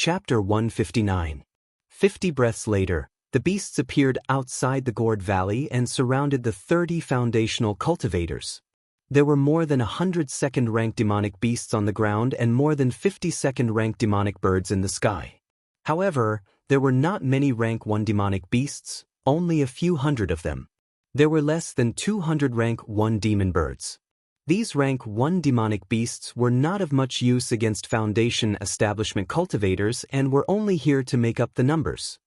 Chapter 159. 50 breaths later, the beasts appeared outside the gourd valley and surrounded the 30 foundational cultivators. There were more than 100 second-rank demonic beasts on the ground and more than 50 second-rank demonic birds in the sky. However, there were not many rank 1 demonic beasts, only a few hundred of them. There were less than 200 rank 1 demon birds. These rank 1 demonic beasts were not of much use against Foundation establishment cultivators and were only here to make up the numbers.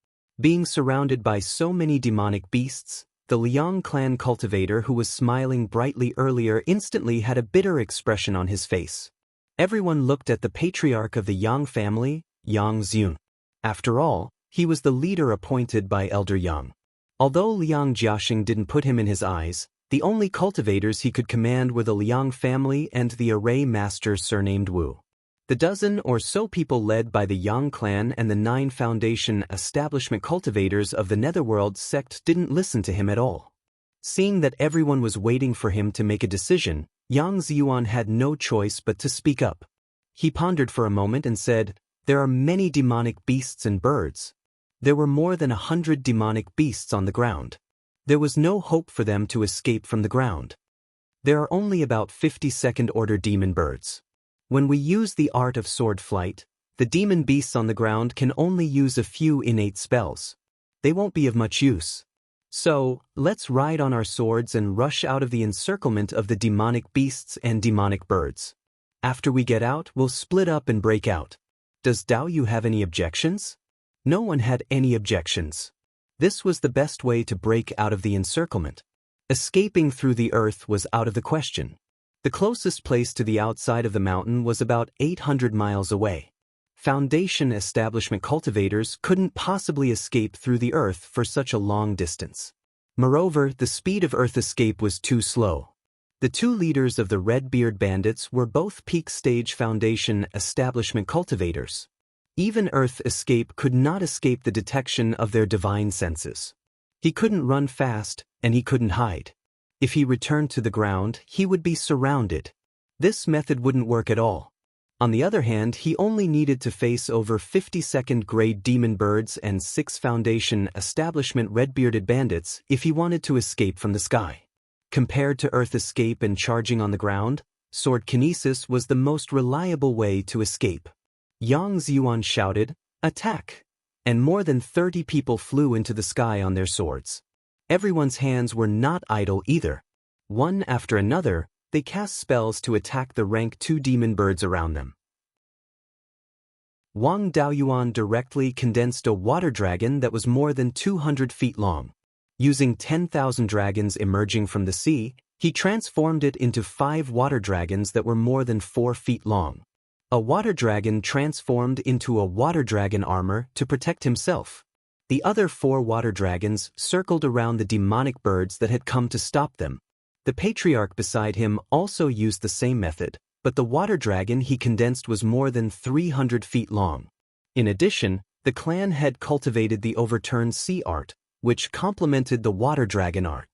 Being surrounded by so many demonic beasts, the Liang clan cultivator who was smiling brightly earlier instantly had a bitter expression on his face. Everyone looked at the patriarch of the Yang family, Yang Zun. After all, he was the leader appointed by Elder Yang. Although Liang Jiaxing didn't put him in his eyes, the only cultivators he could command were the Liang family and the array master surnamed Wu. The dozen or so people led by the Yang clan and the 9 Foundation establishment cultivators of the Netherworld sect didn't listen to him at all. Seeing that everyone was waiting for him to make a decision, Yang Ziyuan had no choice but to speak up. He pondered for a moment and said, "There are many demonic beasts and birds. There were more than 100 demonic beasts on the ground. There was no hope for them to escape from the ground. There are only about 50 second-order demon birds. When we use the art of sword flight, the demon beasts on the ground can only use a few innate spells. They won't be of much use. So, let's ride on our swords and rush out of the encirclement of the demonic beasts and demonic birds. After we get out, we'll split up and break out. Does Daoyu have any objections?" No one had any objections. This was the best way to break out of the encirclement. Escaping through the earth was out of the question. The closest place to the outside of the mountain was about 800 miles away. Foundation establishment cultivators couldn't possibly escape through the earth for such a long distance. Moreover, the speed of earth escape was too slow. The 2 leaders of the Red-Beard Bandits were both peak stage Foundation establishment cultivators. Even earth escape could not escape the detection of their divine senses. He couldn't run fast, and he couldn't hide. If he returned to the ground, he would be surrounded. This method wouldn't work at all. On the other hand, he only needed to face over 50 second-grade demon birds and 6 Foundation establishment red-bearded bandits if he wanted to escape from the sky. Compared to earth escape and charging on the ground, sword kinesis was the most reliable way to escape. Yang Ziyuan shouted, "Attack!" and more than 30 people flew into the sky on their swords. Everyone's hands were not idle either. One after another, they cast spells to attack the rank 2 demon birds around them. Wang Daoyuan directly condensed a water dragon that was more than 200 feet long. Using 10,000 dragons emerging from the sea, he transformed it into 5 water dragons that were more than 4 feet long. A water dragon transformed into a water dragon armor to protect himself. The other 4 water dragons circled around the demonic birds that had come to stop them. The patriarch beside him also used the same method, but the water dragon he condensed was more than 300 feet long. In addition, the clan had cultivated the overturned sea art, which complemented the water dragon art.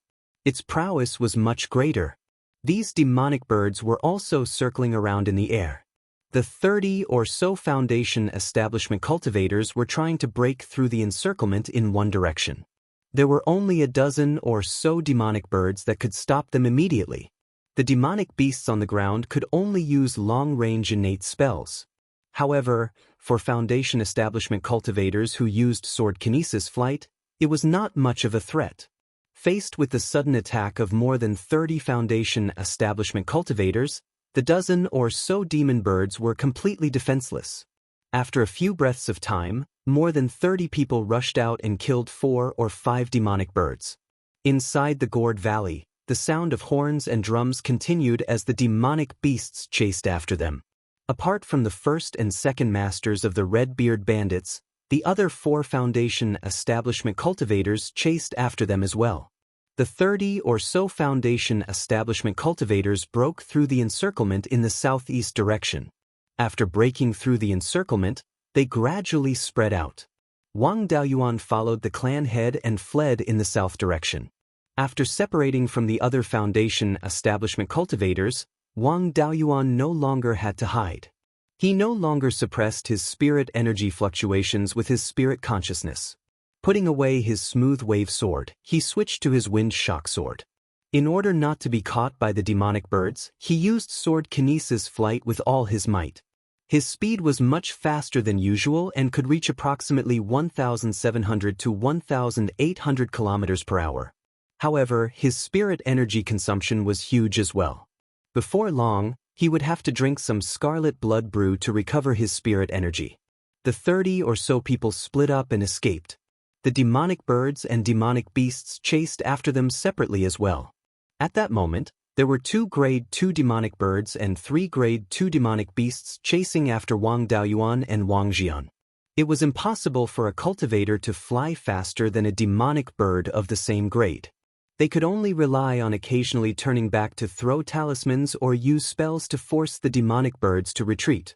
Its prowess was much greater. These demonic birds were also circling around in the air. The 30 or so Foundation establishment cultivators were trying to break through the encirclement in one direction. There were only a dozen or so demonic birds that could stop them immediately. The demonic beasts on the ground could only use long-range innate spells. However, for Foundation establishment cultivators who used sword kinesis flight, it was not much of a threat. Faced with the sudden attack of more than 30 Foundation establishment cultivators, the dozen or so demon birds were completely defenseless. After a few breaths of time, more than 30 people rushed out and killed 4 or 5 demonic birds. Inside the gourd valley, the sound of horns and drums continued as the demonic beasts chased after them. Apart from the first and second masters of the Red-Beard Bandits, the other 4 Foundation establishment cultivators chased after them as well. The 30 or so Foundation establishment cultivators broke through the encirclement in the southeast direction. After breaking through the encirclement, they gradually spread out. Wang Daoyuan followed the clan head and fled in the south direction. After separating from the other Foundation establishment cultivators, Wang Daoyuan no longer had to hide. He no longer suppressed his spirit energy fluctuations with his spirit consciousness. Putting away his smooth wave sword, he switched to his wind shock sword. In order not to be caught by the demonic birds, he used sword kinesis flight with all his might. His speed was much faster than usual and could reach approximately 1,700 to 1,800 kilometers per hour. However, his spirit energy consumption was huge as well. Before long, he would have to drink some scarlet blood brew to recover his spirit energy. The 30 or so people split up and escaped. The demonic birds and demonic beasts chased after them separately as well. At that moment, there were 2 grade 2 demonic birds and 3 grade 2 demonic beasts chasing after Wang Daoyuan and Wang Xian. It was impossible for a cultivator to fly faster than a demonic bird of the same grade. They could only rely on occasionally turning back to throw talismans or use spells to force the demonic birds to retreat.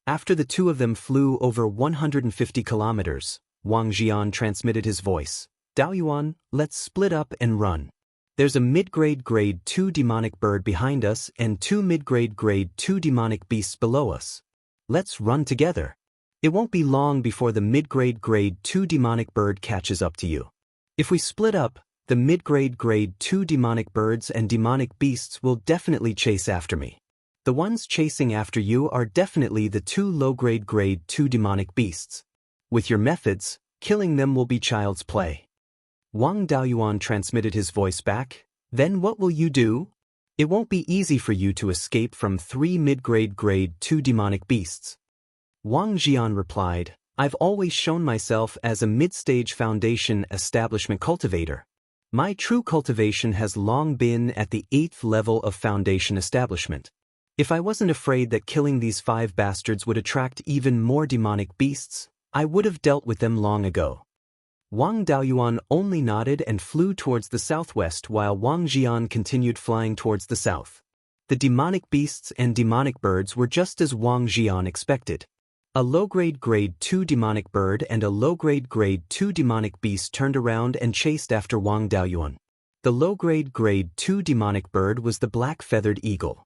After the 2 of them flew over 150 kilometers, Wang Xian transmitted his voice. Daoyuan, let's split up and run. There's a mid-grade grade 2 demonic bird behind us and 2 mid-grade grade 2 demonic beasts below us. Let's run together. It won't be long before the mid-grade grade 2 demonic bird catches up to you. If we split up, the mid-grade grade 2 demonic birds and demonic beasts will definitely chase after me. The ones chasing after you are definitely the 2 low-grade grade 2 demonic beasts. With your methods, killing them will be child's play. Wang Daoyuan transmitted his voice back. Then what will you do? It won't be easy for you to escape from 3 mid-grade grade 2 demonic beasts. Wang Xian replied, I've always shown myself as a mid-stage foundation establishment cultivator. My true cultivation has long been at the 8th level of foundation establishment. If I wasn't afraid that killing these 5 bastards would attract even more demonic beasts, I would have dealt with them long ago. Wang Daoyuan only nodded and flew towards the southwest while Wang Xian continued flying towards the south. The demonic beasts and demonic birds were just as Wang Xian expected. A low-grade grade 2 demonic bird and a low-grade grade 2 demonic beast turned around and chased after Wang Daoyuan. The low-grade grade 2 demonic bird was the black-feathered eagle.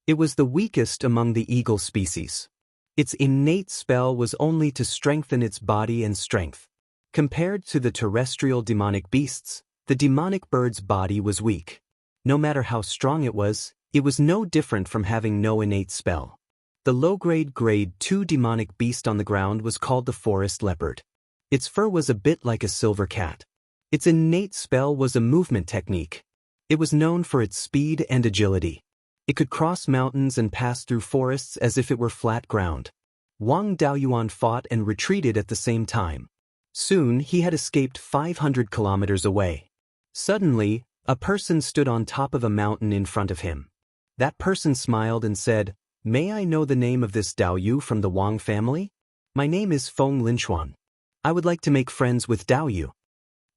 It was the weakest among the eagle species. Its innate spell was only to strengthen its body and strength. Compared to the terrestrial demonic beasts, the demonic bird's body was weak. No matter how strong it was no different from having no innate spell. The low-grade grade 2 demonic beast on the ground was called the forest leopard. Its fur was a bit like a silver cat. Its innate spell was a movement technique. It was known for its speed and agility. It could cross mountains and pass through forests as if it were flat ground. Wang Daoyuan fought and retreated at the same time. Soon he had escaped 500 kilometers away. Suddenly, a person stood on top of a mountain in front of him. That person smiled and said, May I know the name of this Daoyu from the Wang family? My name is Wang Lin. I would like to make friends with Daoyu.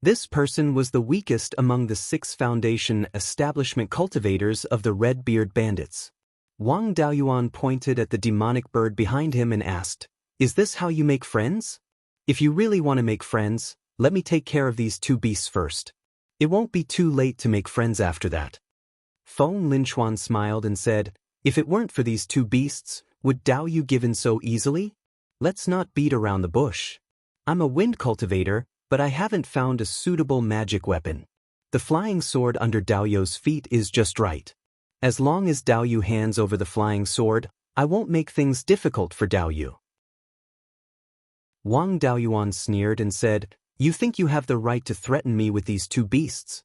This person was the weakest among the 6 foundation establishment cultivators of the Red-Beard Bandits. Wang Daoyuan pointed at the demonic bird behind him and asked, Is this how you make friends? If you really want to make friends, let me take care of these 2 beasts first. It won't be too late to make friends after that. Wang Lin smiled and said, If it weren't for these 2 beasts, would Daoyu give in so easily? Let's not beat around the bush. I'm a wind cultivator, but I haven't found a suitable magic weapon. The flying sword under Daoyu's feet is just right. As long as Daoyu hands over the flying sword, I won't make things difficult for Daoyu. Wang Daoyuan sneered and said, You think you have the right to threaten me with these 2 beasts?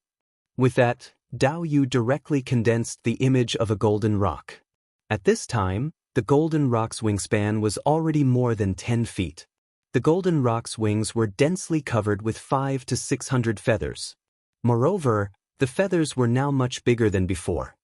With that, Daoyu directly condensed the image of a golden rock. At this time, the golden rock's wingspan was already more than 10 feet. The golden rock's wings were densely covered with 500 to 600 feathers. Moreover, the feathers were now much bigger than before.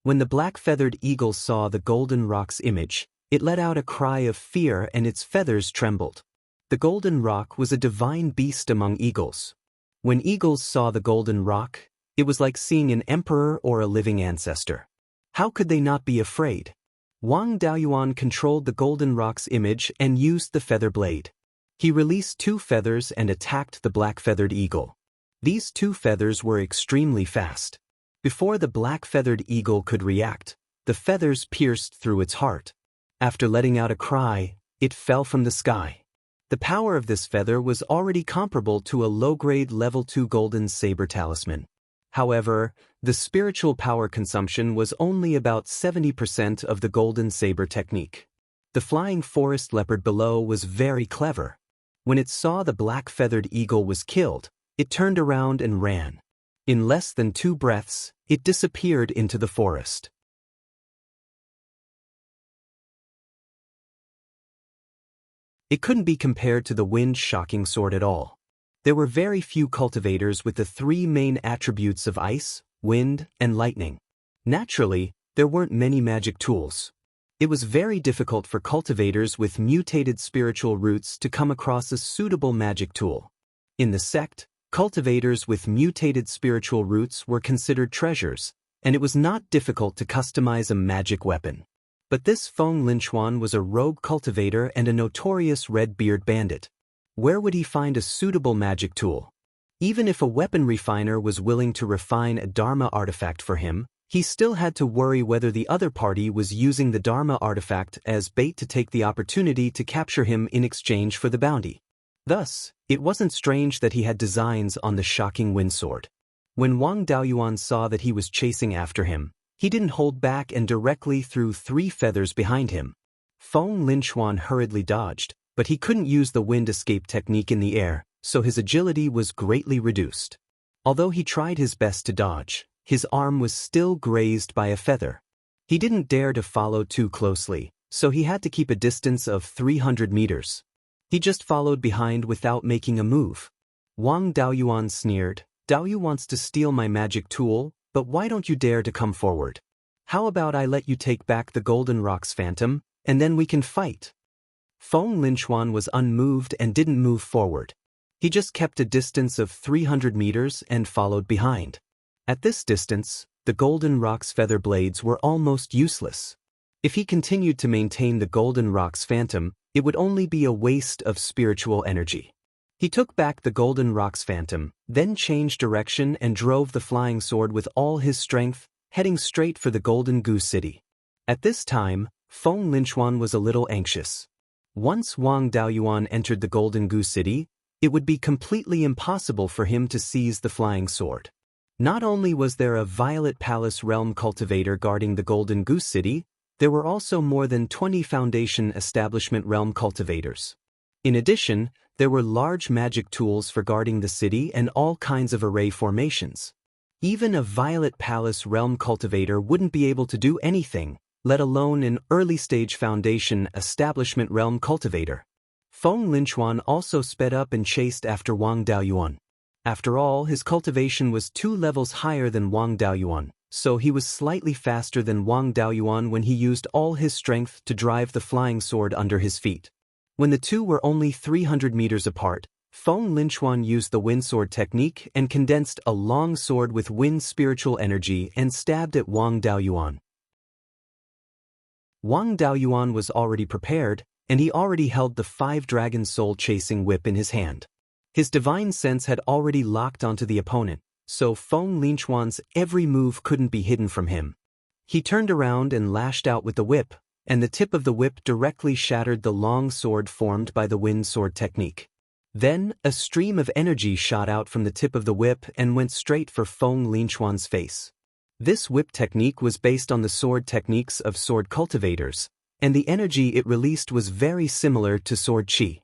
When the black-feathered eagle saw the golden rock's image, it let out a cry of fear and its feathers trembled. The golden rock was a divine beast among eagles. When eagles saw the golden rock, it was like seeing an emperor or a living ancestor. How could they not be afraid? Wang Daoyuan controlled the golden rock's image and used the feather blade. He released 2 feathers and attacked the black-feathered eagle. These 2 feathers were extremely fast. Before the black-feathered eagle could react, the feathers pierced through its heart. After letting out a cry, it fell from the sky. The power of this feather was already comparable to a low-grade level 2 golden saber talisman. However, the spiritual power consumption was only about 70% of the golden saber technique. The flying forest leopard below was very clever. When it saw the black-feathered eagle was killed, it turned around and ran. In less than 2 breaths, it disappeared into the forest. It couldn't be compared to the wind-shocking sword at all. There were very few cultivators with the 3 main attributes of ice, wind, and lightning. Naturally, there weren't many magic tools. It was very difficult for cultivators with mutated spiritual roots to come across a suitable magic tool. In the sect, cultivators with mutated spiritual roots were considered treasures, and it was not difficult to customize a magic weapon. But this Feng Linchuan was a rogue cultivator and a notorious red-beard bandit. Where would he find a suitable magic tool? Even if a weapon refiner was willing to refine a Dharma artifact for him, he still had to worry whether the other party was using the Dharma artifact as bait to take the opportunity to capture him in exchange for the bounty. Thus, it wasn't strange that he had designs on the shocking windsword. When Wang Daoyuan saw that he was chasing after him, he didn't hold back and directly threw 3 feathers behind him. Feng Linchuan hurriedly dodged, but he couldn't use the wind escape technique in the air, so his agility was greatly reduced. Although he tried his best to dodge, his arm was still grazed by a feather. He didn't dare to follow too closely, so he had to keep a distance of 300 meters. He just followed behind without making a move. Wang Daoyuan sneered, "Daoyu wants to steal my magic tool, but why don't you dare to come forward? How about I let you take back the Golden Rock's phantom, and then we can fight?" Feng Linchuan was unmoved and didn't move forward. He just kept a distance of 300 meters and followed behind. At this distance, the Golden Rock's feather blades were almost useless. If he continued to maintain the Golden Rock's phantom, it would only be a waste of spiritual energy. He took back the Golden Rock's phantom, then changed direction and drove the flying sword with all his strength, heading straight for the Golden Goose City. At this time, Feng Linchuan was a little anxious. Once Wang Daoyuan entered the Golden Goose City, it would be completely impossible for him to seize the flying sword. Not only was there a Violet Palace realm cultivator guarding the Golden Goose City, there were also more than 20 Foundation Establishment realm cultivators. In addition, there were large magic tools for guarding the city and all kinds of array formations. Even a Violet Palace realm cultivator wouldn't be able to do anything, let alone an early-stage Foundation Establishment realm cultivator. Feng Linchuan also sped up and chased after Wang Daoyuan. After all, his cultivation was 2 levels higher than Wang Daoyuan, so he was slightly faster than Wang Daoyuan when he used all his strength to drive the flying sword under his feet. When the two were only 300 meters apart, Feng Linchuan used the windsword technique and condensed a long sword with wind spiritual energy and stabbed at Wang Daoyuan. Wang Daoyuan was already prepared, and he already held the 5-dragon soul-chasing whip in his hand. His divine sense had already locked onto the opponent, so Feng Linchuan's every move couldn't be hidden from him. He turned around and lashed out with the whip, and the tip of the whip directly shattered the long sword formed by the wind sword technique. Then, a stream of energy shot out from the tip of the whip and went straight for Feng Linchuan's face. This whip technique was based on the sword techniques of sword cultivators, and the energy it released was very similar to sword qi.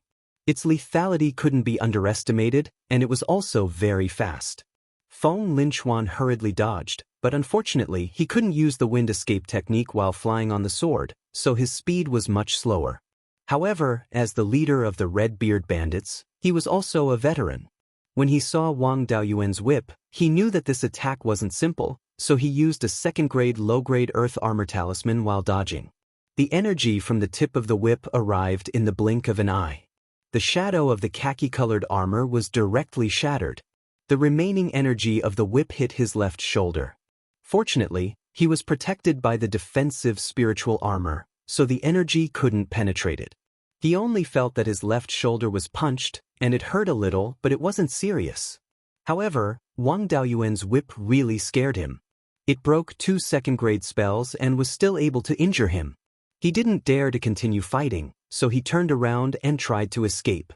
Its lethality couldn't be underestimated, and it was also very fast. Feng Linchuan hurriedly dodged, but unfortunately he couldn't use the wind escape technique while flying on the sword, so his speed was much slower. However, as the leader of the Red-Beard Bandits, he was also a veteran. When he saw Wang Daoyuan's whip, he knew that this attack wasn't simple, so he used a second-grade low-grade earth armor talisman while dodging. The energy from the tip of the whip arrived in the blink of an eye. The shadow of the khaki-colored armor was directly shattered. The remaining energy of the whip hit his left shoulder. Fortunately, he was protected by the defensive spiritual armor, so the energy couldn't penetrate it. He only felt that his left shoulder was punched, and it hurt a little, but it wasn't serious. However, Wang Daoyuan's whip really scared him. It broke 2 second-grade spells and was still able to injure him. He didn't dare to continue fighting, so he turned around and tried to escape.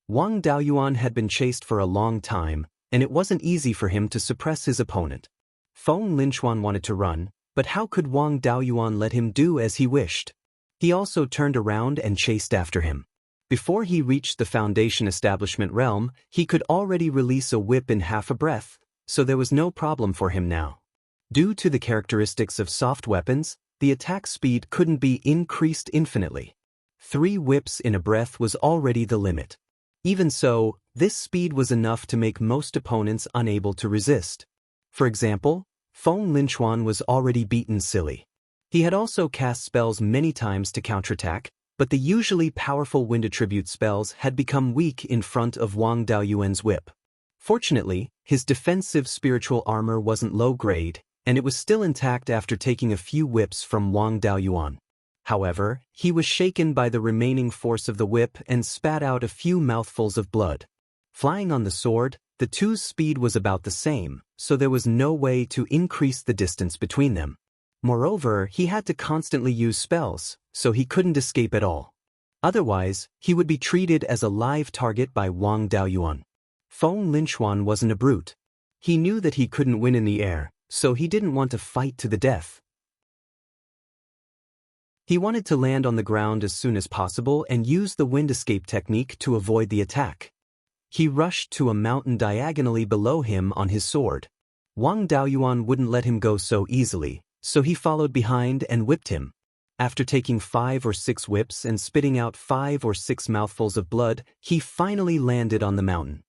Wang Daoyuan had been chased for a long time, and it wasn't easy for him to suppress his opponent. Feng Linchuan wanted to run, but how could Wang Daoyuan let him do as he wished? He also turned around and chased after him. Before he reached the Foundation Establishment realm, he could already release a whip in half a breath, so there was no problem for him now. Due to the characteristics of soft weapons, the attack speed couldn't be increased infinitely. 3 whips in a breath was already the limit. Even so, this speed was enough to make most opponents unable to resist. For example, Feng Linchuan was already beaten silly. He had also cast spells many times to counterattack, but the usually powerful wind attribute spells had become weak in front of Wang Daoyuan's whip. Fortunately, his defensive spiritual armor wasn't low grade, and it was still intact after taking a few whips from Wang Daoyuan. However, he was shaken by the remaining force of the whip and spat out a few mouthfuls of blood. Flying on the sword, the two's speed was about the same, so there was no way to increase the distance between them. Moreover, he had to constantly use spells, so he couldn't escape at all. Otherwise, he would be treated as a live target by Wang Daoyuan. Feng Linchuan wasn't a brute. He knew that he couldn't win in the air, so he didn't want to fight to the death. He wanted to land on the ground as soon as possible and use the wind escape technique to avoid the attack. He rushed to a mountain diagonally below him on his sword. Wang Daoyuan wouldn't let him go so easily, so he followed behind and whipped him. After taking 5 or 6 whips and spitting out 5 or 6 mouthfuls of blood, he finally landed on the mountain.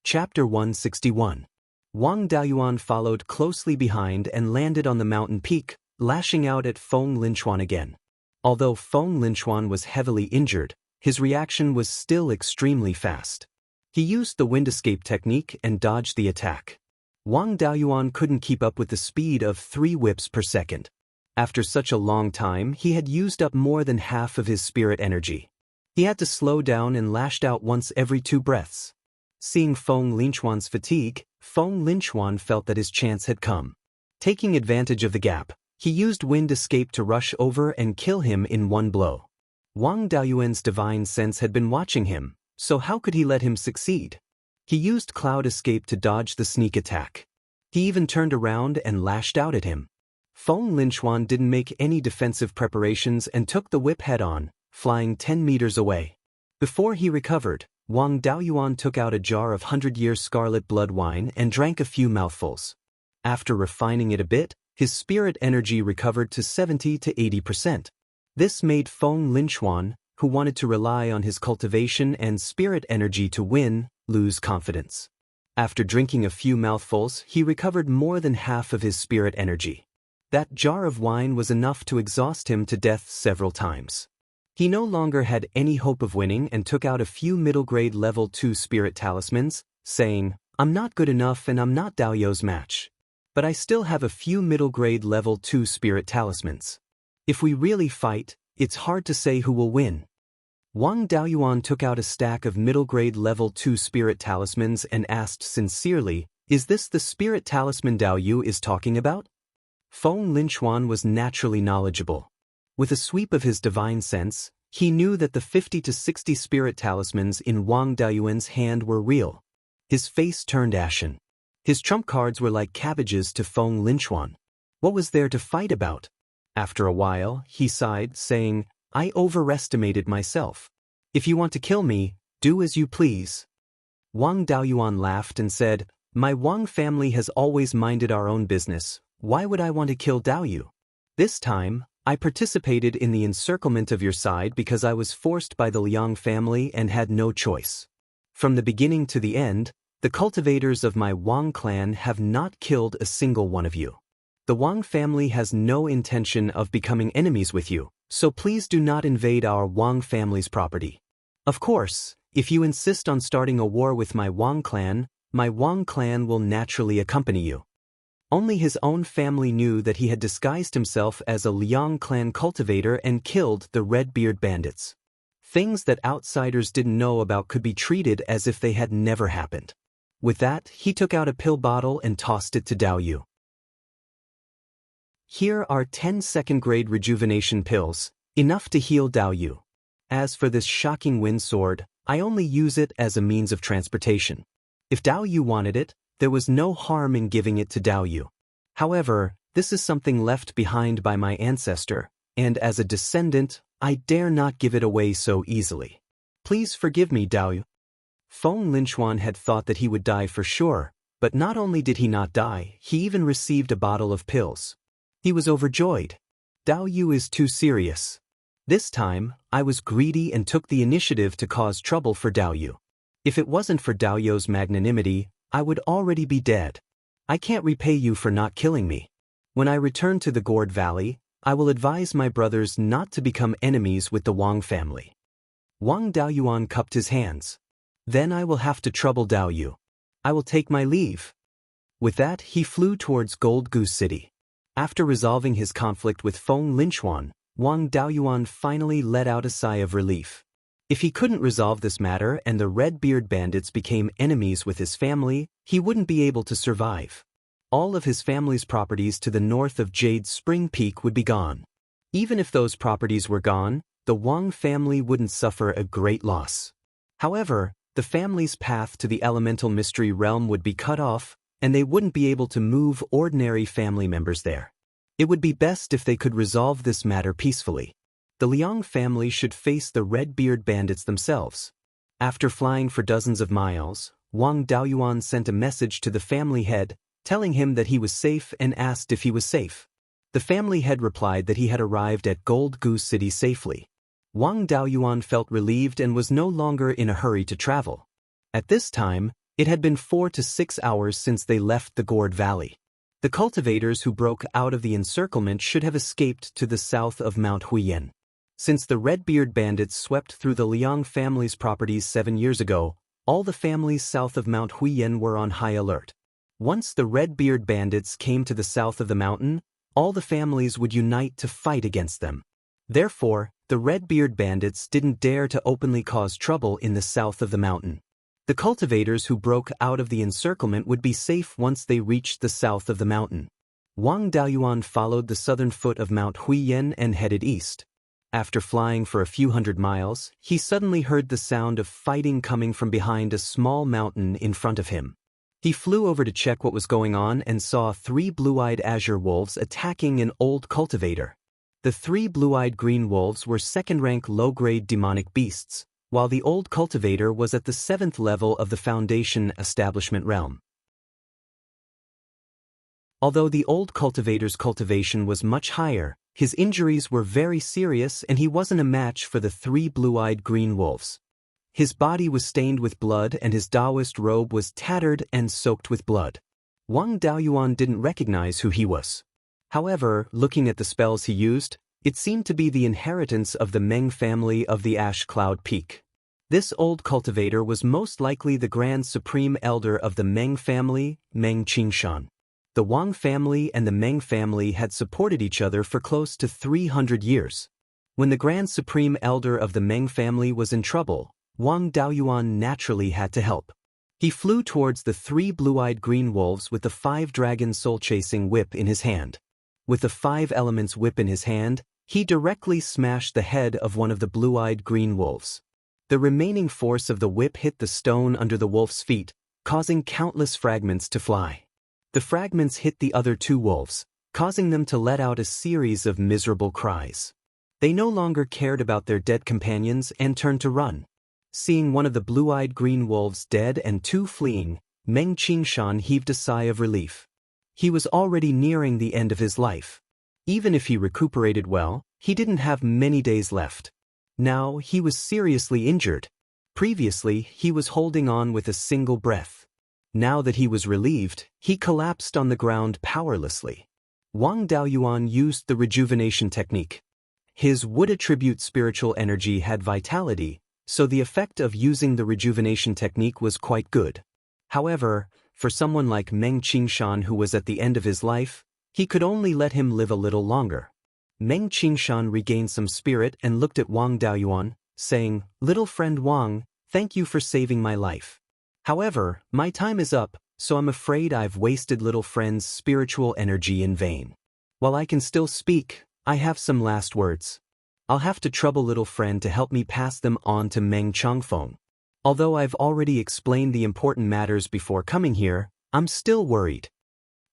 Chapter 161. Wang Daoyuan followed closely behind and landed on the mountain peak, lashing out at Feng Linchuan again. Although Feng Linchuan was heavily injured, his reaction was still extremely fast. He used the wind escape technique and dodged the attack. Wang Daoyuan couldn't keep up with the speed of 3 whips per second. After such a long time, he had used up more than half of his spirit energy. He had to slow down and lashed out once every 2 breaths. Seeing Feng Linchuan's fatigue, Feng Linchuan felt that his chance had come. Taking advantage of the gap, he used wind escape to rush over and kill him in one blow. Wang Daoyuan's divine sense had been watching him, so how could he let him succeed? He used cloud escape to dodge the sneak attack. He even turned around and lashed out at him. Feng Linchuan didn't make any defensive preparations and took the whip head-on, flying 10 meters away. Before he recovered, Wang Daoyuan took out a jar of 100-year scarlet blood wine and drank a few mouthfuls. After refining it a bit, his spirit energy recovered to 70 to 80%. This made Feng Linchuan, who wanted to rely on his cultivation and spirit energy to win, lose confidence. After drinking a few mouthfuls, he recovered more than half of his spirit energy. That jar of wine was enough to exhaust him to death several times. He no longer had any hope of winning and took out a few middle-grade level 2 spirit talismans, saying, "I'm not good enough and I'm not Daoyou's match. But I still have a few middle-grade level 2 spirit talismans. If we really fight, it's hard to say who will win." Wang Daoyuan took out a stack of middle-grade level 2 spirit talismans and asked sincerely, "Is this the spirit talisman Daoyu is talking about?" Feng Linchuan was naturally knowledgeable. With a sweep of his divine sense, he knew that the 50 to 60 spirit talismans in Wang Daoyuan's hand were real. His face turned ashen. His trump cards were like cabbages to Feng Linchuan. What was there to fight about? After a while, he sighed, saying, "I overestimated myself. If you want to kill me, do as you please." Wang Daoyuan laughed and said, "My Wang family has always minded our own business. Why would I want to kill Daoyu? This time, I participated in the encirclement of your side because I was forced by the Liang family and had no choice. From the beginning to the end, the cultivators of my Wang clan have not killed a single one of you. The Wang family has no intention of becoming enemies with you, so please do not invade our Wang family's property. Of course, if you insist on starting a war with my Wang clan will naturally accompany you." Only his own family knew that he had disguised himself as a Liang clan cultivator and killed the Red-Beard bandits. Things that outsiders didn't know about could be treated as if they had never happened. With that, he took out a pill bottle and tossed it to Daoyu. Here are 10 second-grade rejuvenation pills, enough to heal Daoyu. As for this shocking wind sword, I only use it as a means of transportation. If Daoyu wanted it, there was no harm in giving it to Daoyu. However, this is something left behind by my ancestor, and as a descendant, I dare not give it away so easily. Please forgive me, Daoyu. Wang Lin had thought that he would die for sure, but not only did he not die, he even received a bottle of pills. He was overjoyed. Daoyu is too serious. This time, I was greedy and took the initiative to cause trouble for Daoyu. If it wasn't for Daoyu's magnanimity, I would already be dead. I can't repay you for not killing me. When I return to the Gourd Valley, I will advise my brothers not to become enemies with the Wang family. Wang Daoyuan cupped his hands. Then I will have to trouble Daoyu. I will take my leave. With that, he flew towards Gold Goose City. After resolving his conflict with Wang Lin, Wang Daoyuan finally let out a sigh of relief. If he couldn't resolve this matter and the Red-Beard bandits became enemies with his family, he wouldn't be able to survive. All of his family's properties to the north of Jade Spring Peak would be gone. Even if those properties were gone, the Wang family wouldn't suffer a great loss. However, the family's path to the elemental mystery realm would be cut off, and they wouldn't be able to move ordinary family members there. It would be best if they could resolve this matter peacefully. The Liang family should face the Red-Beard bandits themselves. After flying for dozens of miles, Wang Daoyuan sent a message to the family head, telling him that he was safe and asked if he was safe. The family head replied that he had arrived at Gold Goose City safely. Wang Daoyuan felt relieved and was no longer in a hurry to travel. At this time, it had been 4 to 6 hours since they left the Gourd Valley. The cultivators who broke out of the encirclement should have escaped to the south of Mount Huiyan. Since the Red-Beard bandits swept through the Liang family's properties 7 years ago, all the families south of Mount Huiyan were on high alert. Once the Red-Beard bandits came to the south of the mountain, all the families would unite to fight against them. Therefore, the Red-Beard bandits didn't dare to openly cause trouble in the south of the mountain. The cultivators who broke out of the encirclement would be safe once they reached the south of the mountain. Wang Daoyuan followed the southern foot of Mount Huiyan and headed east. After flying for a few hundred miles, he suddenly heard the sound of fighting coming from behind a small mountain in front of him. He flew over to check what was going on and saw 3 blue-eyed azure wolves attacking an old cultivator. The 3 blue-eyed green wolves were second-rank low-grade demonic beasts, while the old cultivator was at the 7th level of the Foundation establishment realm. Although the old cultivator's cultivation was much higher, his injuries were very serious and he wasn't a match for the 3 blue-eyed green wolves. His body was stained with blood and his Daoist robe was tattered and soaked with blood. Wang Daoyuan didn't recognize who he was. However, looking at the spells he used, it seemed to be the inheritance of the Meng family of the Ash Cloud Peak. This old cultivator was most likely the Grand Supreme Elder of the Meng family, Meng Qingshan. The Wang family and the Meng family had supported each other for close to 300 years. When the Grand Supreme Elder of the Meng family was in trouble, Wang Daoyuan naturally had to help. He flew towards the 3 blue-eyed green wolves with the 5-dragon soul-chasing whip in his hand. With the 5 elements whip in his hand, he directly smashed the head of one of the blue-eyed green wolves. The remaining force of the whip hit the stone under the wolf's feet, causing countless fragments to fly. The fragments hit the other 2 wolves, causing them to let out a series of miserable cries. They no longer cared about their dead companions and turned to run. Seeing one of the blue-eyed green wolves dead and 2 fleeing, Meng Qingshan heaved a sigh of relief. He was already nearing the end of his life. Even if he recuperated well, he didn't have many days left. Now he was seriously injured. Previously, he was holding on with a single breath. Now that he was relieved, he collapsed on the ground powerlessly. Wang Daoyuan used the rejuvenation technique. His wood attribute spiritual energy had vitality, so the effect of using the rejuvenation technique was quite good. However, for someone like Meng Qingshan who was at the end of his life, he could only let him live a little longer. Meng Qingshan regained some spirit and looked at Wang Daoyuan, saying, "Little friend Wang, thank you for saving my life. However, my time is up, so I'm afraid I've wasted little friend's spiritual energy in vain." While I can still speak, I have some last words. I'll have to trouble little friend to help me pass them on to Meng Changfeng. Although I've already explained the important matters before coming here, I'm still worried.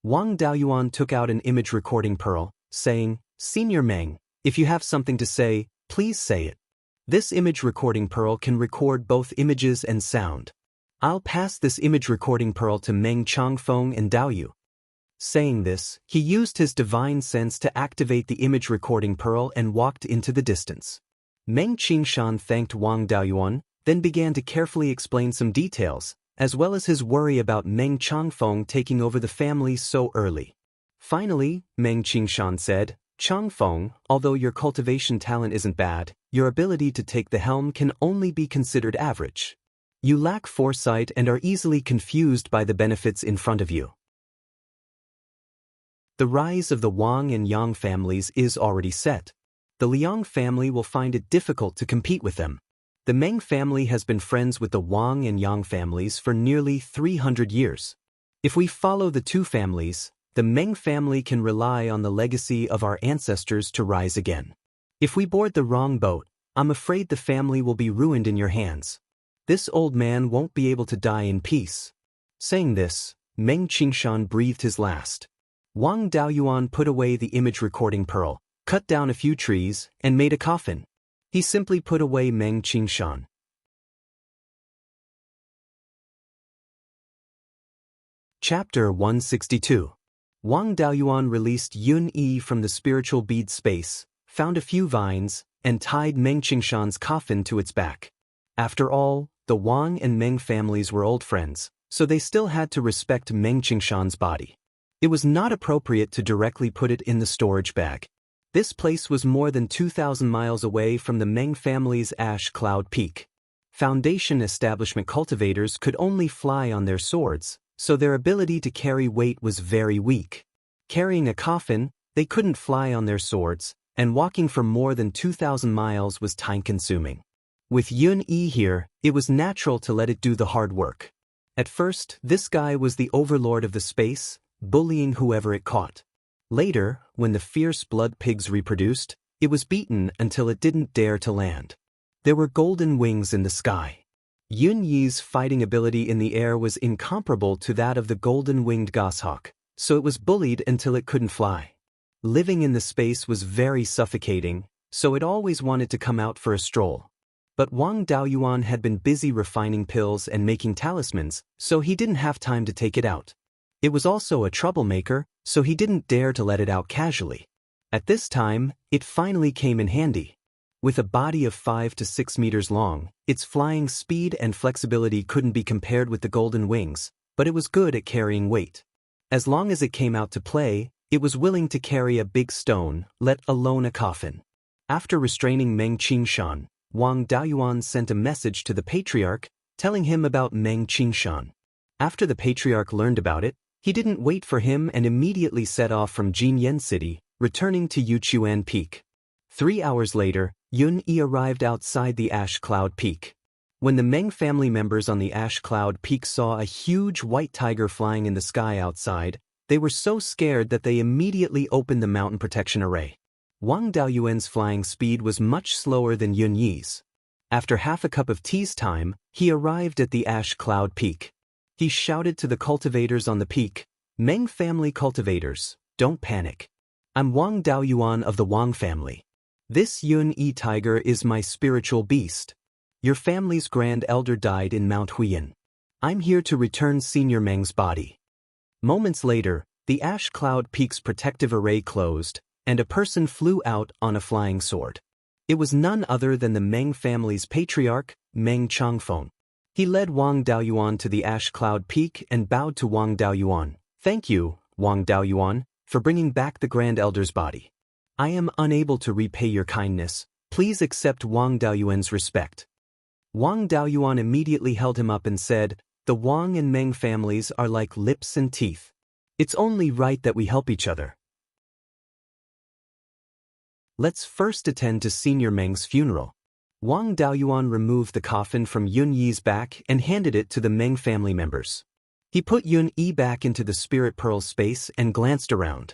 Wang Daoyuan took out an image recording pearl, saying, Senior Meng, if you have something to say, please say it. This image recording pearl can record both images and sound. I'll pass this image recording pearl to Meng Changfeng and Daoyu. Saying this, he used his divine sense to activate the image recording pearl and walked into the distance. Meng Qingshan thanked Wang Daoyuan, then began to carefully explain some details, as well as his worry about Meng Changfeng taking over the family so early. Finally, Meng Qingshan said, Changfeng, although your cultivation talent isn't bad, your ability to take the helm can only be considered average. You lack foresight and are easily confused by the benefits in front of you. The rise of the Wang and Yang families is already set. The Liang family will find it difficult to compete with them. The Meng family has been friends with the Wang and Yang families for nearly 300 years. If we follow the two families, the Meng family can rely on the legacy of our ancestors to rise again. If we board the wrong boat, I'm afraid the family will be ruined in your hands. This old man won't be able to die in peace. Saying this, Meng Qingshan breathed his last. Wang Daoyuan put away the image recording pearl, cut down a few trees, and made a coffin. He simply put away Meng Qingshan. Chapter 162. Wang Daoyuan released Yun Yi from the spiritual bead space, found a few vines, and tied Meng Qingshan's coffin to its back. After all, the Wang and Meng families were old friends, so they still had to respect Meng Qingshan's body. It was not appropriate to directly put it in the storage bag. This place was more than 2,000 miles away from the Meng family's Ash Cloud Peak. Foundation establishment cultivators could only fly on their swords, so their ability to carry weight was very weak. Carrying a coffin, they couldn't fly on their swords, and walking for more than 2,000 miles was time-consuming. With Yun Yi here, it was natural to let it do the hard work. At first, this guy was the overlord of the space, bullying whoever it caught. Later, when the fierce blood pigs reproduced, it was beaten until it didn't dare to land. There were golden wings in the sky. Yun Yi's fighting ability in the air was incomparable to that of the golden-winged goshawk, so it was bullied until it couldn't fly. Living in the space was very suffocating, so it always wanted to come out for a stroll. But Wang Daoyuan had been busy refining pills and making talismans, so he didn't have time to take it out. It was also a troublemaker, so he didn't dare to let it out casually. At this time, it finally came in handy. With a body of 5 to 6 meters long, its flying speed and flexibility couldn't be compared with the golden wings, but it was good at carrying weight. As long as it came out to play, it was willing to carry a big stone, let alone a coffin. After restraining Meng Qingshan, Wang Daoyuan sent a message to the patriarch, telling him about Meng Qingshan. After the patriarch learned about it, he didn't wait for him and immediately set off from Jinyan City, returning to Wuxia Peak. 3 hours later, Yun Yi arrived outside the Ash Cloud Peak. When the Meng family members on the Ash Cloud Peak saw a huge white tiger flying in the sky outside, they were so scared that they immediately opened the mountain protection array. Wang Daoyuan's flying speed was much slower than Yun Yi's. After half a cup of tea's time, he arrived at the Ash Cloud Peak. He shouted to the cultivators on the peak, Meng family cultivators, don't panic. I'm Wang Daoyuan of the Wang family. This Yun Yi tiger is my spiritual beast. Your family's grand elder died in Mount Huiyan. I'm here to return Senior Meng's body. Moments later, the Ash Cloud Peak's protective array closed, and a person flew out on a flying sword. It was none other than the Meng family's patriarch, Meng Changfeng. He led Wang Daoyuan to the Ash Cloud Peak and bowed to Wang Daoyuan. Thank you, Wang Daoyuan, for bringing back the Grand Elder's body. I am unable to repay your kindness. Please accept Wang Daoyuan's respect. Wang Daoyuan immediately held him up and said, the Wang and Meng families are like lips and teeth. It's only right that we help each other. Let's first attend to Senior Meng's funeral. Wang Daoyuan removed the coffin from Yun Yi's back and handed it to the Meng family members. He put Yun Yi back into the spirit pearl space and glanced around.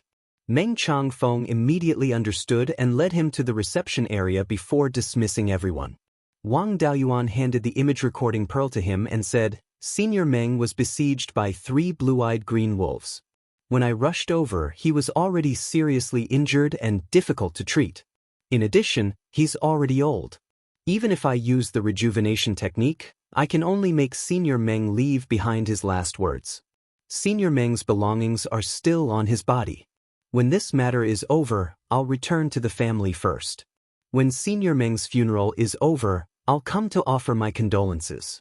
Meng Changfeng immediately understood and led him to the reception area before dismissing everyone. Wang Daoyuan handed the image recording pearl to him and said, Senior Meng was besieged by 3 blue-eyed green wolves. When I rushed over, he was already seriously injured and difficult to treat. In addition, he's already old. Even if I use the rejuvenation technique, I can only make Senior Meng leave behind his last words. Senior Meng's belongings are still on his body. When this matter is over, I'll return to the family first. When Senior Meng's funeral is over, I'll come to offer my condolences.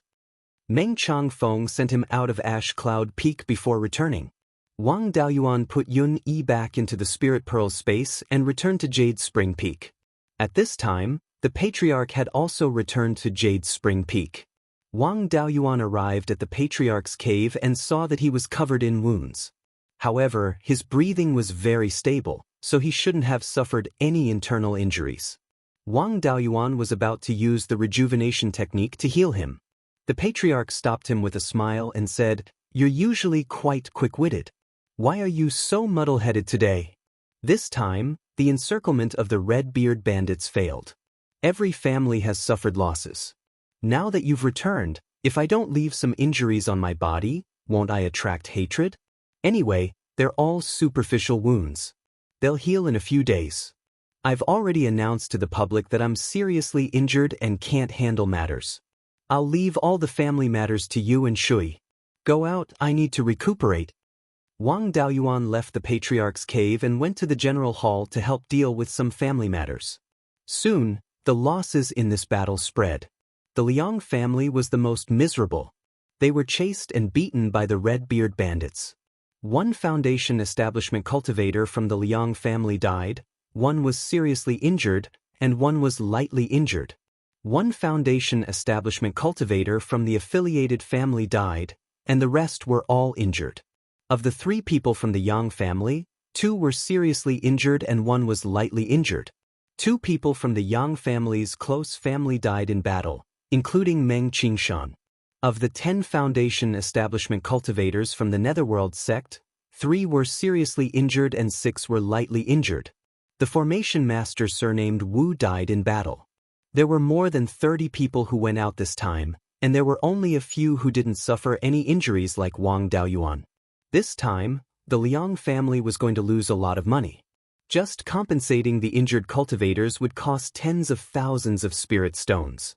Meng Changfeng sent him out of Ash Cloud Peak before returning. Wang Daoyuan put Yun Yi back into the Spirit Pearl space and returned to Jade Spring Peak. At this time, the Patriarch had also returned to Jade Spring Peak. Wang Daoyuan arrived at the Patriarch's cave and saw that he was covered in wounds. However, his breathing was very stable, so he shouldn't have suffered any internal injuries. Wang Daoyuan was about to use the rejuvenation technique to heal him. The Patriarch stopped him with a smile and said, You're usually quite quick-witted. Why are you so muddle-headed today? This time, the encirclement of the Red-Beard bandits failed. Every family has suffered losses. Now that you've returned, if I don't leave some injuries on my body, won't I attract hatred? Anyway, they're all superficial wounds. They'll heal in a few days. I've already announced to the public that I'm seriously injured and can't handle matters. I'll leave all the family matters to you and Shui. Go out, I need to recuperate. Wang Daoyuan left the Patriarch's cave and went to the General Hall to help deal with some family matters. Soon, the losses in this battle spread. The Liang family was the most miserable. They were chased and beaten by the Red-Beard bandits. One Foundation establishment cultivator from the Liang family died, one was seriously injured, and one was lightly injured. One Foundation establishment cultivator from the affiliated family died, and the rest were all injured. Of the 3 people from the Yang family, 2 were seriously injured and 1 was lightly injured. 2 people from the Yang family's close family died in battle, including Meng Qingshan. Of the 10 Foundation establishment cultivators from the Netherworld sect, 3 were seriously injured and 6 were lightly injured. The Formation Master surnamed Wu died in battle. There were more than 30 people who went out this time, and there were only a few who didn't suffer any injuries like Wang Daoyuan. This time, the Liang family was going to lose a lot of money. Just compensating the injured cultivators would cost tens of thousands of spirit stones.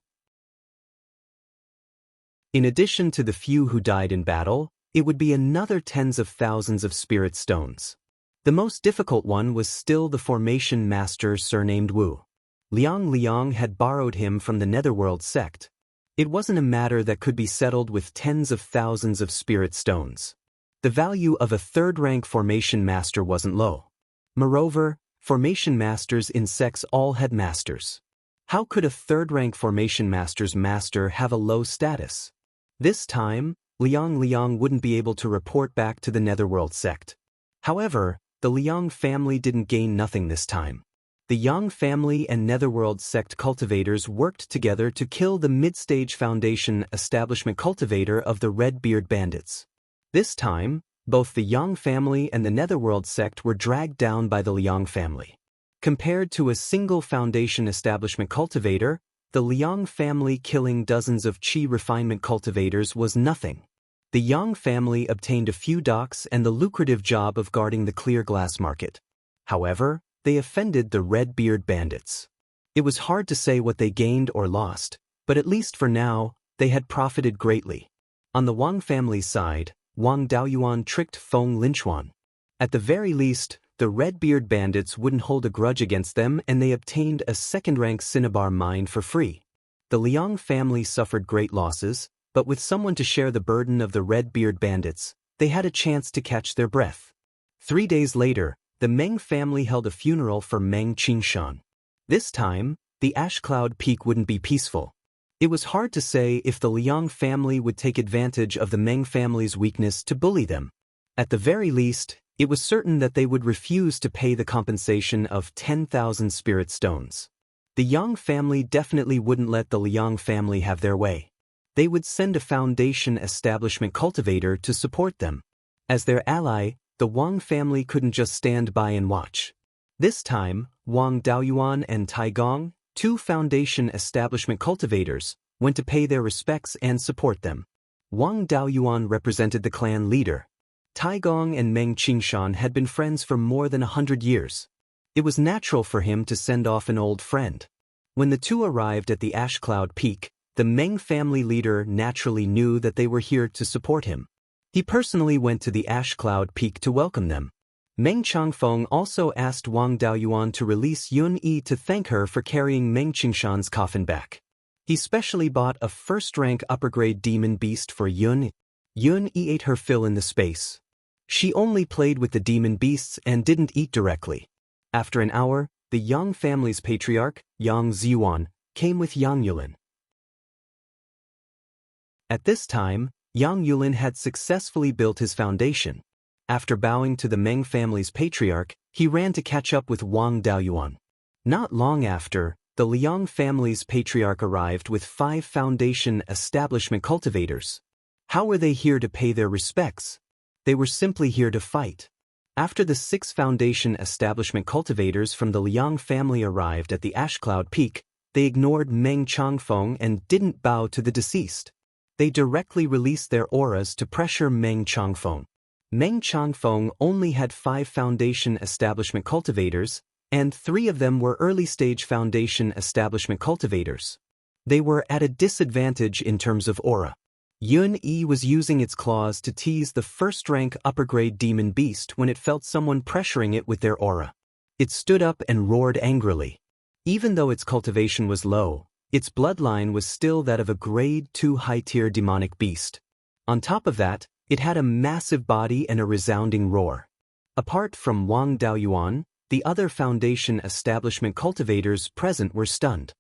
In addition to the few who died in battle, it would be another tens of thousands of spirit stones. The most difficult one was still the Formation Master surnamed Wu. Liang had borrowed him from the Netherworld sect. It wasn't a matter that could be settled with tens of thousands of spirit stones. The value of a 3rd-rank Formation Master wasn't low. Moreover, Formation Masters in sects all had masters. How could a 3rd-rank Formation Master's master have a low status? This time, Liang wouldn't be able to report back to the Netherworld sect. However, the Liang family didn't gain nothing this time. The Yang family and Netherworld sect cultivators worked together to kill the mid-stage Foundation establishment cultivator of the Red-Beard bandits. This time, both the Yang family and the Netherworld sect were dragged down by the Liang family. Compared to a single Foundation establishment cultivator, the Liang family killing dozens of Qi refinement cultivators was nothing. The Yang family obtained a few docks and the lucrative job of guarding the clear glass market. However, they offended the Red-Beard bandits. It was hard to say what they gained or lost, but at least for now, they had profited greatly. On the Wang family's side, Wang Daoyuan tricked Feng Linchuan. At the very least, the Red-Beard bandits wouldn't hold a grudge against them and they obtained a 2nd-rank cinnabar mine for free. The Liang family suffered great losses, but with someone to share the burden of the Red-Beard bandits, they had a chance to catch their breath. 3 days later, the Meng family held a funeral for Meng Qingshan. This time, the Ash Cloud Peak wouldn't be peaceful. It was hard to say if the Liang family would take advantage of the Meng family's weakness to bully them. At the very least, it was certain that they would refuse to pay the compensation of 10,000 spirit stones. The Yang family definitely wouldn't let the Liang family have their way. They would send a Foundation establishment cultivator to support them. As their ally, the Wang family couldn't just stand by and watch. This time, Wang Daoyuan and Taigong, two foundation establishment cultivators, went to pay their respects and support them. Wang Daoyuan represented the clan leader. Taigong and Meng Qingshan had been friends for more than 100 years. It was natural for him to send off an old friend. When the two arrived at the Ash Cloud Peak, the Meng family leader naturally knew that they were here to support him. He personally went to the Ash Cloud Peak to welcome them. Meng Changfeng also asked Wang Daoyuan to release Yun Yi to thank her for carrying Meng Qingshan's coffin back. He specially bought a first-rank upper-grade demon beast for Yun. Yun Yi ate her fill in the space. She only played with the demon beasts and didn't eat directly. After an hour, the Yang family's patriarch, Yang Ziyuan, came with Yang Yulin. At this time, Yang Yulin had successfully built his foundation. After bowing to the Meng family's patriarch, he ran to catch up with Wang Daoyuan. Not long after, the Liang family's patriarch arrived with 5 foundation establishment cultivators. How were they here to pay their respects? They were simply here to fight. After the 6 foundation establishment cultivators from the Liang family arrived at the Ash Cloud Peak, they ignored Meng Changfeng and didn't bow to the deceased. They directly released their auras to pressure Meng Changfeng. Meng Changfeng only had 5 foundation establishment cultivators, and 3 of them were early-stage foundation establishment cultivators. They were at a disadvantage in terms of aura. Yun Yi was using its claws to tease the first-rank upper-grade demon beast when it felt someone pressuring it with their aura. It stood up and roared angrily. Even though its cultivation was low, its bloodline was still that of a grade 2 high-tier demonic beast. On top of that, it had a massive body and a resounding roar. Apart from Wang Daoyuan, the other foundation establishment cultivators present were stunned.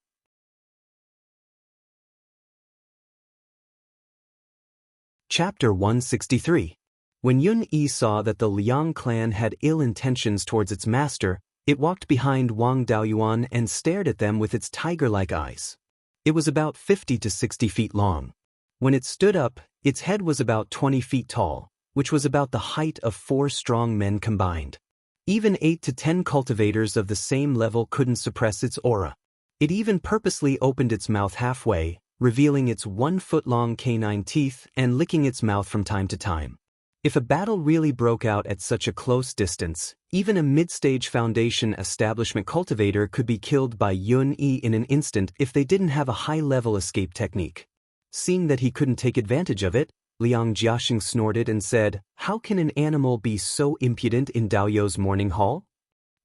Chapter 163. When Yun Yi saw that the Liang clan had ill intentions towards its master, it walked behind Wang Daoyuan and stared at them with its tiger-like eyes. It was about 50 to 60 feet long. When it stood up, its head was about 20 feet tall, which was about the height of 4 strong men combined. Even 8 to 10 cultivators of the same level couldn't suppress its aura. It even purposely opened its mouth halfway, revealing its 1-foot-long canine teeth and licking its mouth from time to time. If a battle really broke out at such a close distance, even a mid-stage foundation establishment cultivator could be killed by Yun Yi in an instant if they didn't have a high-level escape technique. Seeing that he couldn't take advantage of it, Liang Jiaxing snorted and said, "How can an animal be so impudent in Daoyou's morning hall?"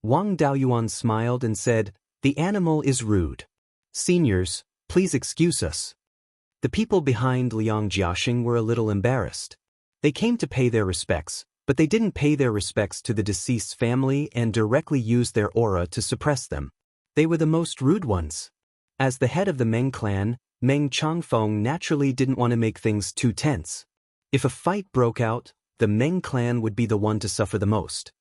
Wang Daoyuan smiled and said, "The animal is rude. Seniors, please excuse us." The people behind Liang Jiaxing were a little embarrassed. They came to pay their respects, but they didn't pay their respects to the deceased's family and directly used their aura to suppress them. They were the most rude ones. As the head of the Meng clan, Meng Changfeng naturally didn't want to make things too tense. If a fight broke out, the Meng clan would be the one to suffer the most.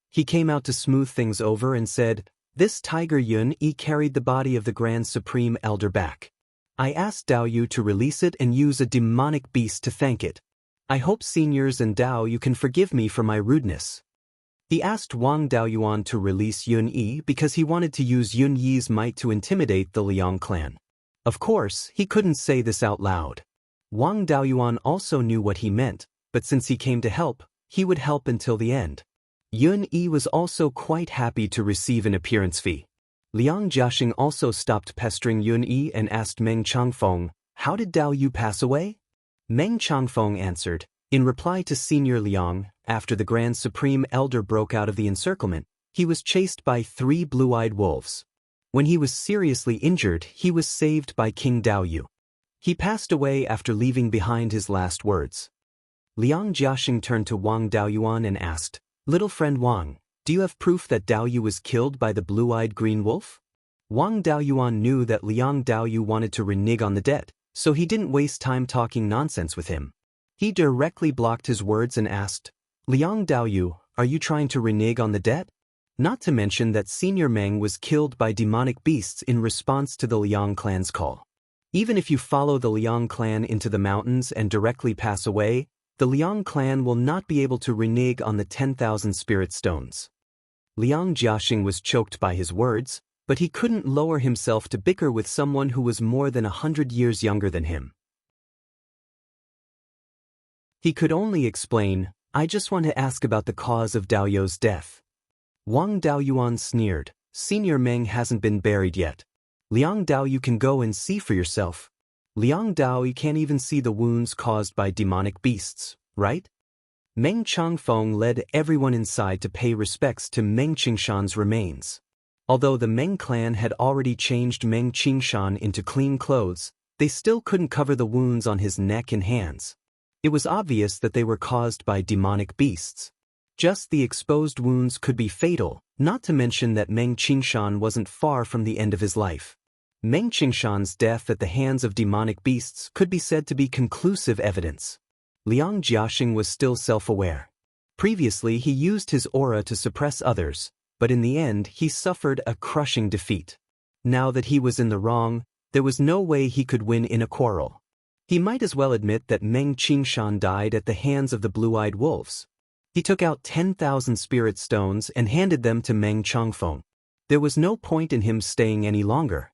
He came out to smooth things over and said, "This tiger Yun Yi carried the body of the Grand Supreme Elder back. I asked Daoyu to release it and use a demonic beast to thank it. I hope seniors and Dao you can forgive me for my rudeness." He asked Wang Daoyuan to release Yun Yi because he wanted to use Yun Yi's might to intimidate the Liang clan. Of course, he couldn't say this out loud. Wang Daoyuan also knew what he meant, but since he came to help, he would help until the end. Yun Yi was also quite happy to receive an appearance fee. Liang Jiaxing also stopped pestering Yun Yi and asked Meng Changfeng, "How did Daoyu pass away?" Meng Changfeng answered, in reply to Senior Liang, after the Grand Supreme Elder broke out of the encirclement, he was chased by 3 blue-eyed wolves. When he was seriously injured, he was saved by King Daoyu. He passed away after leaving behind his last words. Liang Jiaxing turned to Wang Daoyuan and asked, "Little friend Wang, do you have proof that Daoyu was killed by the blue-eyed green wolf?" Wang Daoyuan knew that Liang Daoyu wanted to renege on the debt, so he didn't waste time talking nonsense with him. He directly blocked his words and asked, "Liang Daoyu, are you trying to renege on the debt? Not to mention that Senior Meng was killed by demonic beasts in response to the Liang clan's call. Even if you follow the Liang clan into the mountains and directly pass away, the Liang clan will not be able to renege on the 10,000 spirit stones. Liang Jiaxing was choked by his words, but he couldn't lower himself to bicker with someone who was more than 100 years younger than him. He could only explain, "I just want to ask about the cause of Daoyou's death." Wang Daoyuan sneered, "Senior Meng hasn't been buried yet. Liang Dao, you can go and see for yourself. Liang Dao, you can't even see the wounds caused by demonic beasts, right?" Meng Changfeng led everyone inside to pay respects to Meng Qingshan's remains. Although the Meng clan had already changed Meng Qingshan into clean clothes, they still couldn't cover the wounds on his neck and hands. It was obvious that they were caused by demonic beasts. Just the exposed wounds could be fatal, not to mention that Meng Qingshan wasn't far from the end of his life. Meng Qingshan's death at the hands of demonic beasts could be said to be conclusive evidence. Liang Jiaxing was still self-aware. Previously he used his aura to suppress others, but in the end he suffered a crushing defeat. Now that he was in the wrong, there was no way he could win in a quarrel. He might as well admit that Meng Qingshan died at the hands of the blue-eyed wolves. He took out 10,000 spirit stones and handed them to Meng Changfeng. There was no point in him staying any longer.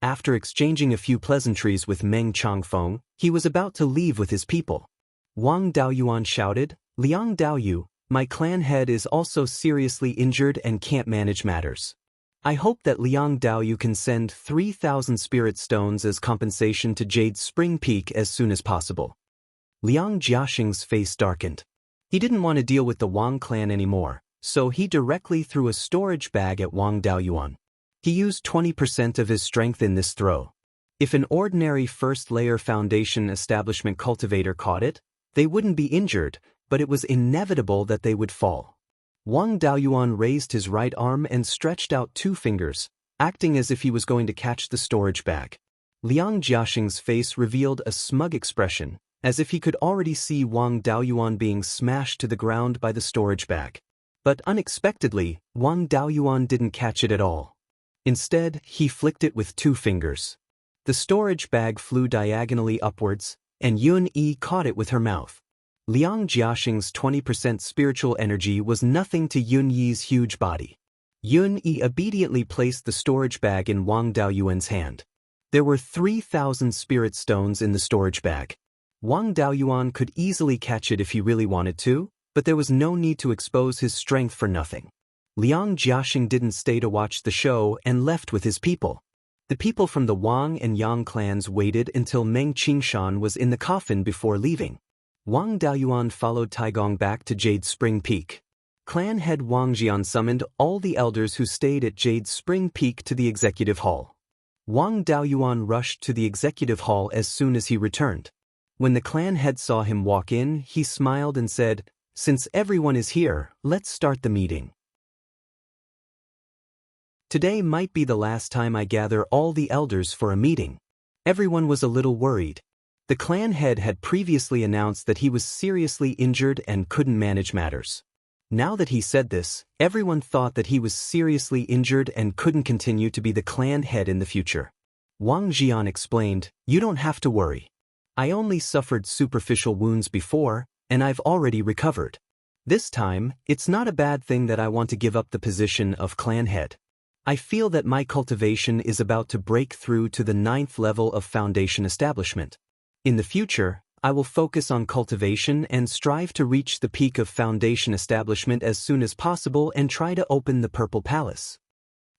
After exchanging a few pleasantries with Meng Changfeng, he was about to leave with his people. Wang Daoyuan shouted, "Liang Daoyu, my clan head is also seriously injured and can't manage matters. I hope that Liang Daoyu can send 3,000 spirit stones as compensation to Jade Spring Peak as soon as possible." Liang Jiaxing's face darkened. He didn't want to deal with the Wang clan anymore, so he directly threw a storage bag at Wang Daoyuan. He used 20% of his strength in this throw. If an ordinary first-layer foundation establishment cultivator caught it, they wouldn't be injured, but it was inevitable that they would fall. Wang Daoyuan raised his right arm and stretched out 2 fingers, acting as if he was going to catch the storage bag. Liang Jiaxing's face revealed a smug expression, as if he could already see Wang Daoyuan being smashed to the ground by the storage bag. But unexpectedly, Wang Daoyuan didn't catch it at all. Instead, he flicked it with 2 fingers. The storage bag flew diagonally upwards, and Yun Yi caught it with her mouth. Liang Jiaxing's 20% spiritual energy was nothing to Yun Yi's huge body. Yun Yi obediently placed the storage bag in Wang Daoyuan's hand. There were 3,000 spirit stones in the storage bag. Wang Daoyuan could easily catch it if he really wanted to, but there was no need to expose his strength for nothing. Liang Jiaxing didn't stay to watch the show and left with his people. The people from the Wang and Yang clans waited until Meng Qingshan was in the coffin before leaving. Wang Daoyuan followed Taigong back to Jade Spring Peak. Clan head Wang Jian summoned all the elders who stayed at Jade Spring Peak to the executive hall. Wang Daoyuan rushed to the executive hall as soon as he returned. When the clan head saw him walk in, he smiled and said, "Since everyone is here, let's start the meeting. Today might be the last time I gather all the elders for a meeting." Everyone was a little worried. The clan head had previously announced that he was seriously injured and couldn't manage matters. Now that he said this, everyone thought that he was seriously injured and couldn't continue to be the clan head in the future. Wang Jian explained, "You don't have to worry. I only suffered superficial wounds before, and I've already recovered. This time, it's not a bad thing that I want to give up the position of clan head. I feel that my cultivation is about to break through to the 9th level of foundation establishment. In the future, I will focus on cultivation and strive to reach the peak of foundation establishment as soon as possible and try to open the Purple Palace."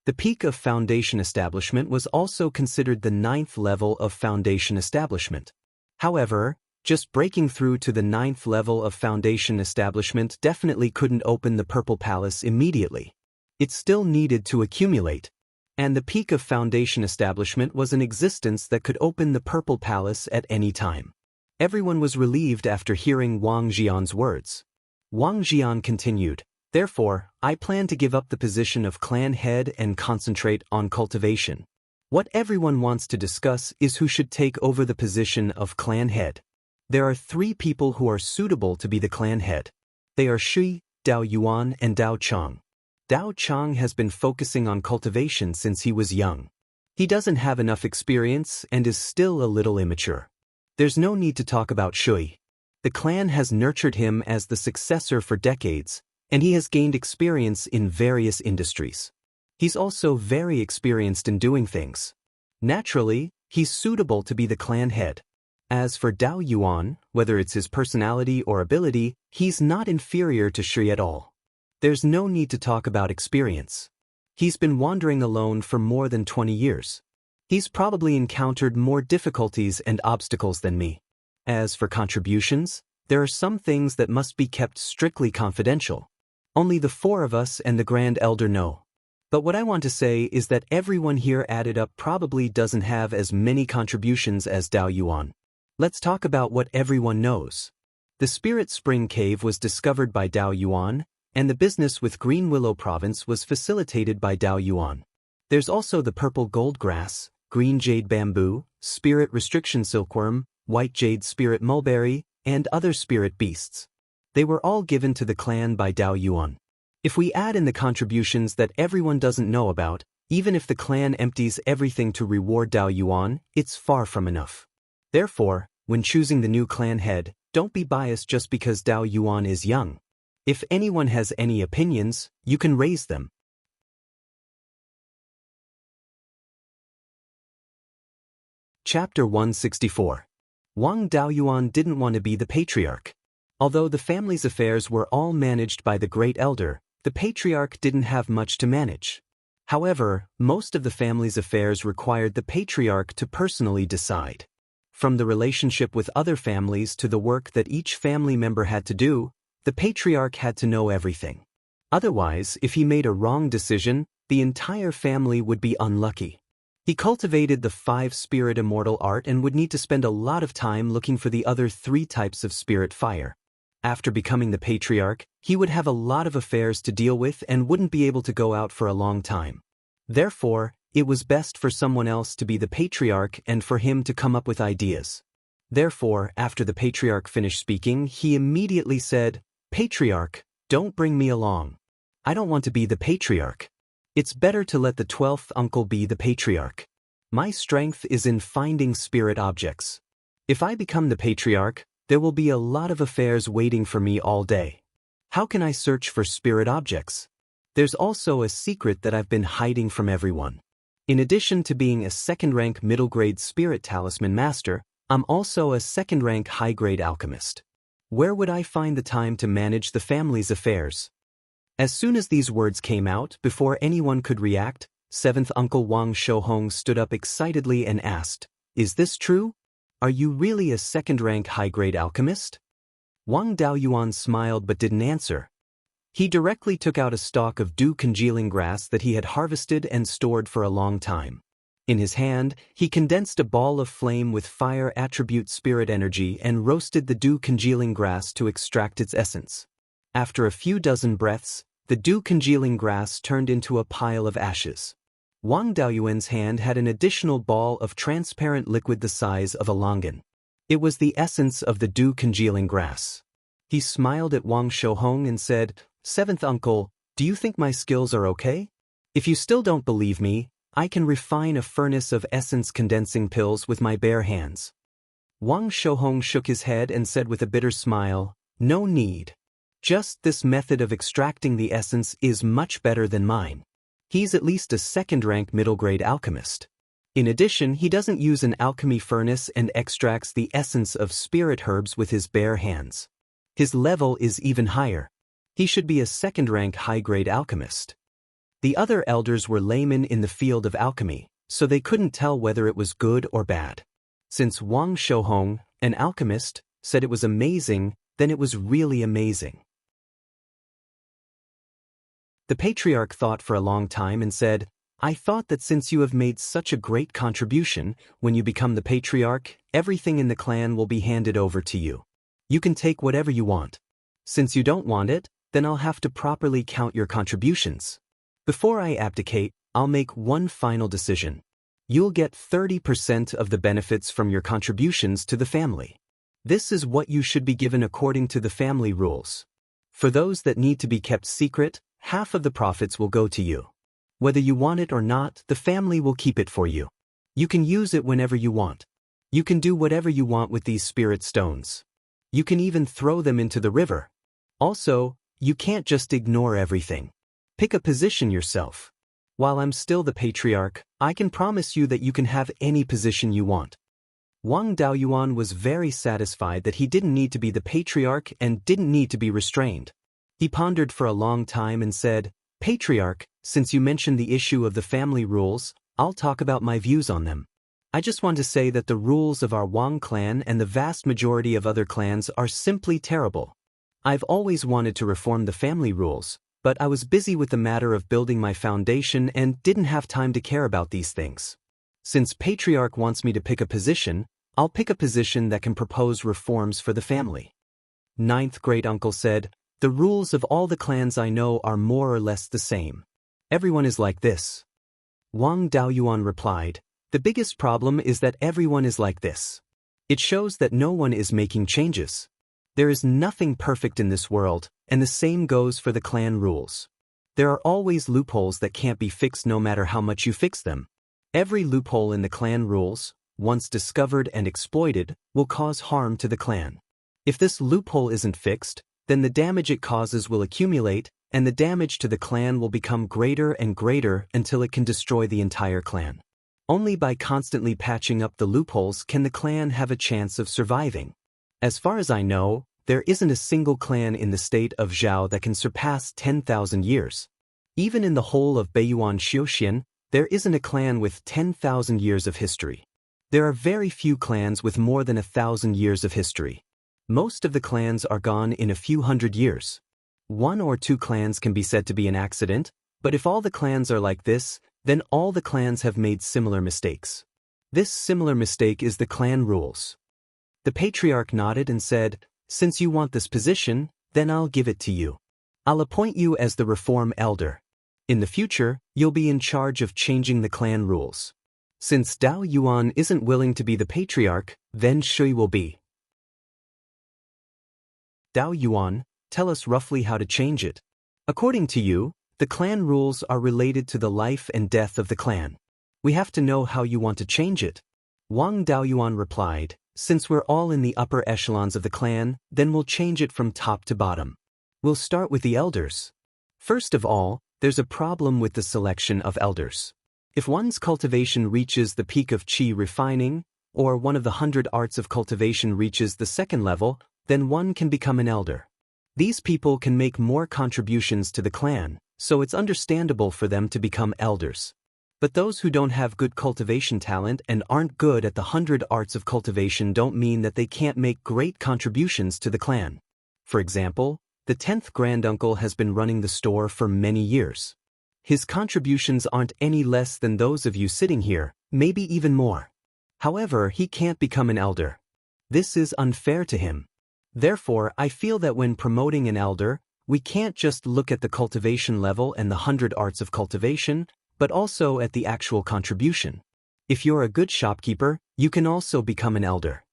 The peak of foundation establishment was also considered the 9th level of foundation establishment. However, just breaking through to the 9th level of foundation establishment definitely couldn't open the Purple Palace immediately. It still needed to accumulate. And the peak of foundation establishment was an existence that could open the Purple Palace at any time. Everyone was relieved after hearing Wang Jian's words. Wang Jian continued, "Therefore, I plan to give up the position of clan head and concentrate on cultivation. What everyone wants to discuss is who should take over the position of clan head. There are 3 people who are suitable to be the clan head. They are Shi, Dao Yuan, and Dao Chang. Dao Chang has been focusing on cultivation since he was young. He doesn't have enough experience and is still a little immature. There's no need to talk about Shui. The clan has nurtured him as the successor for decades, and he has gained experience in various industries. He's also very experienced in doing things. Naturally, he's suitable to be the clan head. As for Daoist, whether it's his personality or ability, he's not inferior to Shi at all. There's no need to talk about experience. He's been wandering alone for more than 20 years. He's probably encountered more difficulties and obstacles than me. As for contributions, there are some things that must be kept strictly confidential. Only the four of us and the Grand Elder know. But what I want to say is that everyone here added up probably doesn't have as many contributions as Daoist. Let's talk about what everyone knows. The Spirit Spring Cave was discovered by Daoist, and the business with Green Willow Province was facilitated by Daoist. There's also the Purple Gold Grass, Green Jade Bamboo, Spirit Restriction Silkworm, White Jade Spirit Mulberry, and other spirit beasts. They were all given to the clan by Daoist. If we add in the contributions that everyone doesn't know about, even if the clan empties everything to reward Daoist, it's far from enough. Therefore, when choosing the new clan head, don't be biased just because Daoist is young. If anyone has any opinions, you can raise them. Chapter 164. Wang Daoist didn't want to be the patriarch. Although the family's affairs were all managed by the Great Elder, the patriarch didn't have much to manage. However, most of the family's affairs required the patriarch to personally decide. From the relationship with other families to the work that each family member had to do, the patriarch had to know everything. Otherwise, if he made a wrong decision, the entire family would be unlucky. He cultivated the 5-spirit immortal art and would need to spend a lot of time looking for the other 3 types of spirit fire. After becoming the patriarch, he would have a lot of affairs to deal with and wouldn't be able to go out for a long time. Therefore, it was best for someone else to be the patriarch and for him to come up with ideas. Therefore, after the patriarch finished speaking, he immediately said, "Patriarch, don't bring me along. I don't want to be the patriarch. It's better to let the 12th uncle be the patriarch. My strength is in finding spirit objects. If I become the patriarch, there will be a lot of affairs waiting for me all day. How can I search for spirit objects? There's also a secret that I've been hiding from everyone. In addition to being a second-rank middle-grade spirit talisman master, I'm also a second-rank high-grade alchemist. Where would I find the time to manage the family's affairs?" As soon as these words came out, before anyone could react, 7th Uncle Wang Shohong stood up excitedly and asked, "Is this true? Are you really a second-rank high-grade alchemist?" Wang Daoist smiled but didn't answer. He directly took out a stalk of dew-congealing grass that he had harvested and stored for a long time. In his hand, he condensed a ball of flame with fire attribute spirit energy and roasted the dew-congealing grass to extract its essence. After a few dozen breaths, the dew-congealing grass turned into a pile of ashes. Wang Daoyuan's hand had an additional ball of transparent liquid the size of a longan. It was the essence of the dew-congealing grass. He smiled at Wang Shohong and said, "7th Uncle, do you think my skills are okay? If you still don't believe me, I can refine a furnace of essence condensing pills with my bare hands." Wang Shohong shook his head and said with a bitter smile, "No need. Just this method of extracting the essence is much better than mine. He's at least a second-rank middle-grade alchemist. In addition, he doesn't use an alchemy furnace and extracts the essence of spirit herbs with his bare hands. His level is even higher. He should be a second-rank high-grade alchemist." The other elders were laymen in the field of alchemy, so they couldn't tell whether it was good or bad. Since Wang Shohong, an alchemist, said it was amazing, then it was really amazing. The patriarch thought for a long time and said, "I thought that since you have made such a great contribution, when you become the patriarch, everything in the clan will be handed over to you. You can take whatever you want. Since you don't want it, then I'll have to properly count your contributions. Before I abdicate, I'll make one final decision. You'll get 30% of the benefits from your contributions to the family. This is what you should be given according to the family rules. For those that need to be kept secret, half of the profits will go to you. Whether you want it or not, the family will keep it for you. You can use it whenever you want. You can do whatever you want with these spirit stones. You can even throw them into the river. Also, you can't just ignore everything. Pick a position yourself. While I'm still the patriarch, I can promise you that you can have any position you want. Wang Daoyuan was very satisfied that he didn't need to be the patriarch and didn't need to be restrained. He pondered for a long time and said, "Patriarch, since you mentioned the issue of the family rules, I'll talk about my views on them. I just want to say that the rules of our Wang clan and the vast majority of other clans are simply terrible. I've always wanted to reform the family rules, but I was busy with the matter of building my foundation and didn't have time to care about these things. Since Patriarch wants me to pick a position, I'll pick a position that can propose reforms for the family." Ninth great-uncle said, "The rules of all the clans I know are more or less the same. Everyone is like this." Wang Daoyuan replied, "The biggest problem is that everyone is like this. It shows that no one is making changes. There is nothing perfect in this world, and the same goes for the clan rules. There are always loopholes that can't be fixed no matter how much you fix them. Every loophole in the clan rules, once discovered and exploited, will cause harm to the clan. If this loophole isn't fixed, then the damage it causes will accumulate, and the damage to the clan will become greater and greater until it can destroy the entire clan. Only by constantly patching up the loopholes can the clan have a chance of surviving. As far as I know, there isn't a single clan in the state of Zhao that can surpass 10,000 years. Even in the whole of Beiyuan Xiuxian, there isn't a clan with 10,000 years of history. There are very few clans with more than 1,000 years of history. Most of the clans are gone in a few hundred years. One or two clans can be said to be an accident, but if all the clans are like this, then all the clans have made similar mistakes. This similar mistake is the clan rules." The patriarch nodded and said, "Since you want this position, then I'll give it to you. I'll appoint you as the reform elder. In the future, you'll be in charge of changing the clan rules. Since Dao Yuan isn't willing to be the patriarch, then Shui will be." Dao Yuan, tell us roughly how to change it. According to you, the clan rules are related to the life and death of the clan. We have to know how you want to change it. Wang Daoyuan replied, "Since we're all in the upper echelons of the clan, then we'll change it from top to bottom. We'll start with the elders. First of all, there's a problem with the selection of elders. If one's cultivation reaches the peak of qi refining, or one of the 100 arts of cultivation reaches the second level, then one can become an elder. These people can make more contributions to the clan, so it's understandable for them to become elders. But those who don't have good cultivation talent and aren't good at the 100 arts of cultivation don't mean that they can't make great contributions to the clan. For example, the 10th granduncle has been running the store for many years. His contributions aren't any less than those of you sitting here, maybe even more. However, he can't become an elder. This is unfair to him. Therefore, I feel that when promoting an elder, we can't just look at the cultivation level and the 100 arts of cultivation, but also at the actual contribution. If you're a good shopkeeper, you can also become an elder."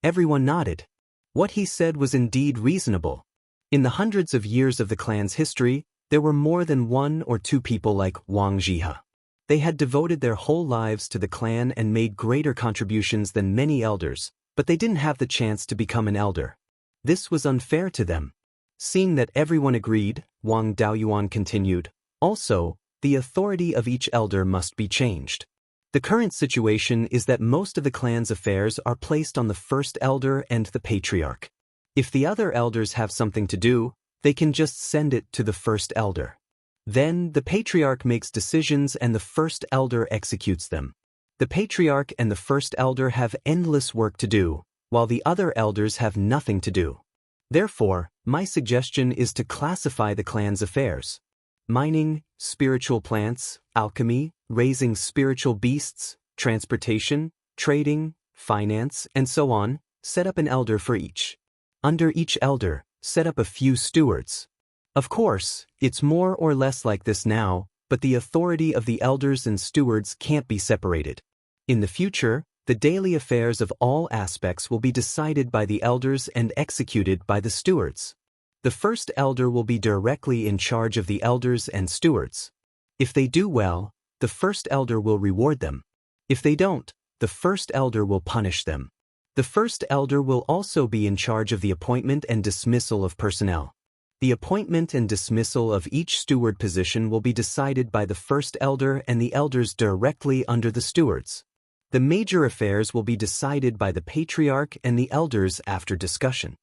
Everyone nodded. What he said was indeed reasonable. In the hundreds of years of the clan's history, there were more than one or two people like Wang Zhihe. They had devoted their whole lives to the clan and made greater contributions than many elders, but they didn't have the chance to become an elder. This was unfair to them. Seeing that everyone agreed, Wang Daoyuan continued, "Also, the authority of each elder must be changed. The current situation is that most of the clan's affairs are placed on the first elder and the patriarch. If the other elders have something to do, they can just send it to the first elder. Then the patriarch makes decisions and the first elder executes them. The patriarch and the first elder have endless work to do, while the other elders have nothing to do. Therefore, my suggestion is to classify the clan's affairs. Mining, spiritual plants, alchemy, raising spiritual beasts, transportation, trading, finance, and so on, set up an elder for each. Under each elder, set up a few stewards. Of course, it's more or less like this now, but the authority of the elders and stewards can't be separated. In the future, the daily affairs of all aspects will be decided by the elders and executed by the stewards. The first elder will be directly in charge of the elders and stewards. If they do well, the first elder will reward them. If they don't, the first elder will punish them. The first elder will also be in charge of the appointment and dismissal of personnel. The appointment and dismissal of each steward position will be decided by the first elder and the elders directly under the stewards. The major affairs will be decided by the patriarch and the elders after discussion.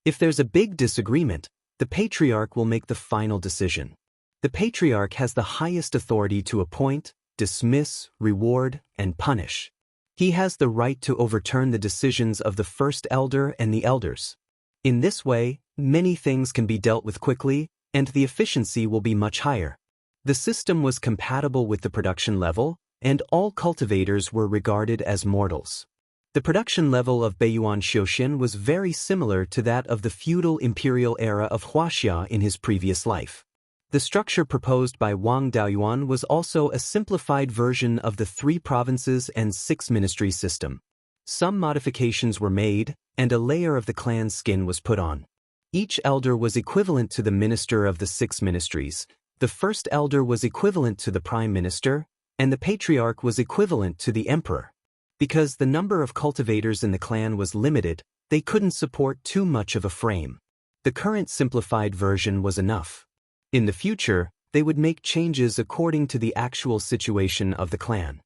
If there's a big disagreement, the patriarch will make the final decision. The patriarch has the highest authority to appoint, dismiss, reward, and punish. He has the right to overturn the decisions of the first elder and the elders. In this way, many things can be dealt with quickly, and the efficiency will be much higher. The system was compatible with the production level, and all cultivators were regarded as mortals. The production level of Beiyuan Xiuxian was very similar to that of the feudal imperial era of Wuxia in his previous life. The structure proposed by Wang Daoist was also a simplified version of the 3 provinces and 6 ministries system. Some modifications were made, and a layer of the clan's skin was put on. Each elder was equivalent to the minister of the 6 ministries, the first elder was equivalent to the prime minister, and the patriarch was equivalent to the emperor. Because the number of cultivators in the clan was limited, they couldn't support too much of a frame. The current simplified version was enough. In the future, they would make changes according to the actual situation of the clan.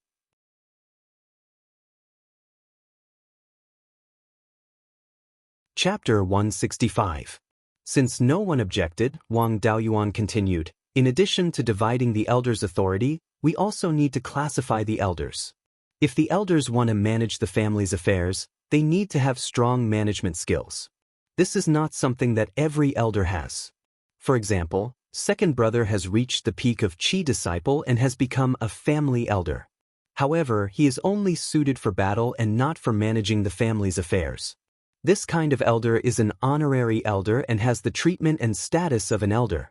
Chapter 165. Since no one objected, Wang Daoist continued, in addition to dividing the elders' authority, we also need to classify the elders. If the elders want to manage the family's affairs, they need to have strong management skills. This is not something that every elder has. For example, second brother has reached the peak of Qi disciple and has become a family elder. However, he is only suited for battle and not for managing the family's affairs. This kind of elder is an honorary elder and has the treatment and status of an elder.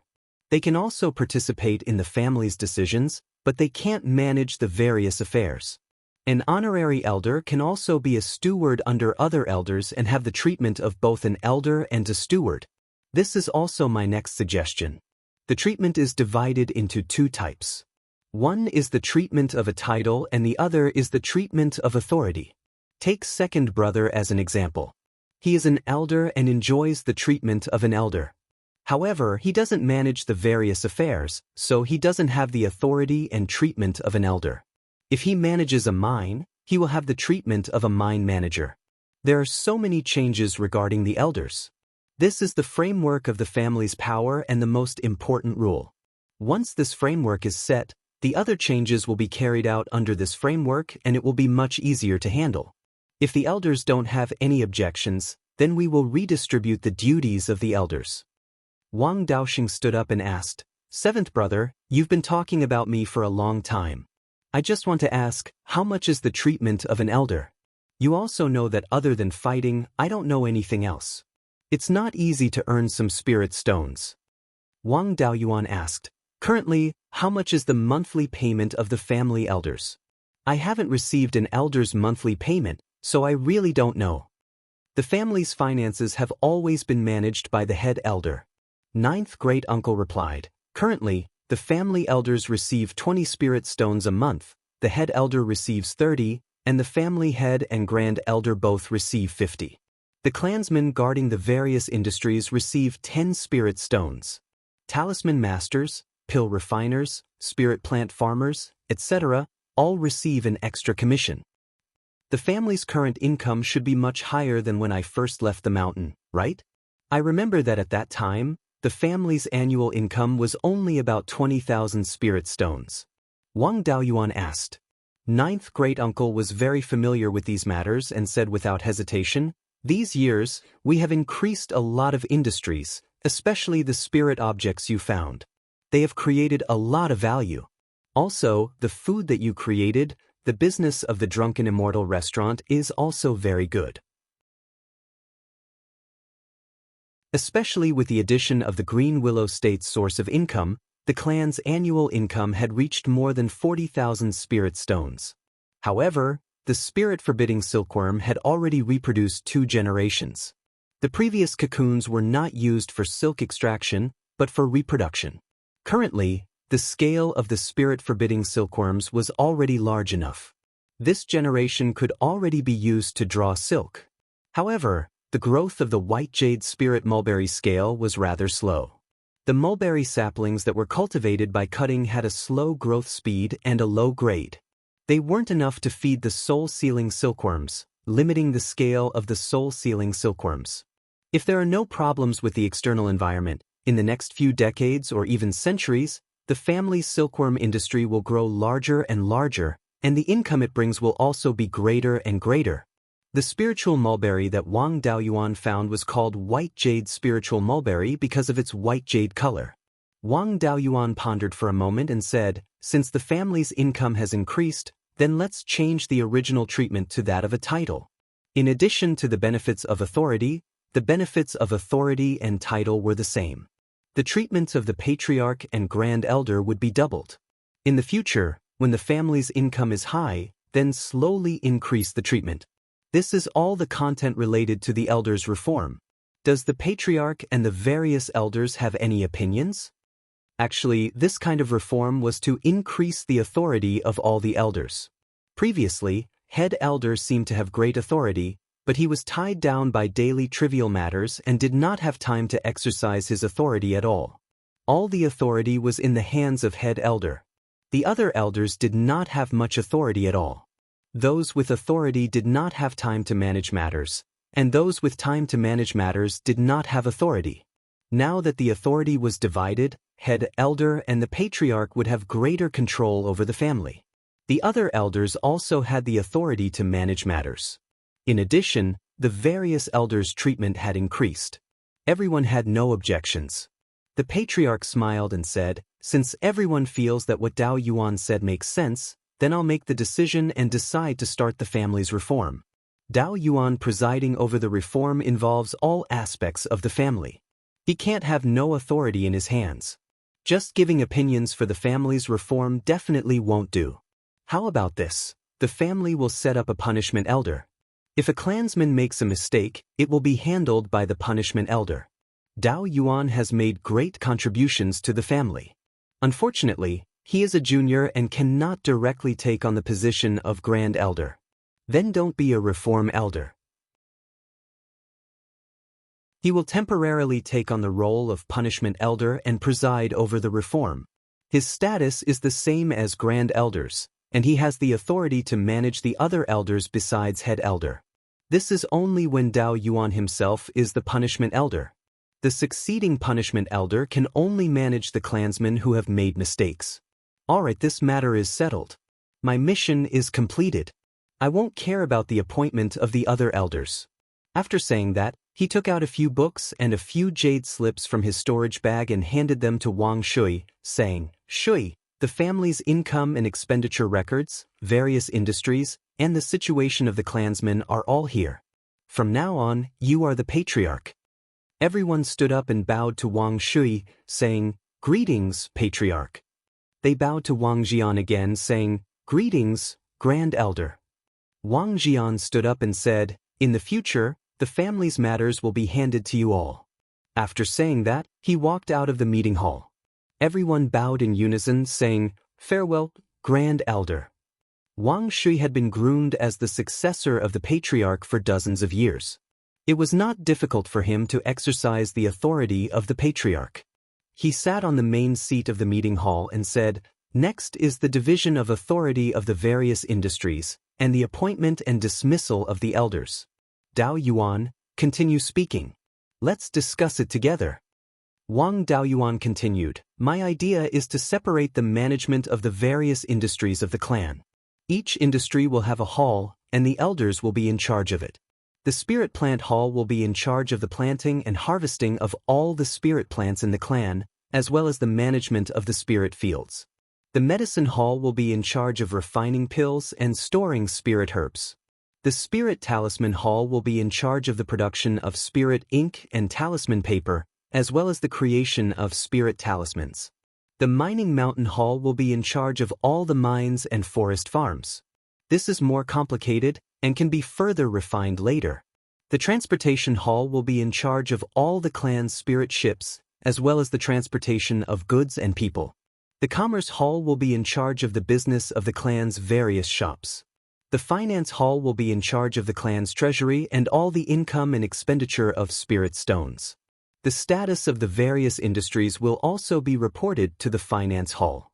They can also participate in the family's decisions, but they can't manage the various affairs. An honorary elder can also be a steward under other elders and have the treatment of both an elder and a steward. This is also my next suggestion. The treatment is divided into 2 types. One is the treatment of a title and the other is the treatment of authority. Take second brother as an example. He is an elder and enjoys the treatment of an elder. However, he doesn't manage the various affairs, so he doesn't have the authority and treatment of an elder. If he manages a mine, he will have the treatment of a mine manager. There are so many changes regarding the elders. This is the framework of the family's power and the most important rule. Once this framework is set, the other changes will be carried out under this framework and it will be much easier to handle. If the elders don't have any objections, then we will redistribute the duties of the elders. Wang Daoist stood up and asked, "Seventh brother, you've been talking about me for a long time. I just want to ask, how much is the treatment of an elder? You also know that other than fighting, I don't know anything else. It's not easy to earn some spirit stones." Wang Daoist asked, "Currently, how much is the monthly payment of the family elders? I haven't received an elder's monthly payment, so I really don't know." The family's finances have always been managed by the head elder. Ninth great uncle replied, "Currently, the family elders receive 20 spirit stones a month, the head elder receives 30, and the family head and grand elder both receive 50. The clansmen guarding the various industries receive 10 spirit stones. Talisman masters, pill refiners, spirit plant farmers, etc., all receive an extra commission. The family's current income should be much higher than when I first left the mountain, right? I remember that at that time, the family's annual income was only about 20,000 spirit stones." Wang Daoist asked. Ninth great uncle was very familiar with these matters and said without hesitation, "These years, we have increased a lot of industries, especially the spirit objects you found. They have created a lot of value. Also, the food that you created, the business of the Drunken Immortal restaurant is also very good. Especially with the addition of the Green Willow State's source of income, the clan's annual income had reached more than 40,000 spirit stones. However, the spirit-forbidding silkworm had already reproduced 2 generations. The previous cocoons were not used for silk extraction, but for reproduction. Currently, the scale of the spirit-forbidding silkworms was already large enough. This generation could already be used to draw silk. However, the growth of the white jade spirit mulberry scale was rather slow. The mulberry saplings that were cultivated by cutting had a slow growth speed and a low grade. They weren't enough to feed the soul-sealing silkworms, limiting the scale of the soul-sealing silkworms. If there are no problems with the external environment, in the next few decades or even centuries, the family's silkworm industry will grow larger and larger, and the income it brings will also be greater and greater. The spiritual mulberry that Wang Daoyuan found was called white jade spiritual mulberry because of its white jade color. Wang Daoyuan pondered for a moment and said, since the family's income has increased, then let's change the original treatment to that of a title. In addition to the benefits of authority, the benefits of authority and title were the same. The treatment of the patriarch and grand elder would be doubled. In the future, when the family's income is high, then slowly increase the treatment. This is all the content related to the elders' reform. Does the patriarch and the various elders have any opinions? Actually, this kind of reform was to increase the authority of all the elders. Previously, head elder seemed to have great authority, but he was tied down by daily trivial matters and did not have time to exercise his authority at all. All the authority was in the hands of head elder. The other elders did not have much authority at all. Those with authority did not have time to manage matters, and those with time to manage matters did not have authority. Now that the authority was divided, head elder and the patriarch would have greater control over the family. The other elders also had the authority to manage matters. In addition, the various elders' treatment had increased. Everyone had no objections. The patriarch smiled and said, since everyone feels that what Dao Yuan said makes sense, then I'll make the decision and decide to start the family's reform. Dao Yuan presiding over the reform involves all aspects of the family. He can't have no authority in his hands. Just giving opinions for the family's reform definitely won't do. How about this? The family will set up a punishment elder. If a clansman makes a mistake, it will be handled by the punishment elder. Dao Yuan has made great contributions to the family. Unfortunately, he is a junior and cannot directly take on the position of grand elder. Then don't be a reform elder. He will temporarily take on the role of punishment elder and preside over the reform. His status is the same as grand elders, and he has the authority to manage the other elders besides head elder. This is only when Dao Yuan himself is the punishment elder. The succeeding punishment elder can only manage the clansmen who have made mistakes. Alright, this matter is settled. My mission is completed. I won't care about the appointment of the other elders. After saying that, he took out a few books and a few jade slips from his storage bag and handed them to Wang Shui, saying, Shui, the family's income and expenditure records, various industries, and the situation of the clansmen are all here. From now on, you are the patriarch. Everyone stood up and bowed to Wang Shui, saying, Greetings, patriarch. They bowed to Wang Jian again, saying, Greetings, grand elder. Wang Jian stood up and said, In the future, the family's matters will be handed to you all. After saying that, he walked out of the meeting hall. Everyone bowed in unison, saying, Farewell, grand elder. Wang Shui had been groomed as the successor of the patriarch for dozens of years. It was not difficult for him to exercise the authority of the patriarch. He sat on the main seat of the meeting hall and said, Next is the division of authority of the various industries, and the appointment and dismissal of the elders. Dao Yuan, continue speaking. Let's discuss it together. Wang Daoyuan continued, My idea is to separate the management of the various industries of the clan. Each industry will have a hall, and the elders will be in charge of it. The spirit plant hall will be in charge of the planting and harvesting of all the spirit plants in the clan, as well as the management of the spirit fields. The medicine hall will be in charge of refining pills and storing spirit herbs. The spirit talisman hall will be in charge of the production of spirit ink and talisman paper, as well as the creation of spirit talismans. The mining mountain hall will be in charge of all the mines and forest farms. This is more complicated and can be further refined later. The transportation hall will be in charge of all the clan's spirit ships, as well as the transportation of goods and people. The commerce hall will be in charge of the business of the clan's various shops. The finance hall will be in charge of the clan's treasury and all the income and expenditure of spirit stones. The status of the various industries will also be reported to the finance hall.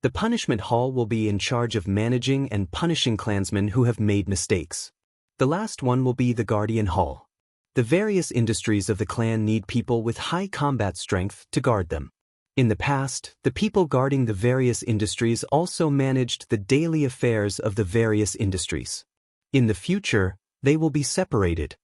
The punishment hall will be in charge of managing and punishing clansmen who have made mistakes. The last one will be the guardian hall. The various industries of the clan need people with high combat strength to guard them. In the past, the people guarding the various industries also managed the daily affairs of the various industries. In the future, they will be separated.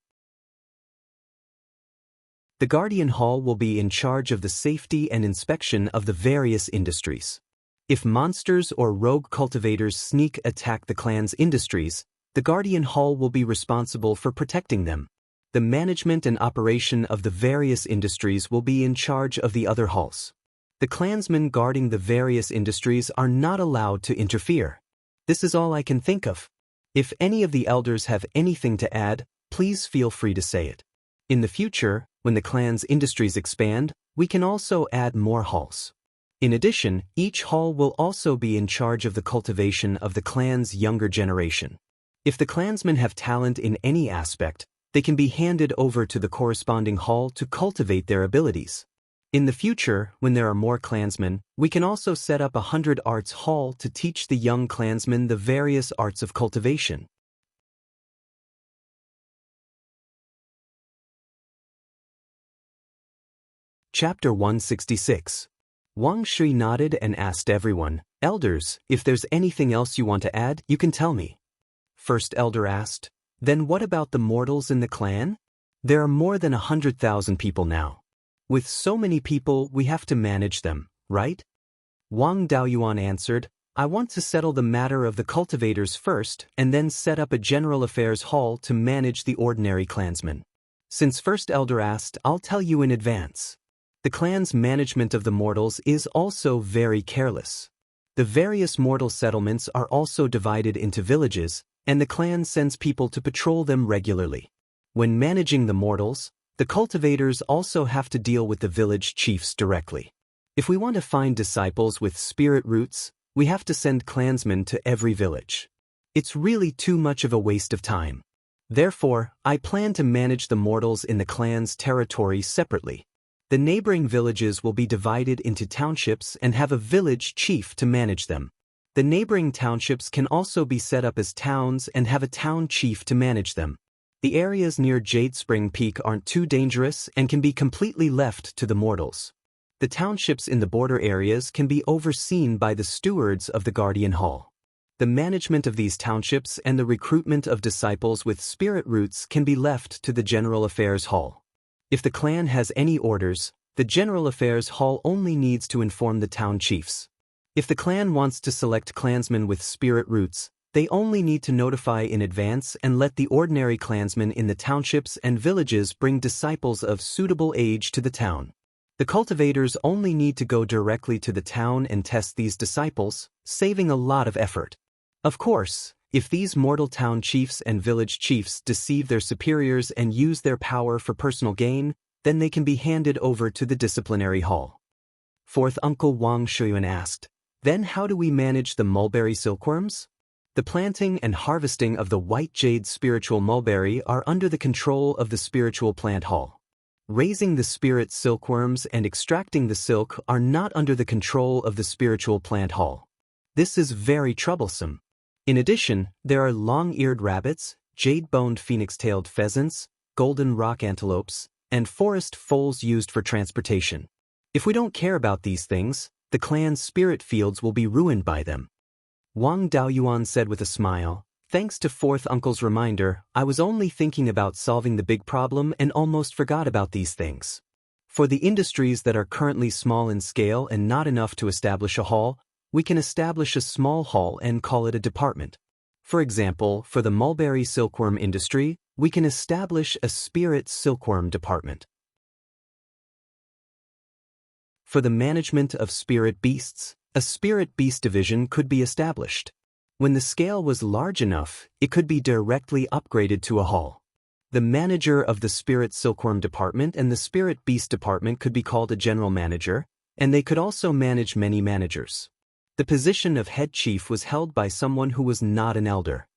The Guardian Hall will be in charge of the safety and inspection of the various industries. If monsters or rogue cultivators sneak attack the clan's industries, the Guardian Hall will be responsible for protecting them. The management and operation of the various industries will be in charge of the other halls. The clansmen guarding the various industries are not allowed to interfere. This is all I can think of. If any of the elders have anything to add, please feel free to say it. In the future, when the clan's industries expand, we can also add more halls. In addition, each hall will also be in charge of the cultivation of the clan's younger generation. If the clansmen have talent in any aspect, they can be handed over to the corresponding hall to cultivate their abilities. In the future, when there are more clansmen, we can also set up a 100 arts hall to teach the young clansmen the various arts of cultivation. Chapter 166. Wang Shui nodded and asked everyone, "Elders, if there's anything else you want to add, you can tell me." First elder asked, "Then what about the mortals in the clan? There are more than 100,000 people now. With so many people, we have to manage them, right?" Wang Daoyuan answered, "I want to settle the matter of the cultivators first and then set up a general affairs hall to manage the ordinary clansmen. Since First Elder asked, I'll tell you in advance. The clan's management of the mortals is also very careless. The various mortal settlements are also divided into villages, and the clan sends people to patrol them regularly. When managing the mortals, the cultivators also have to deal with the village chiefs directly. If we want to find disciples with spirit roots, we have to send clansmen to every village. It's really too much of a waste of time. Therefore, I plan to manage the mortals in the clan's territory separately. The neighboring villages will be divided into townships and have a village chief to manage them. The neighboring townships can also be set up as towns and have a town chief to manage them. The areas near Jade Spring Peak aren't too dangerous and can be completely left to the mortals. The townships in the border areas can be overseen by the stewards of the Guardian Hall. The management of these townships and the recruitment of disciples with spirit roots can be left to the General Affairs Hall. If the clan has any orders, the General Affairs Hall only needs to inform the town chiefs. If the clan wants to select clansmen with spirit roots, they only need to notify in advance and let the ordinary clansmen in the townships and villages bring disciples of suitable age to the town. The cultivators only need to go directly to the town and test these disciples, saving a lot of effort. Of course, if these mortal town chiefs and village chiefs deceive their superiors and use their power for personal gain, then they can be handed over to the disciplinary hall. Fourth Uncle Wang Shuyuan asked, "Then how do we manage the mulberry silkworms?" The planting and harvesting of the white jade spiritual mulberry are under the control of the spiritual plant hall. Raising the spirit silkworms and extracting the silk are not under the control of the spiritual plant hall. This is very troublesome. In addition, there are long-eared rabbits, jade-boned phoenix-tailed pheasants, golden rock antelopes, and forest foals used for transportation. If we don't care about these things, the clan's spirit fields will be ruined by them. Wang Daoyuan said with a smile, "Thanks to Fourth Uncle's reminder, I was only thinking about solving the big problem and almost forgot about these things. For the industries that are currently small in scale and not enough to establish a hall, we can establish a small hall and call it a department. For example, for the mulberry silkworm industry, we can establish a spirit silkworm department. For the management of spirit beasts, a spirit beast division could be established. When the scale was large enough, it could be directly upgraded to a hall. The manager of the spirit silkworm department and the spirit beast department could be called a general manager, and they could also manage many managers. The position of head chief was held by someone who was not an elder.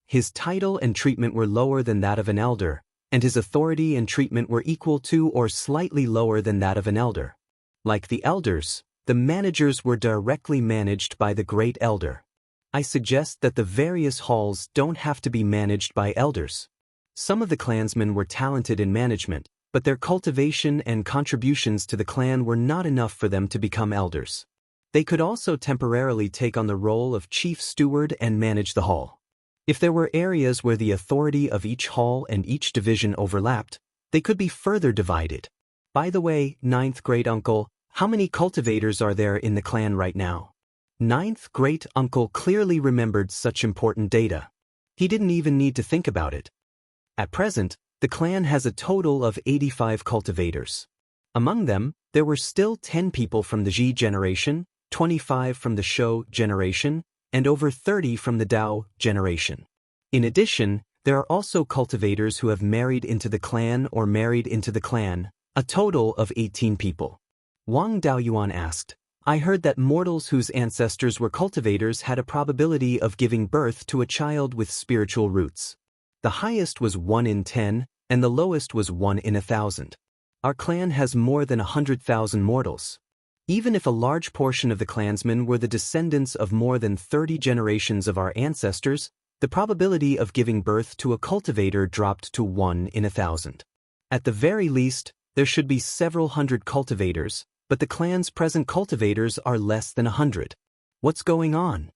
his title and treatment were lower than that of an elder, and his authority and treatment were equal to or slightly lower than that of an elder. Like the elders, the managers were directly managed by the great elder. I suggest that the various halls don't have to be managed by elders. Some of the clansmen were talented in management, but their cultivation and contributions to the clan were not enough for them to become elders. They could also temporarily take on the role of chief steward and manage the hall. If there were areas where the authority of each hall and each division overlapped, they could be further divided. By the way, ninth great-uncle, how many cultivators are there in the clan right now? Ninth great-uncle clearly remembered such important data. He didn't even need to think about it. At present, the clan has a total of 85 cultivators. Among them, there were still 10 people from the Ji generation, 25 from the Shou generation, and over 30 from the Dao generation. In addition, there are also cultivators who have married into the clan or married into the clan, a total of 18 people. Wang Daoyuan asked, I heard that mortals whose ancestors were cultivators had a probability of giving birth to a child with spiritual roots. The highest was 1 in 10, and the lowest was 1 in 1,000. Our clan has more than 100,000 mortals. Even if a large portion of the clansmen were the descendants of more than 30 generations of our ancestors, the probability of giving birth to a cultivator dropped to 1 in 1,000. At the very least, there should be several hundred cultivators, but the clan's present cultivators are less than 100. What's going on?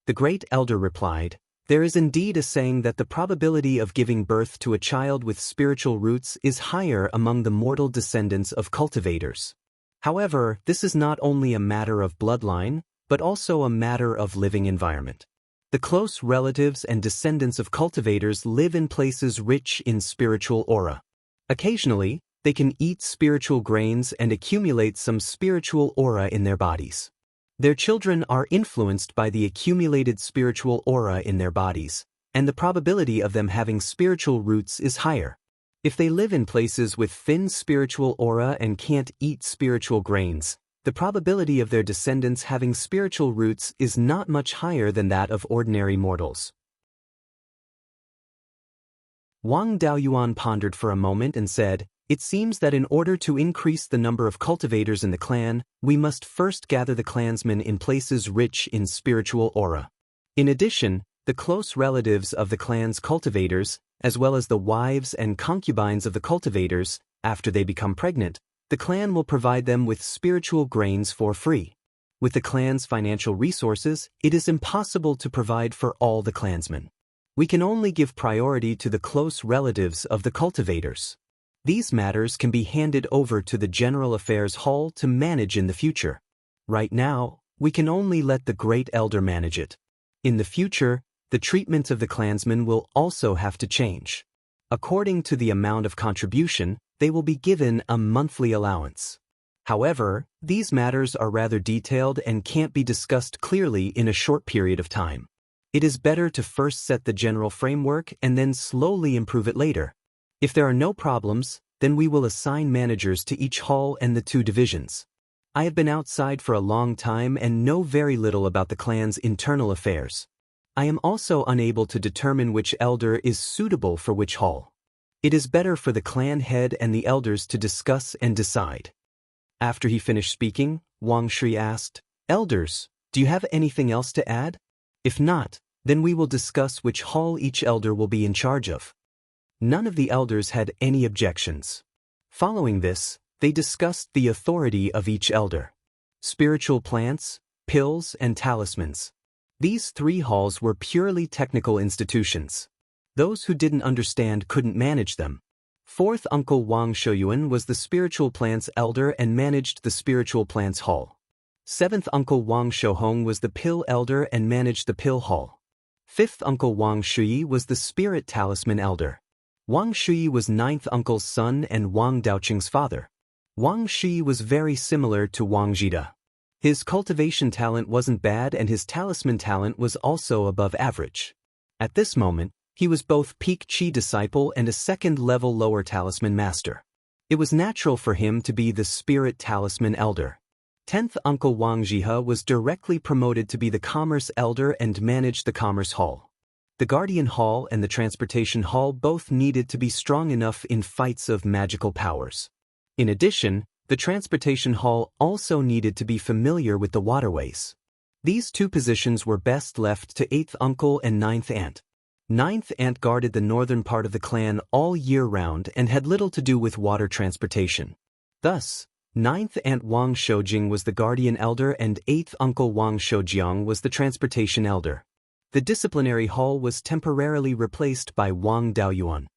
The great elder replied, there is indeed a saying that the probability of giving birth to a child with spiritual roots is higher among the mortal descendants of cultivators. However, this is not only a matter of bloodline, but also a matter of living environment. The close relatives and descendants of cultivators live in places rich in spiritual aura. Occasionally, they can eat spiritual grains and accumulate some spiritual aura in their bodies. Their children are influenced by the accumulated spiritual aura in their bodies, and the probability of them having spiritual roots is higher. If they live in places with thin spiritual aura and can't eat spiritual grains, the probability of their descendants having spiritual roots is not much higher than that of ordinary mortals. Wang Daoyuan pondered for a moment and said, it seems that in order to increase the number of cultivators in the clan, we must first gather the clansmen in places rich in spiritual aura. In addition, the close relatives of the clan's cultivators, as well as the wives and concubines of the cultivators, after they become pregnant, the clan will provide them with spiritual grains for free. With the clan's financial resources, it is impossible to provide for all the clansmen. We can only give priority to the close relatives of the cultivators. These matters can be handed over to the General Affairs Hall to manage in the future. Right now, we can only let the Great Elder manage it. In the future, the treatment of the clansmen will also have to change. According to the amount of contribution, they will be given a monthly allowance. However, these matters are rather detailed and can't be discussed clearly in a short period of time. It is better to first set the general framework and then slowly improve it later. If there are no problems, then we will assign managers to each hall and the 2 divisions. I have been outside for a long time and know very little about the clan's internal affairs. I am also unable to determine which elder is suitable for which hall. It is better for the clan head and the elders to discuss and decide. After he finished speaking, Wang Shi asked, Elders, do you have anything else to add? If not, then we will discuss which hall each elder will be in charge of. None of the elders had any objections. Following this, they discussed the authority of each elder. Spiritual plants, pills, and talismans. These 3 halls were purely technical institutions. Those who didn't understand couldn't manage them. 4th Uncle Wang Shouyuan was the spiritual plants elder and managed the spiritual plants hall. 7th Uncle Wang Shouhong was the pill elder and managed the pill hall. 5th Uncle Wang Shui was the spirit talisman elder. Wang Shui was 9th uncle's son and Wang Daoqing's father. Wang Shui was very similar to Wang Jida. His cultivation talent wasn't bad and his talisman talent was also above average. At this moment, he was both peak Qi disciple and a 2nd-level lower talisman master. It was natural for him to be the spirit talisman elder. 10th Uncle Wang Jihe was directly promoted to be the commerce elder and managed the commerce hall. The Guardian Hall and the Transportation Hall both needed to be strong enough in fights of magical powers. In addition, the Transportation Hall also needed to be familiar with the waterways. These two positions were best left to 8th Uncle and 9th Aunt. 9th Aunt guarded the northern part of the clan all year round and had little to do with water transportation. Thus, 9th Aunt Wang Shoujing was the Guardian Elder and 8th Uncle Wang Shoujiang was the Transportation Elder. The Disciplinary Hall was temporarily replaced by Wang Daoyuan.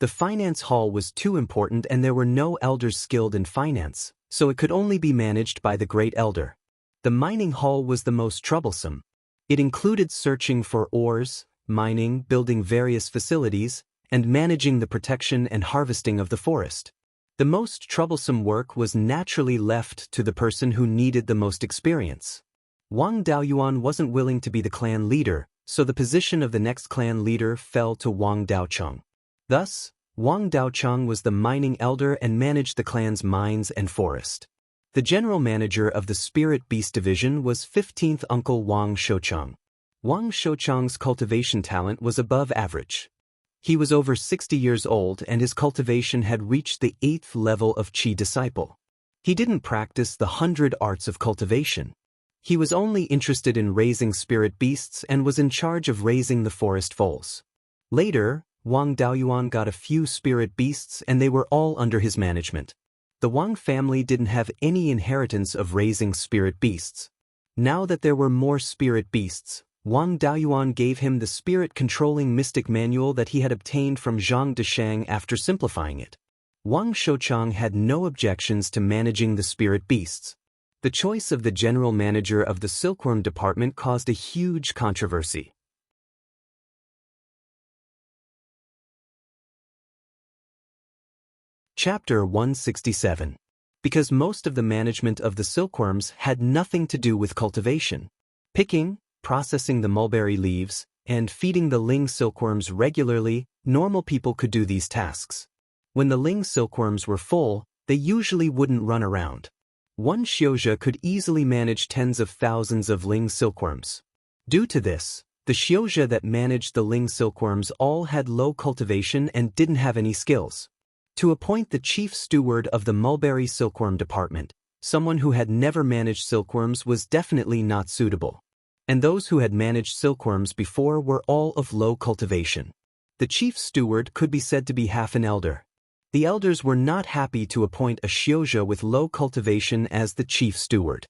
The Finance Hall was too important and there were no elders skilled in finance, so it could only be managed by the Great Elder. The Mining Hall was the most troublesome. It included searching for ores, mining, building various facilities, and managing the protection and harvesting of the forest. The most troublesome work was naturally left to the person who needed the most experience. Wang Daoyuan wasn't willing to be the clan leader, so the position of the next clan leader fell to Wang Daocheng. Thus, Wang Daocheng was the mining elder and managed the clan's mines and forest. The general manager of the Spirit Beast Division was 15th Uncle Wang Shoucheng. Wang Shoucheng's cultivation talent was above average. He was over 60 years old and his cultivation had reached the 8th level of Qi disciple. He didn't practice the 100 arts of cultivation. He was only interested in raising spirit beasts and was in charge of raising the forest foals. Later, Wang Daoyuan got a few spirit beasts and they were all under his management. The Wang family didn't have any inheritance of raising spirit beasts. Now that there were more spirit beasts, Wang Daoyuan gave him the spirit-controlling mystic manual that he had obtained from Zhang Deshang after simplifying it. Wang Shoucheng had no objections to managing the spirit beasts. The choice of the general manager of the Silkworm Department caused a huge controversy. Chapter 167. Because most of the management of the silkworms had nothing to do with cultivation. Picking, processing the mulberry leaves, and feeding the Ling silkworms regularly, normal people could do these tasks. When the Ling silkworms were full, they usually wouldn't run around. One xiozha could easily manage tens of thousands of Ling silkworms. Due to this, the xiozha that managed the Ling silkworms all had low cultivation and didn't have any skills. To appoint the chief steward of the mulberry silkworm department, someone who had never managed silkworms was definitely not suitable. And those who had managed silkworms before were all of low cultivation. The chief steward could be said to be half an elder. The elders were not happy to appoint a xiozha with low cultivation as the chief steward.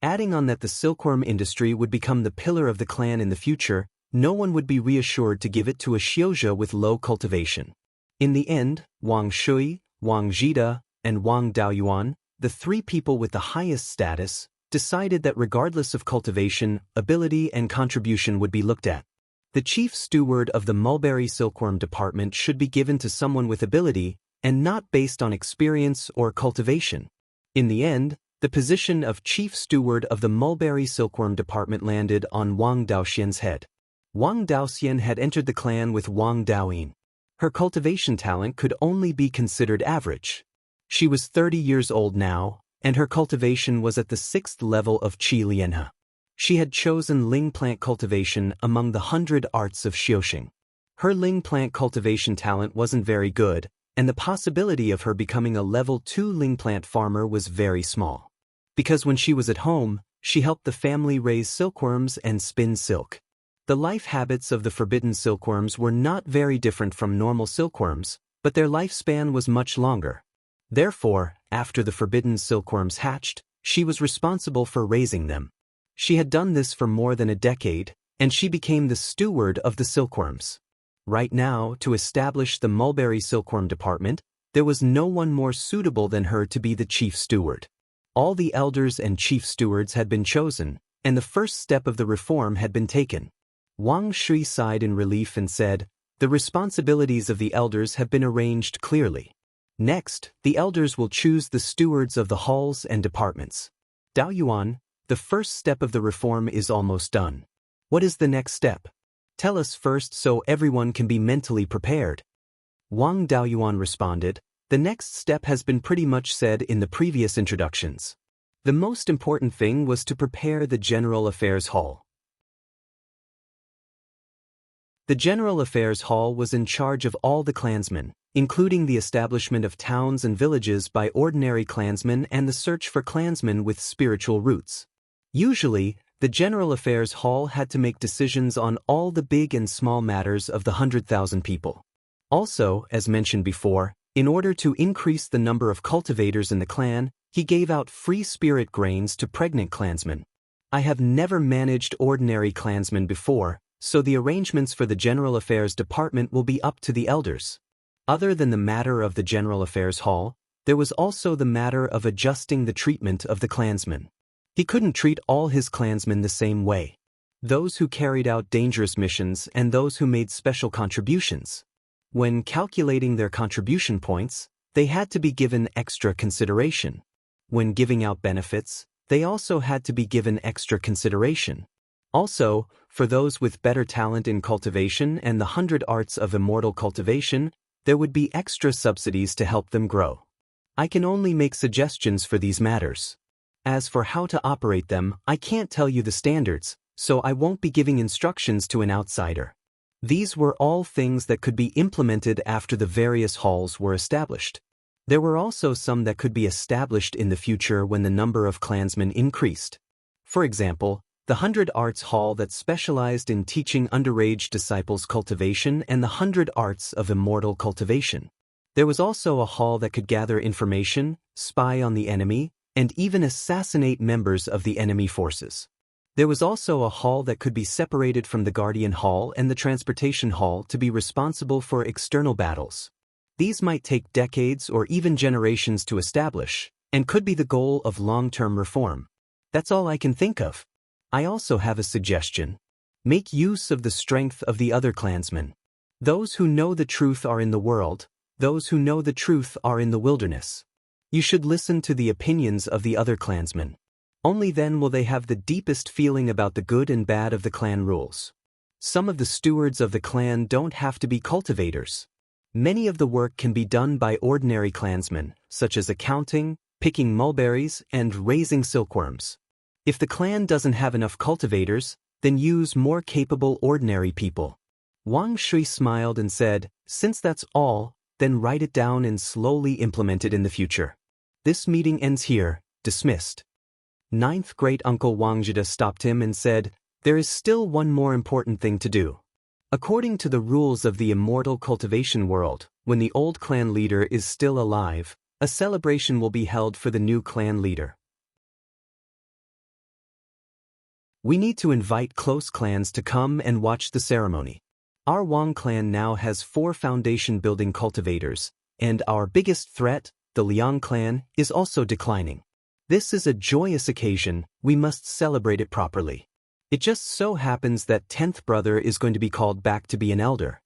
Adding on that the silkworm industry would become the pillar of the clan in the future, no one would be reassured to give it to a xiozha with low cultivation. In the end, Wang Shui, Wang Zhida, and Wang Daoyuan, the three people with the highest status, decided that regardless of cultivation, ability and contribution would be looked at. The chief steward of the mulberry silkworm department should be given to someone with ability and not based on experience or cultivation. In the end, the position of chief steward of the mulberry silkworm department landed on Wang Daoxian's head. Wang Daoxian had entered the clan with Wang Daoyin. Her cultivation talent could only be considered average. She was 30 years old now, and her cultivation was at the 6th level of Qi Lianhe. She had chosen Ling plant cultivation among the 100 arts of Xiuxing. Her Ling plant cultivation talent wasn't very good, and the possibility of her becoming a level 2 Ling plant farmer was very small. Because when she was at home, she helped the family raise silkworms and spin silk. The life habits of the forbidden silkworms were not very different from normal silkworms, but their lifespan was much longer. Therefore, after the forbidden silkworms hatched, she was responsible for raising them. She had done this for more than a decade, and she became the steward of the silkworms. Right now, to establish the mulberry silkworm department, there was no one more suitable than her to be the chief steward. All the elders and chief stewards had been chosen, and the first step of the reform had been taken. Wang Shui sighed in relief and said, "The responsibilities of the elders have been arranged clearly. Next, the elders will choose the stewards of the halls and departments. Daoyuan, the first step of the reform is almost done. What is the next step? Tell us first so everyone can be mentally prepared." Wang Daoyuan responded, "The next step has been pretty much said in the previous introductions. The most important thing was to prepare the General Affairs Hall. The General Affairs Hall was in charge of all the clansmen, including the establishment of towns and villages by ordinary clansmen and the search for clansmen with spiritual roots. Usually, the General Affairs Hall had to make decisions on all the big and small matters of the 100,000 people. Also, as mentioned before, in order to increase the number of cultivators in the clan, he gave out free spirit grains to pregnant clansmen. I have never managed ordinary clansmen before, so the arrangements for the General Affairs Department will be up to the elders. Other than the matter of the General Affairs Hall, there was also the matter of adjusting the treatment of the clansmen. He couldn't treat all his clansmen the same way. Those who carried out dangerous missions and those who made special contributions. When calculating their contribution points, they had to be given extra consideration. When giving out benefits, they also had to be given extra consideration. Also, for those with better talent in cultivation and the 100 arts of immortal cultivation, there would be extra subsidies to help them grow. I can only make suggestions for these matters. As for how to operate them, I can't tell you the standards, so I won't be giving instructions to an outsider. These were all things that could be implemented after the various halls were established. There were also some that could be established in the future when the number of clansmen increased. For example, the 100 Arts Hall that specialized in teaching underage disciples cultivation and the 100 Arts of Immortal Cultivation. There was also a hall that could gather information, spy on the enemy, and even assassinate members of the enemy forces. There was also a hall that could be separated from the Guardian Hall and the Transportation Hall to be responsible for external battles. These might take decades or even generations to establish, and could be the goal of long-term reform. That's all I can think of. I also have a suggestion. Make use of the strength of the other clansmen. Those who know the truth are in the world, those who know the truth are in the wilderness. You should listen to the opinions of the other clansmen. Only then will they have the deepest feeling about the good and bad of the clan rules. Some of the stewards of the clan don't have to be cultivators. Many of the work can be done by ordinary clansmen, such as accounting, picking mulberries, and raising silkworms. If the clan doesn't have enough cultivators, then use more capable ordinary people. Wang Shui smiled and said, since that's all, then write it down and slowly implement it in the future. This meeting ends here, dismissed. Ninth great-uncle Wang Jida stopped him and said, there is still one more important thing to do. According to the rules of the immortal cultivation world, when the old clan leader is still alive, a celebration will be held for the new clan leader. We need to invite close clans to come and watch the ceremony. Our Wang clan now has 4 foundation-building cultivators, and our biggest threat, the Liang clan, is also declining. This is a joyous occasion, we must celebrate it properly. It just so happens that 10th brother is going to be called back to be an elder.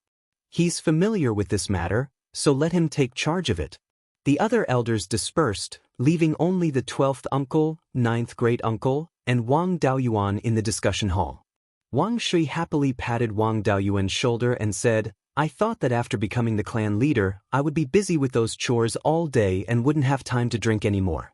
He's familiar with this matter, so let him take charge of it. The other elders dispersed, leaving only the 12th uncle, 9th great-uncle, and Wang Daoyuan in the discussion hall. Wang Shui happily patted Wang Daoyuan's shoulder and said, I thought that after becoming the clan leader, I would be busy with those chores all day and wouldn't have time to drink anymore.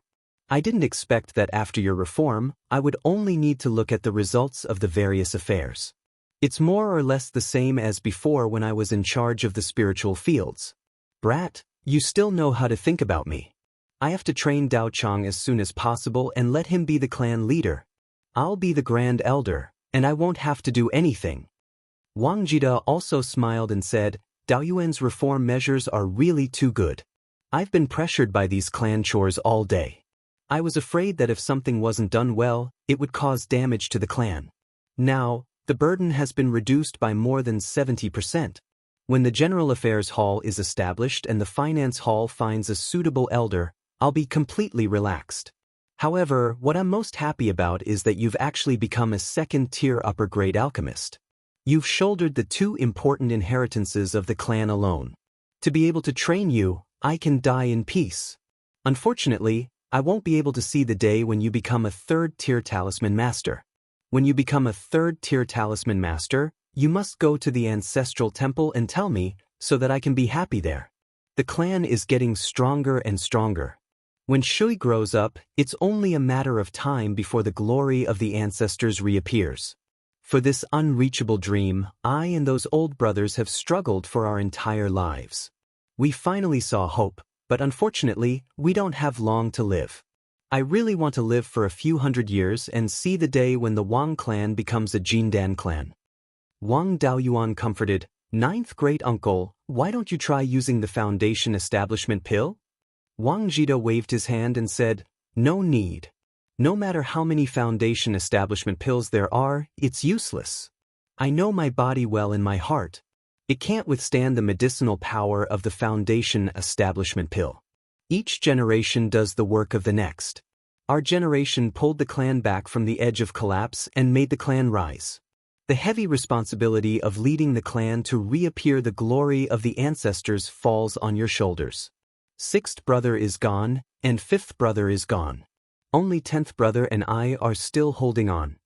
I didn't expect that after your reform, I would only need to look at the results of the various affairs. It's more or less the same as before when I was in charge of the spiritual fields. Brat, you still know how to think about me. I have to train Dao Chang as soon as possible and let him be the clan leader. I'll be the grand elder, and I won't have to do anything. Wang Jida also smiled and said, Daoyuan's reform measures are really too good. I've been pressured by these clan chores all day. I was afraid that if something wasn't done well, it would cause damage to the clan. Now, the burden has been reduced by more than 70%. When the General Affairs Hall is established and the Finance Hall finds a suitable elder, I'll be completely relaxed. However, what I'm most happy about is that you've actually become a second-tier upper-grade alchemist. You've shouldered the 2 important inheritances of the clan alone. To be able to train you, I can die in peace. Unfortunately, I won't be able to see the day when you become a 3rd-tier talisman master. When you become a 3rd-tier talisman master, you must go to the ancestral temple and tell me, so that I can be happy there. The clan is getting stronger and stronger. When Shui grows up, it's only a matter of time before the glory of the ancestors reappears. For this unreachable dream, I and those old brothers have struggled for our entire lives. We finally saw hope, but unfortunately, we don't have long to live. I really want to live for a few hundred years and see the day when the Wang clan becomes a Jindan clan. Wang Daoyuan comforted, "Ninth great-uncle, why don't you try using the foundation establishment pill?" Wang Zhida waved his hand and said, "No need. No matter how many foundation establishment pills there are, it's useless. I know my body well in my heart. It can't withstand the medicinal power of the foundation establishment pill. Each generation does the work of the next. Our generation pulled the clan back from the edge of collapse and made the clan rise. The heavy responsibility of leading the clan to reappear the glory of the ancestors falls on your shoulders. Sixth brother is gone, and fifth brother is gone. Only 10th brother and I are still holding on.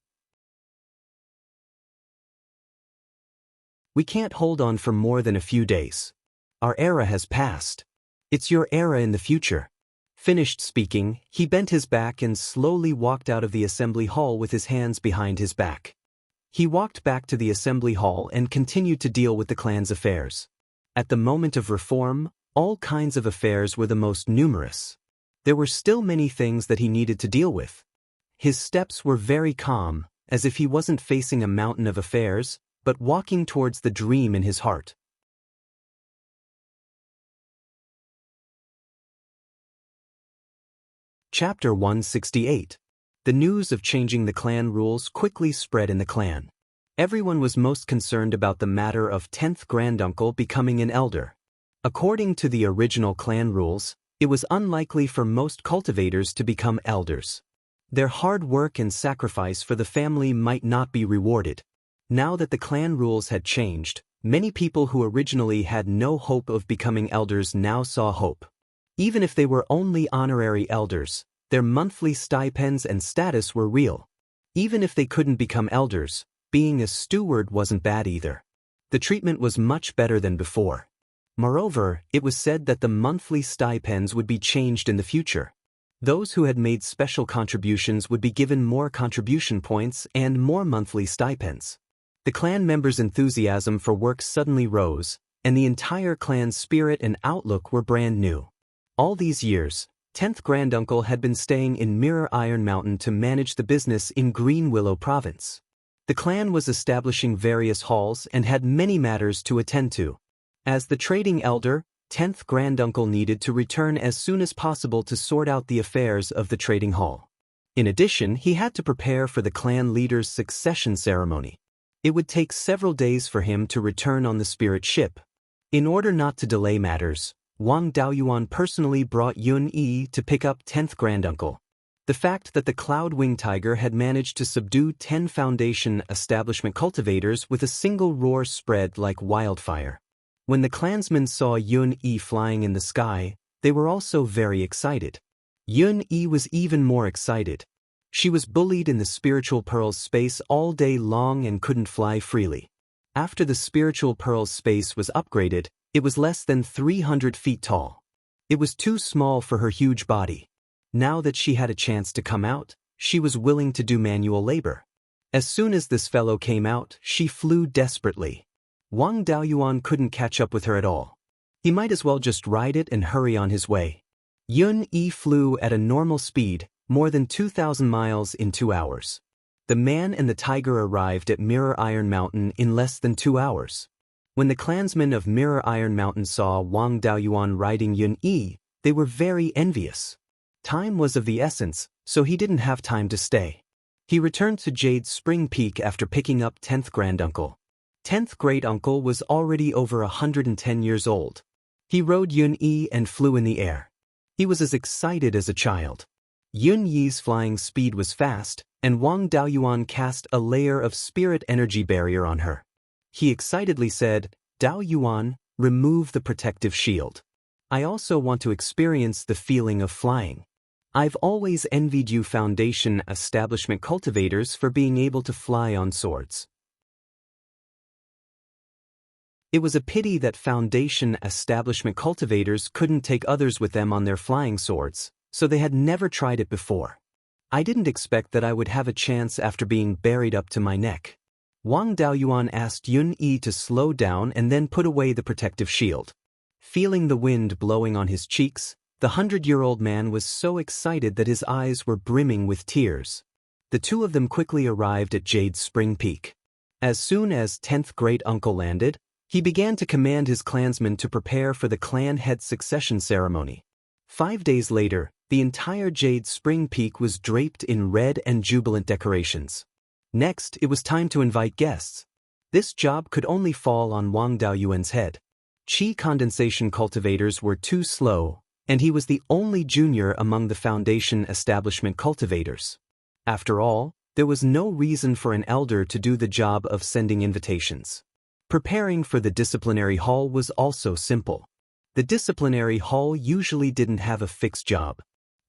We can't hold on for more than a few days. Our era has passed. It's your era in the future." Finished speaking, he bent his back and slowly walked out of the assembly hall with his hands behind his back. He walked back to the assembly hall and continued to deal with the clan's affairs. At the moment of reform, all kinds of affairs were the most numerous. There were still many things that he needed to deal with. His steps were very calm, as if he wasn't facing a mountain of affairs, but walking towards the dream in his heart. Chapter 168. The news of changing the clan rules quickly spread in the clan. Everyone was most concerned about the matter of 10th granduncle becoming an elder. According to the original clan rules, it was unlikely for most cultivators to become elders. Their hard work and sacrifice for the family might not be rewarded. Now that the clan rules had changed, many people who originally had no hope of becoming elders now saw hope. Even if they were only honorary elders, their monthly stipends and status were real. Even if they couldn't become elders, being a steward wasn't bad either. The treatment was much better than before. Moreover, it was said that the monthly stipends would be changed in the future. Those who had made special contributions would be given more contribution points and more monthly stipends. The clan members' enthusiasm for work suddenly rose, and the entire clan's spirit and outlook were brand new. All these years, 10th granduncle had been staying in Mirror Iron Mountain to manage the business in Green Willow Province. The clan was establishing various halls and had many matters to attend to. As the trading elder, 10th granduncle needed to return as soon as possible to sort out the affairs of the trading hall. In addition, he had to prepare for the clan leader's succession ceremony. It would take several days for him to return on the spirit ship. In order not to delay matters, Wang Daoyuan personally brought Yun Yi to pick up 10th granduncle. The fact that the Cloud Wing Tiger had managed to subdue 10 foundation establishment cultivators with a single roar spread like wildfire. When the clansmen saw Yun Yi flying in the sky, they were also very excited. Yun Yi was even more excited. She was bullied in the spiritual pearl's space all day long and couldn't fly freely. After the spiritual pearl's space was upgraded, it was less than 300 feet tall. It was too small for her huge body. Now that she had a chance to come out, she was willing to do manual labor. As soon as this fellow came out, she flew desperately. Wang Daoyuan couldn't catch up with her at all. He might as well just ride it and hurry on his way. Yun Yi flew at a normal speed, more than 2,000 miles in 2 hours. The man and the tiger arrived at Mirror Iron Mountain in less than 2 hours. When the clansmen of Mirror Iron Mountain saw Wang Daoyuan riding Yun Yi, they were very envious. Time was of the essence, so he didn't have time to stay. He returned to Jade Spring Peak after picking up 10th granduncle. 10th great-uncle was already over 110 years old. He rode Yun Yi and flew in the air. He was as excited as a child. Yun Yi's flying speed was fast, and Wang Daoyuan cast a layer of spirit energy barrier on her. He excitedly said, "Daoyuan, remove the protective shield. I also want to experience the feeling of flying. I've always envied you foundation establishment cultivators for being able to fly on swords." It was a pity that foundation establishment cultivators couldn't take others with them on their flying swords, so they had never tried it before. I didn't expect that I would have a chance after being buried up to my neck. Wang Daoyuan asked Yun Yi to slow down and then put away the protective shield. Feeling the wind blowing on his cheeks, the 100-year-old man was so excited that his eyes were brimming with tears. The two of them quickly arrived at Jade's Spring Peak. As soon as 10th Great Uncle landed, he began to command his clansmen to prepare for the clan head succession ceremony. 5 days later, the entire Jade Spring Peak was draped in red and jubilant decorations. Next, it was time to invite guests. This job could only fall on Wang Daoyuan's head. Qi condensation cultivators were too slow, and he was the only junior among the Foundation establishment cultivators. After all, there was no reason for an elder to do the job of sending invitations. Preparing for the disciplinary hall was also simple. The disciplinary hall usually didn't have a fixed job.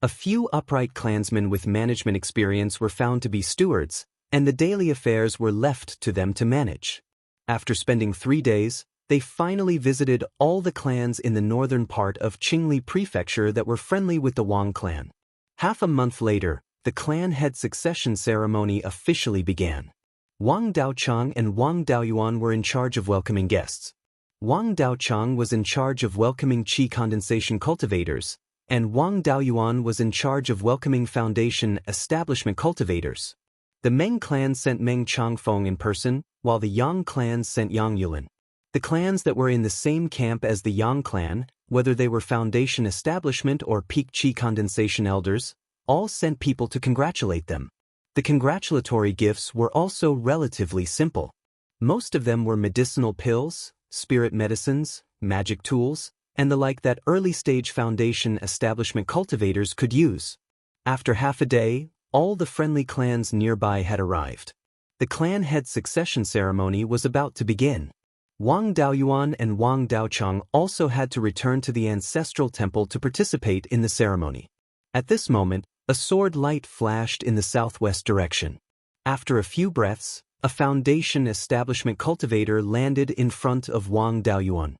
A few upright clansmen with management experience were found to be stewards, and the daily affairs were left to them to manage. After spending 3 days, they finally visited all the clans in the northern part of Qingli Prefecture that were friendly with the Wang clan. Half a month later, the clan head succession ceremony officially began. Wang Daochang and Wang Daoyuan were in charge of welcoming guests. Wang Daochang was in charge of welcoming Qi condensation cultivators, and Wang Daoyuan was in charge of welcoming Foundation establishment cultivators. The Meng clan sent Meng Changfeng in person, while the Yang clans sent Yang Yulin. The clans that were in the same camp as the Yang clan, whether they were Foundation establishment or Peak Qi condensation elders, all sent people to congratulate them. The congratulatory gifts were also relatively simple. Most of them were medicinal pills, spirit medicines, magic tools, and the like that early-stage Foundation establishment cultivators could use. After half a day, all the friendly clans nearby had arrived. The clan head succession ceremony was about to begin. Wang Daoyuan and Wang Daochang also had to return to the ancestral temple to participate in the ceremony. At this moment, a sword light flashed in the southwest direction. After a few breaths, a Foundation establishment cultivator landed in front of Wang Daoyuan.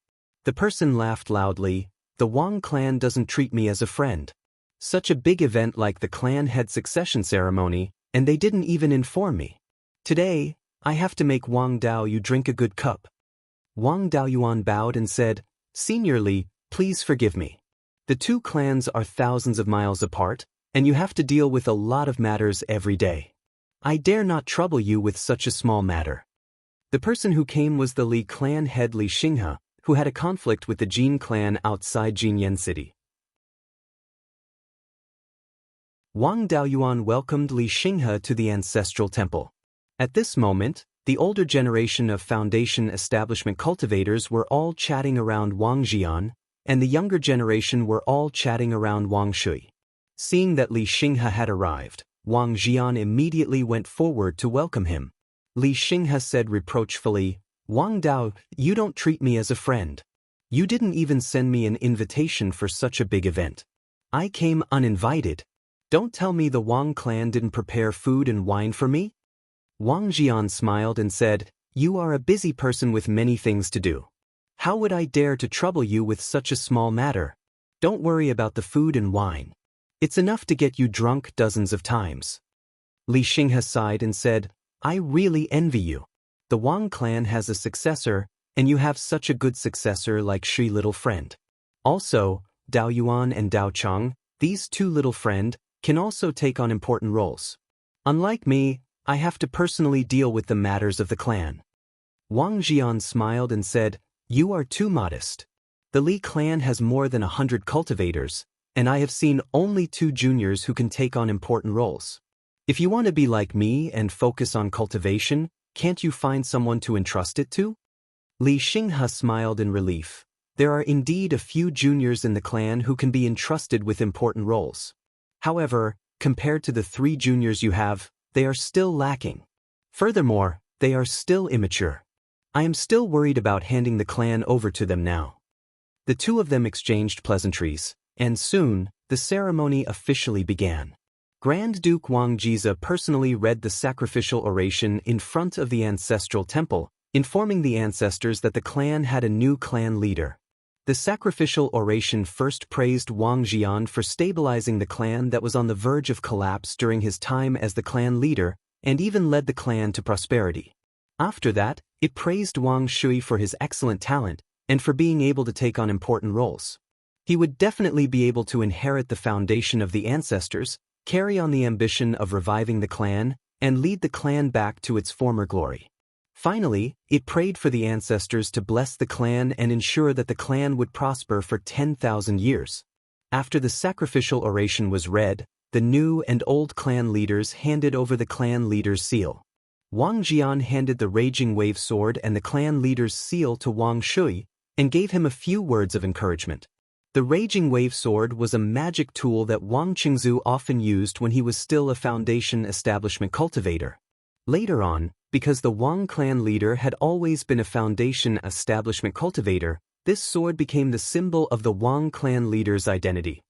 The person laughed loudly. "The Wang clan doesn't treat me as a friend. Such a big event like the clan head succession ceremony, and they didn't even inform me. Today, I have to make Wang Dao you drink a good cup." Wang Daoyuan bowed and said, "Senior Li, please forgive me. The two clans are thousands of miles apart, and you have to deal with a lot of matters every day. I dare not trouble you with such a small matter." The person who came was the Li clan head Li Xinghe, who had a conflict with the Jin clan outside Jinyan City. Wang Daoyuan welcomed Li Xinghe to the ancestral temple. At this moment, the older generation of Foundation establishment cultivators were all chatting around Wang Jian, and the younger generation were all chatting around Wang Shui. Seeing that Li Xinghe had arrived, Wang Jian immediately went forward to welcome him. Li Xinghe said reproachfully, "Wang Dao, you don't treat me as a friend. You didn't even send me an invitation for such a big event. I came uninvited. Don't tell me the Wang clan didn't prepare food and wine for me?" Wang Jian smiled and said, "You are a busy person with many things to do. How would I dare to trouble you with such a small matter? Don't worry about the food and wine. It's enough to get you drunk dozens of times." Li Xinghe sighed and said, "I really envy you. The Wang clan has a successor, and you have such a good successor like Shi little friend. Also, Daoyuan and Daochang, these two little friend, can also take on important roles. Unlike me, I have to personally deal with the matters of the clan." Wang Jian smiled and said, "You are too modest. The Li clan has more than 100 cultivators, and I have seen only 2 juniors who can take on important roles. If you want to be like me and focus on cultivation, can't you find someone to entrust it to?" Li Xinghe smiled in relief. There are indeed a few juniors in the clan who can be entrusted with important roles. However, compared to the 3 juniors you have, they are still lacking. Furthermore, they are still immature. I am still worried about handing the clan over to them now." The two of them exchanged pleasantries, and soon, the ceremony officially began. Grand Duke Wang Jize personally read the sacrificial oration in front of the ancestral temple, informing the ancestors that the clan had a new clan leader. The sacrificial oration first praised Wang Jian for stabilizing the clan that was on the verge of collapse during his time as the clan leader, and even led the clan to prosperity. After that, it praised Wang Shui for his excellent talent and for being able to take on important roles. He would definitely be able to inherit the foundation of the ancestors, carry on the ambition of reviving the clan, and lead the clan back to its former glory. Finally, it prayed for the ancestors to bless the clan and ensure that the clan would prosper for 10,000 years. After the sacrificial oration was read, the new and old clan leaders handed over the clan leader's seal. Wang Jian handed the Raging Wave sword and the clan leader's seal to Wang Shui and gave him a few words of encouragement. The Raging Wave sword was a magic tool that Wang Qingzu often used when he was still a foundation establishment cultivator. Later on, because the Wang clan leader had always been a foundation establishment cultivator, this sword became the symbol of the Wang clan leader's identity.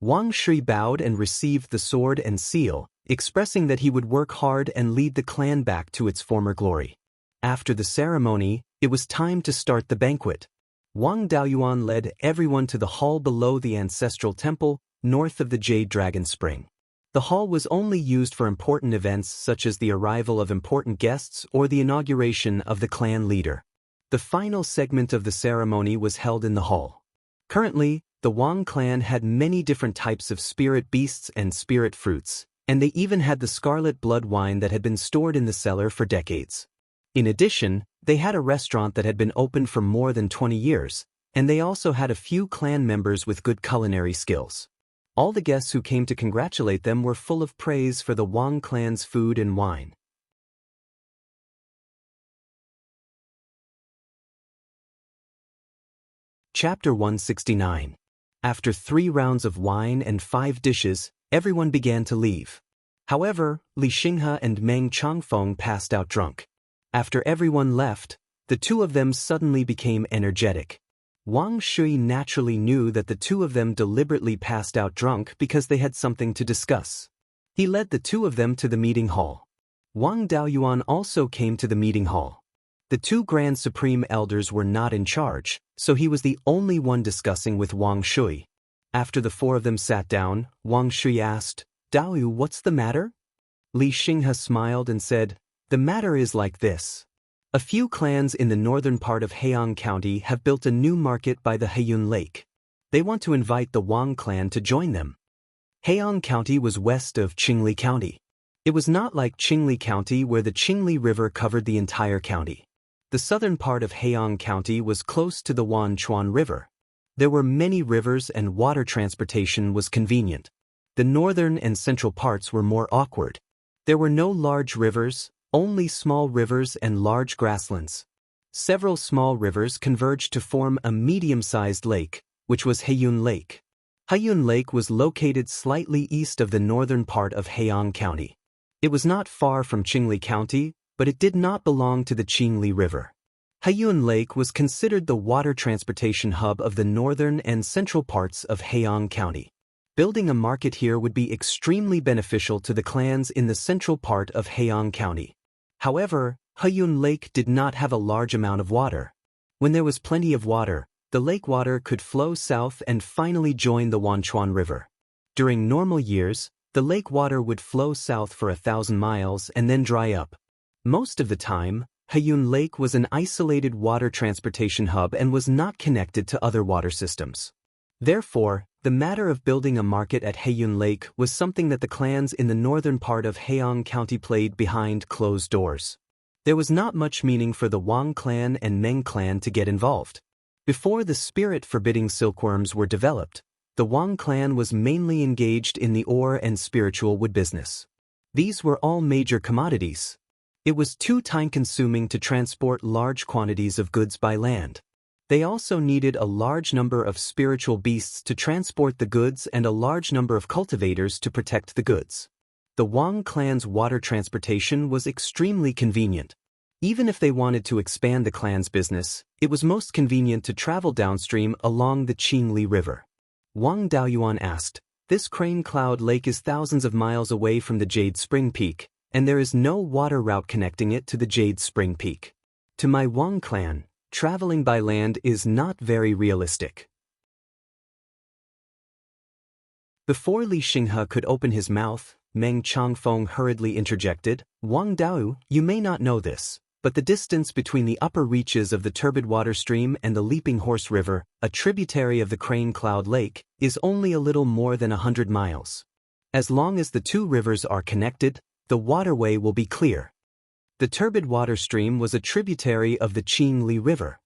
Wang Shui bowed and received the sword and seal, expressing that he would work hard and lead the clan back to its former glory. After the ceremony, it was time to start the banquet. Wang Daoyuan led everyone to the hall below the ancestral temple, north of the Jade Dragon Spring. The hall was only used for important events such as the arrival of important guests or the inauguration of the clan leader. The final segment of the ceremony was held in the hall. Currently, the Wang clan had many different types of spirit beasts and spirit fruits, and they even had the scarlet blood wine that had been stored in the cellar for decades. In addition, they had a restaurant that had been open for more than 20 years, and they also had a few clan members with good culinary skills. All the guests who came to congratulate them were full of praise for the Wang clan's food and wine. Chapter 169. After 3 rounds of wine and 5 dishes, everyone began to leave. However, Li Xinghe and Meng Changfeng passed out drunk. After everyone left, the two of them suddenly became energetic. Wang Shui naturally knew that the two of them deliberately passed out drunk because they had something to discuss. He led the two of them to the meeting hall. Wang Daoyuan also came to the meeting hall. The 2 Grand Supreme Elders were not in charge, so he was the only one discussing with Wang Shui. After the 4 of them sat down, Wang Shui asked, "Daoyu, what's the matter?" Li Xinghe smiled and said, "The matter is like this. A few clans in the northern part of Heiyang County have built a new market by the Heiyun Lake. They want to invite the Wang clan to join them." Heiyang County was west of Qingli County. It was not like Qingli County where the Qingli River covered the entire county. The southern part of Heiyang County was close to the Wanchuan River. There were many rivers and water transportation was convenient. The northern and central parts were more awkward. There were no large rivers, only small rivers and large grasslands. Several small rivers converged to form a medium-sized lake, which was Heiyun Lake. Heiyun Lake was located slightly east of the northern part of Heiyang County. It was not far from Qingli County, but it did not belong to the Qingli River. Heiyun Lake was considered the water transportation hub of the northern and central parts of Heiyang County. Building a market here would be extremely beneficial to the clans in the central part of Heiyang County. However, Heiyun Lake did not have a large amount of water. When there was plenty of water, the lake water could flow south and finally join the Wanchuan River. During normal years, the lake water would flow south for 1,000 miles and then dry up. Most of the time, Heiyun Lake was an isolated water transportation hub and was not connected to other water systems. Therefore, the matter of building a market at Heiyun Lake was something that the clans in the northern part of Heiyang County played behind closed doors. There was not much meaning for the Wang clan and Meng clan to get involved. Before the spirit-forbidding silkworms were developed, the Wang clan was mainly engaged in the ore and spiritual wood business. These were all major commodities. It was too time-consuming to transport large quantities of goods by land. They also needed a large number of spiritual beasts to transport the goods and a large number of cultivators to protect the goods. The Wang clan's water transportation was extremely convenient. Even if they wanted to expand the clan's business, it was most convenient to travel downstream along the Qingli River. Wang Daoyuan asked, "This Crane Cloud Lake is thousands of miles away from the Jade Spring Peak, and there is no water route connecting it to the Jade Spring Peak. To my Wang clan, traveling by land is not very realistic." Before Li Xinghe could open his mouth, Meng Changfeng hurriedly interjected. Wang Dao, you may not know this, but the distance between the upper reaches of the turbid water stream and the Leaping Horse River, a tributary of the Crane Cloud Lake, is only a little more than 100 miles. As long as the two rivers are connected, the waterway will be clear. The turbid water stream was a tributary of the Qinli River.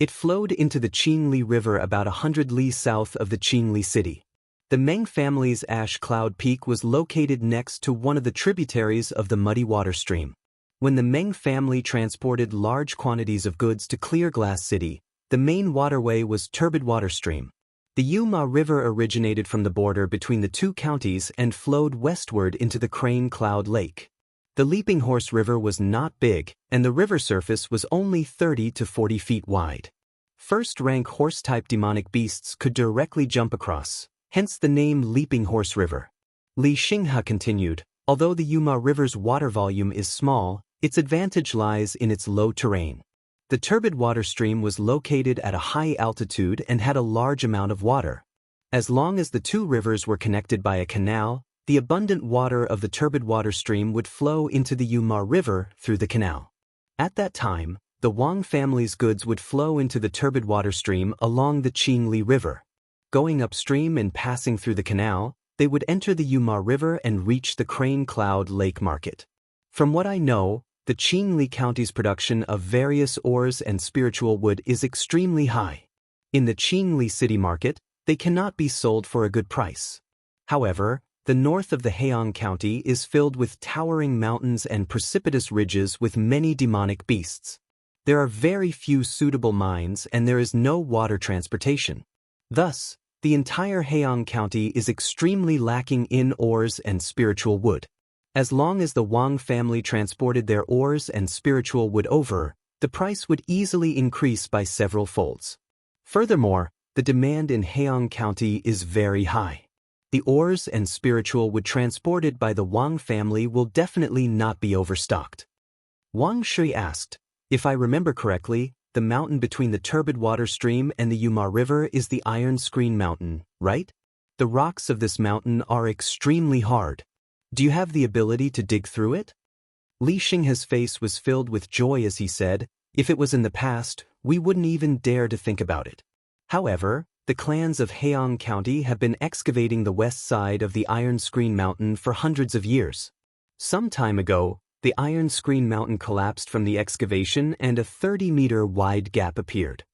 It flowed into the Qinli River about 100 li south of the Qinli city. The Meng family's Ash Cloud Peak was located next to one of the tributaries of the muddy water stream. When the Meng family transported large quantities of goods to Clear Glass City, the main waterway was turbid water stream. The Yuma River originated from the border between the two counties and flowed westward into the Crane Cloud Lake. The Leaping Horse River was not big, and the river surface was only 30 to 40 feet wide. First-rank horse-type demonic beasts could directly jump across, hence the name Leaping Horse River. Li Xinghe continued, although the Yuma River's water volume is small, its advantage lies in its low terrain. The turbid water stream was located at a high altitude and had a large amount of water. As long as the two rivers were connected by a canal, the abundant water of the turbid water stream would flow into the Yuma River through the canal. At that time, the Wang family's goods would flow into the turbid water stream along the Qinli River. Going upstream and passing through the canal, they would enter the Yuma River and reach the Crane Cloud Lake market. From what I know, the Qinli County's production of various ores and spiritual wood is extremely high. In the Qinli city market, they cannot be sold for a good price. However, the north of the Heian County is filled with towering mountains and precipitous ridges with many demonic beasts. There are very few suitable mines and there is no water transportation. Thus, the entire Heian County is extremely lacking in ores and spiritual wood. As long as the Wang family transported their ores and spiritual wood over, the price would easily increase by several folds. Furthermore, the demand in Heian County is very high. The ores and spiritual wood transported by the Wang family will definitely not be overstocked. Wang Shui asked, if I remember correctly, the mountain between the turbid water stream and the Yuma River is the Iron Screen Mountain, right? The rocks of this mountain are extremely hard. Do you have the ability to dig through it? Li Xinghe's face was filled with joy as he said, if it was in the past, we wouldn't even dare to think about it. However, the clans of Heian County have been excavating the west side of the Iron Screen Mountain for hundreds of years. Some time ago, the Iron Screen Mountain collapsed from the excavation and a 30-meter wide gap appeared.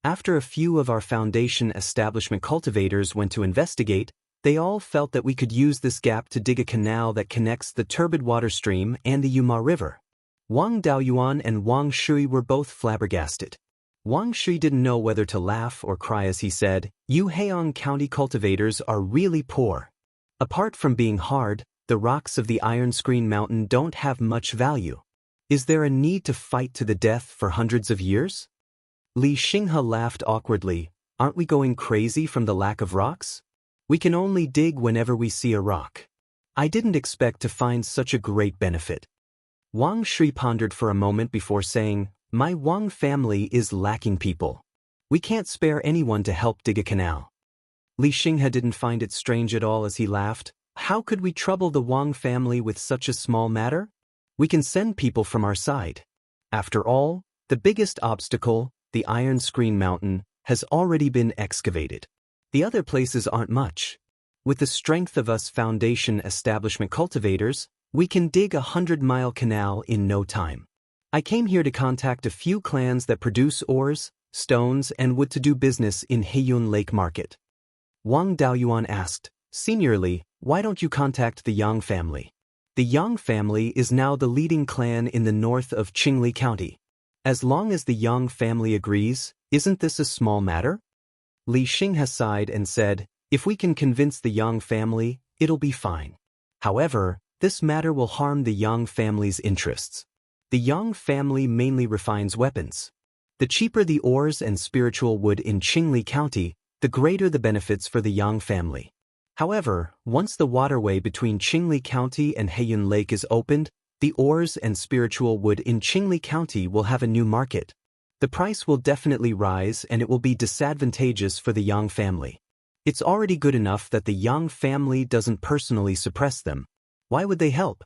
After a few of our foundation establishment cultivators went to investigate, they all felt that we could use this gap to dig a canal that connects the turbid water stream and the Yuma River. Wang Daoyuan and Wang Shui were both flabbergasted. Wang Shui didn't know whether to laugh or cry as he said, "You Heian County cultivators are really poor. Apart from being hard, the rocks of the Iron Screen Mountain don't have much value. Is there a need to fight to the death for hundreds of years?" Li Xinghe laughed awkwardly. Aren't we going crazy from the lack of rocks? We can only dig whenever we see a rock. I didn't expect to find such a great benefit. Wang Shui pondered for a moment before saying, my Wang family is lacking people. We can't spare anyone to help dig a canal. Li Xinghe didn't find it strange at all as he laughed. How could we trouble the Wang family with such a small matter? We can send people from our side. After all, the biggest obstacle, the Iron Screen Mountain, has already been excavated. The other places aren't much. With the strength of us foundation establishment cultivators, we can dig a 100-mile canal in no time. I came here to contact a few clans that produce ores, stones, and wood to do business in Heiyun Lake Market. Wang Daoyuan asked, seniorly, why don't you contact the Yang family? The Yang family is now the leading clan in the north of Qinli County. As long as the Yang family agrees, isn't this a small matter? Li Xinghe sighed and said, if we can convince the Yang family, it'll be fine. However, this matter will harm the Yang family's interests. The Yang family mainly refines weapons. The cheaper the ores and spiritual wood in Qinli County, the greater the benefits for the Yang family. However, once the waterway between Qinli County and Heiyun Lake is opened, the ores and spiritual wood in Qinli County will have a new market. The price will definitely rise and it will be disadvantageous for the Yang family. It's already good enough that the Yang family doesn't personally suppress them. Why would they help?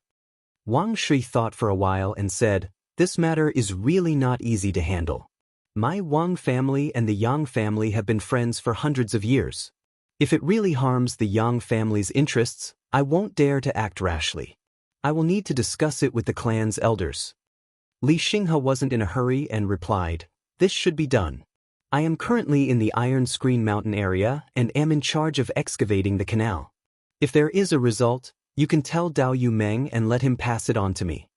Wang Shui thought for a while and said, "This matter is really not easy to handle. My Wang family and the Yang family have been friends for hundreds of years. If it really harms the Yang family's interests, I won't dare to act rashly. I will need to discuss it with the clan's elders." Li Xinghe wasn't in a hurry and replied, "This should be done. I am currently in the Iron Screen Mountain area and am in charge of excavating the canal. If there is a result, you can tell Dao Yu Meng and let him pass it on to me."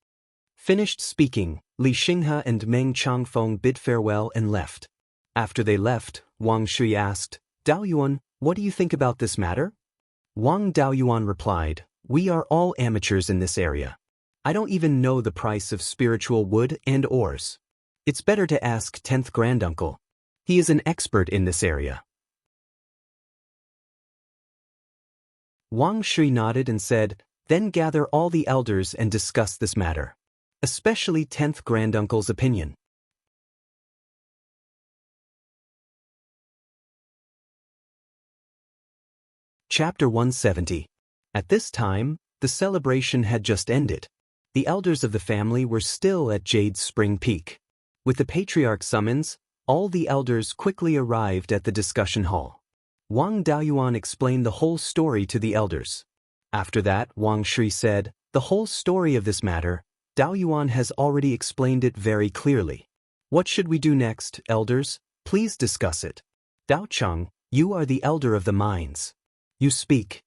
Finished speaking, Li Xinghe and Meng Changfeng bid farewell and left. After they left, Wang Shui asked, "Dao Yuan, what do you think about this matter?" Wang Daoyuan replied, "We are all amateurs in this area. I don't even know the price of spiritual wood and ores. It's better to ask 10th granduncle. He is an expert in this area." Wang Shui nodded and said, "Then gather all the elders and discuss this matter. Especially 10th granduncle's opinion." Chapter 170. At this time, the celebration had just ended. The elders of the family were still at Jade's Spring Peak. With the patriarch's summons, all the elders quickly arrived at the discussion hall. Wang Daoyuan explained the whole story to the elders. After that, Wang Shui said, "The whole story of this matter, Daoyuan has already explained it very clearly. What should we do next, elders? Please discuss it. Daocheng, you are the elder of the minds. You speak."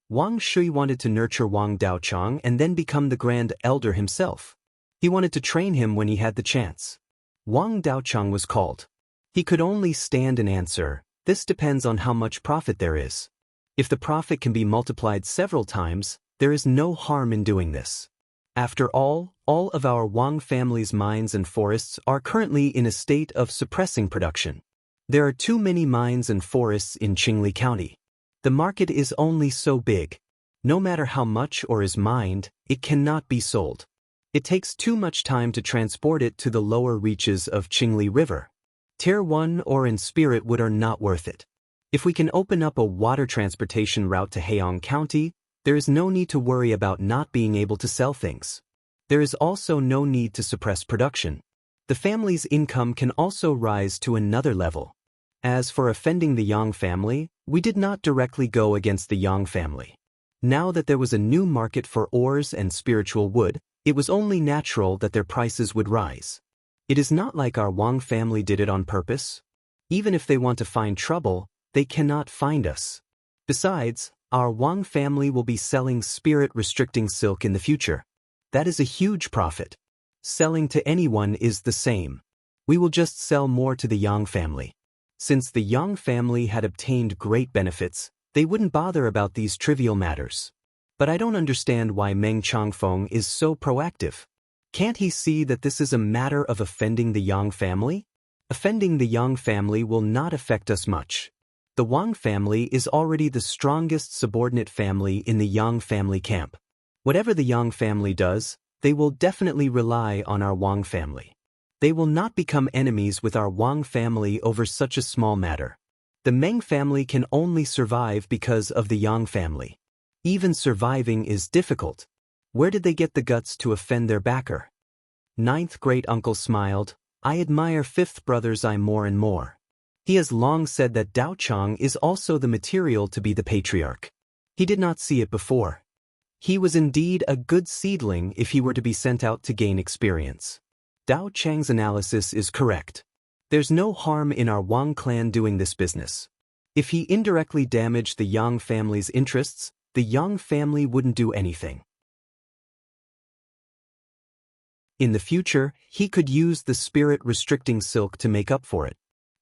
Wang Shui wanted to nurture Wang Daocheng and then become the grand elder himself. He wanted to train him when he had the chance. Wang Daocheng was called. He could only stand and answer, "This depends on how much profit there is. If the profit can be multiplied several times, there is no harm in doing this. After all of our Wang family's mines and forests are currently in a state of suppressing production. There are too many mines and forests in Qingli County. The market is only so big. No matter how much ore is mined, it cannot be sold. It takes too much time to transport it to the lower reaches of Qingli River. Tier 1 ore and spirit wood are not worth it. If we can open up a water transportation route to Heiyang County, there is no need to worry about not being able to sell things. There is also no need to suppress production. The family's income can also rise to another level. As for offending the Yang family, we did not directly go against the Yang family. Now that there was a new market for ores and spiritual wood, it was only natural that their prices would rise. It is not like our Wang family did it on purpose. Even if they want to find trouble, they cannot find us. Besides, our Wang family will be selling spirit-restricting silk in the future. That is a huge profit. Selling to anyone is the same. We will just sell more to the Yang family. Since the Yang family had obtained great benefits, they wouldn't bother about these trivial matters. But I don't understand why Meng Changfeng is so proactive. Can't he see that this is a matter of offending the Yang family? Offending the Yang family will not affect us much. The Wang family is already the strongest subordinate family in the Yang family camp. Whatever the Yang family does, they will definitely rely on our Wang family. They will not become enemies with our Wang family over such a small matter. The Meng family can only survive because of the Yang family. Even surviving is difficult. Where did they get the guts to offend their backer? 9th great-uncle smiled, "I admire 5th brother's eye more and more. He has long said that Daocheng is also the material to be the patriarch. He did not see it before. He was indeed a good seedling if he were to be sent out to gain experience. Daocheng's analysis is correct. There's no harm in our Wang clan doing this business. If he indirectly damaged the Yang family's interests, the Yang family wouldn't do anything. In the future, he could use the spirit-restricting silk to make up for it.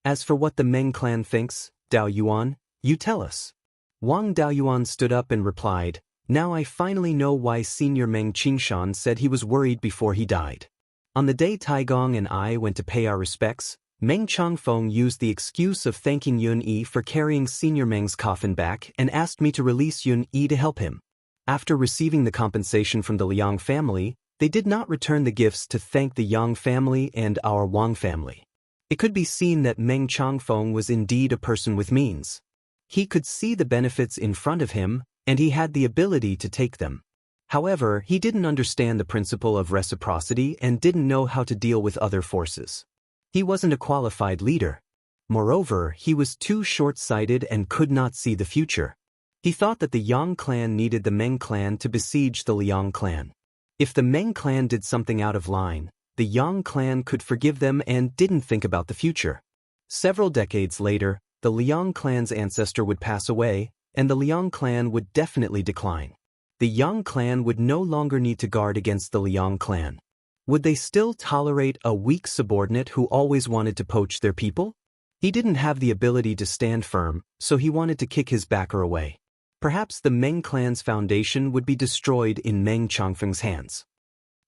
As for what the Meng clan thinks, Dao Yuan, you tell us." Wang Daoyuan stood up and replied, "Now I finally know why Senior Meng Qingshan said he was worried before he died. On the day Taigong and I went to pay our respects, Meng Changfeng used the excuse of thanking Yun Yi for carrying Senior Meng's coffin back and asked me to release Yun Yi to help him. After receiving the compensation from the Liang family, they did not return the gifts to thank the Yang family and our Wang family. It could be seen that Meng Changfeng was indeed a person with means. He could see the benefits in front of him, and he had the ability to take them. However, he didn't understand the principle of reciprocity and didn't know how to deal with other forces. He wasn't a qualified leader. Moreover, he was too short-sighted and could not see the future. He thought that the Yang clan needed the Meng clan to besiege the Liang clan. If the Meng clan did something out of line, the Yang clan could forgive them and didn't think about the future. Several decades later, the Liang clan's ancestor would pass away, and the Liang clan would definitely decline. The Yang clan would no longer need to guard against the Liang clan. Would they still tolerate a weak subordinate who always wanted to poach their people? He didn't have the ability to stand firm, so he wanted to kick his backer away. Perhaps the Meng clan's foundation would be destroyed in Meng Changfeng's hands.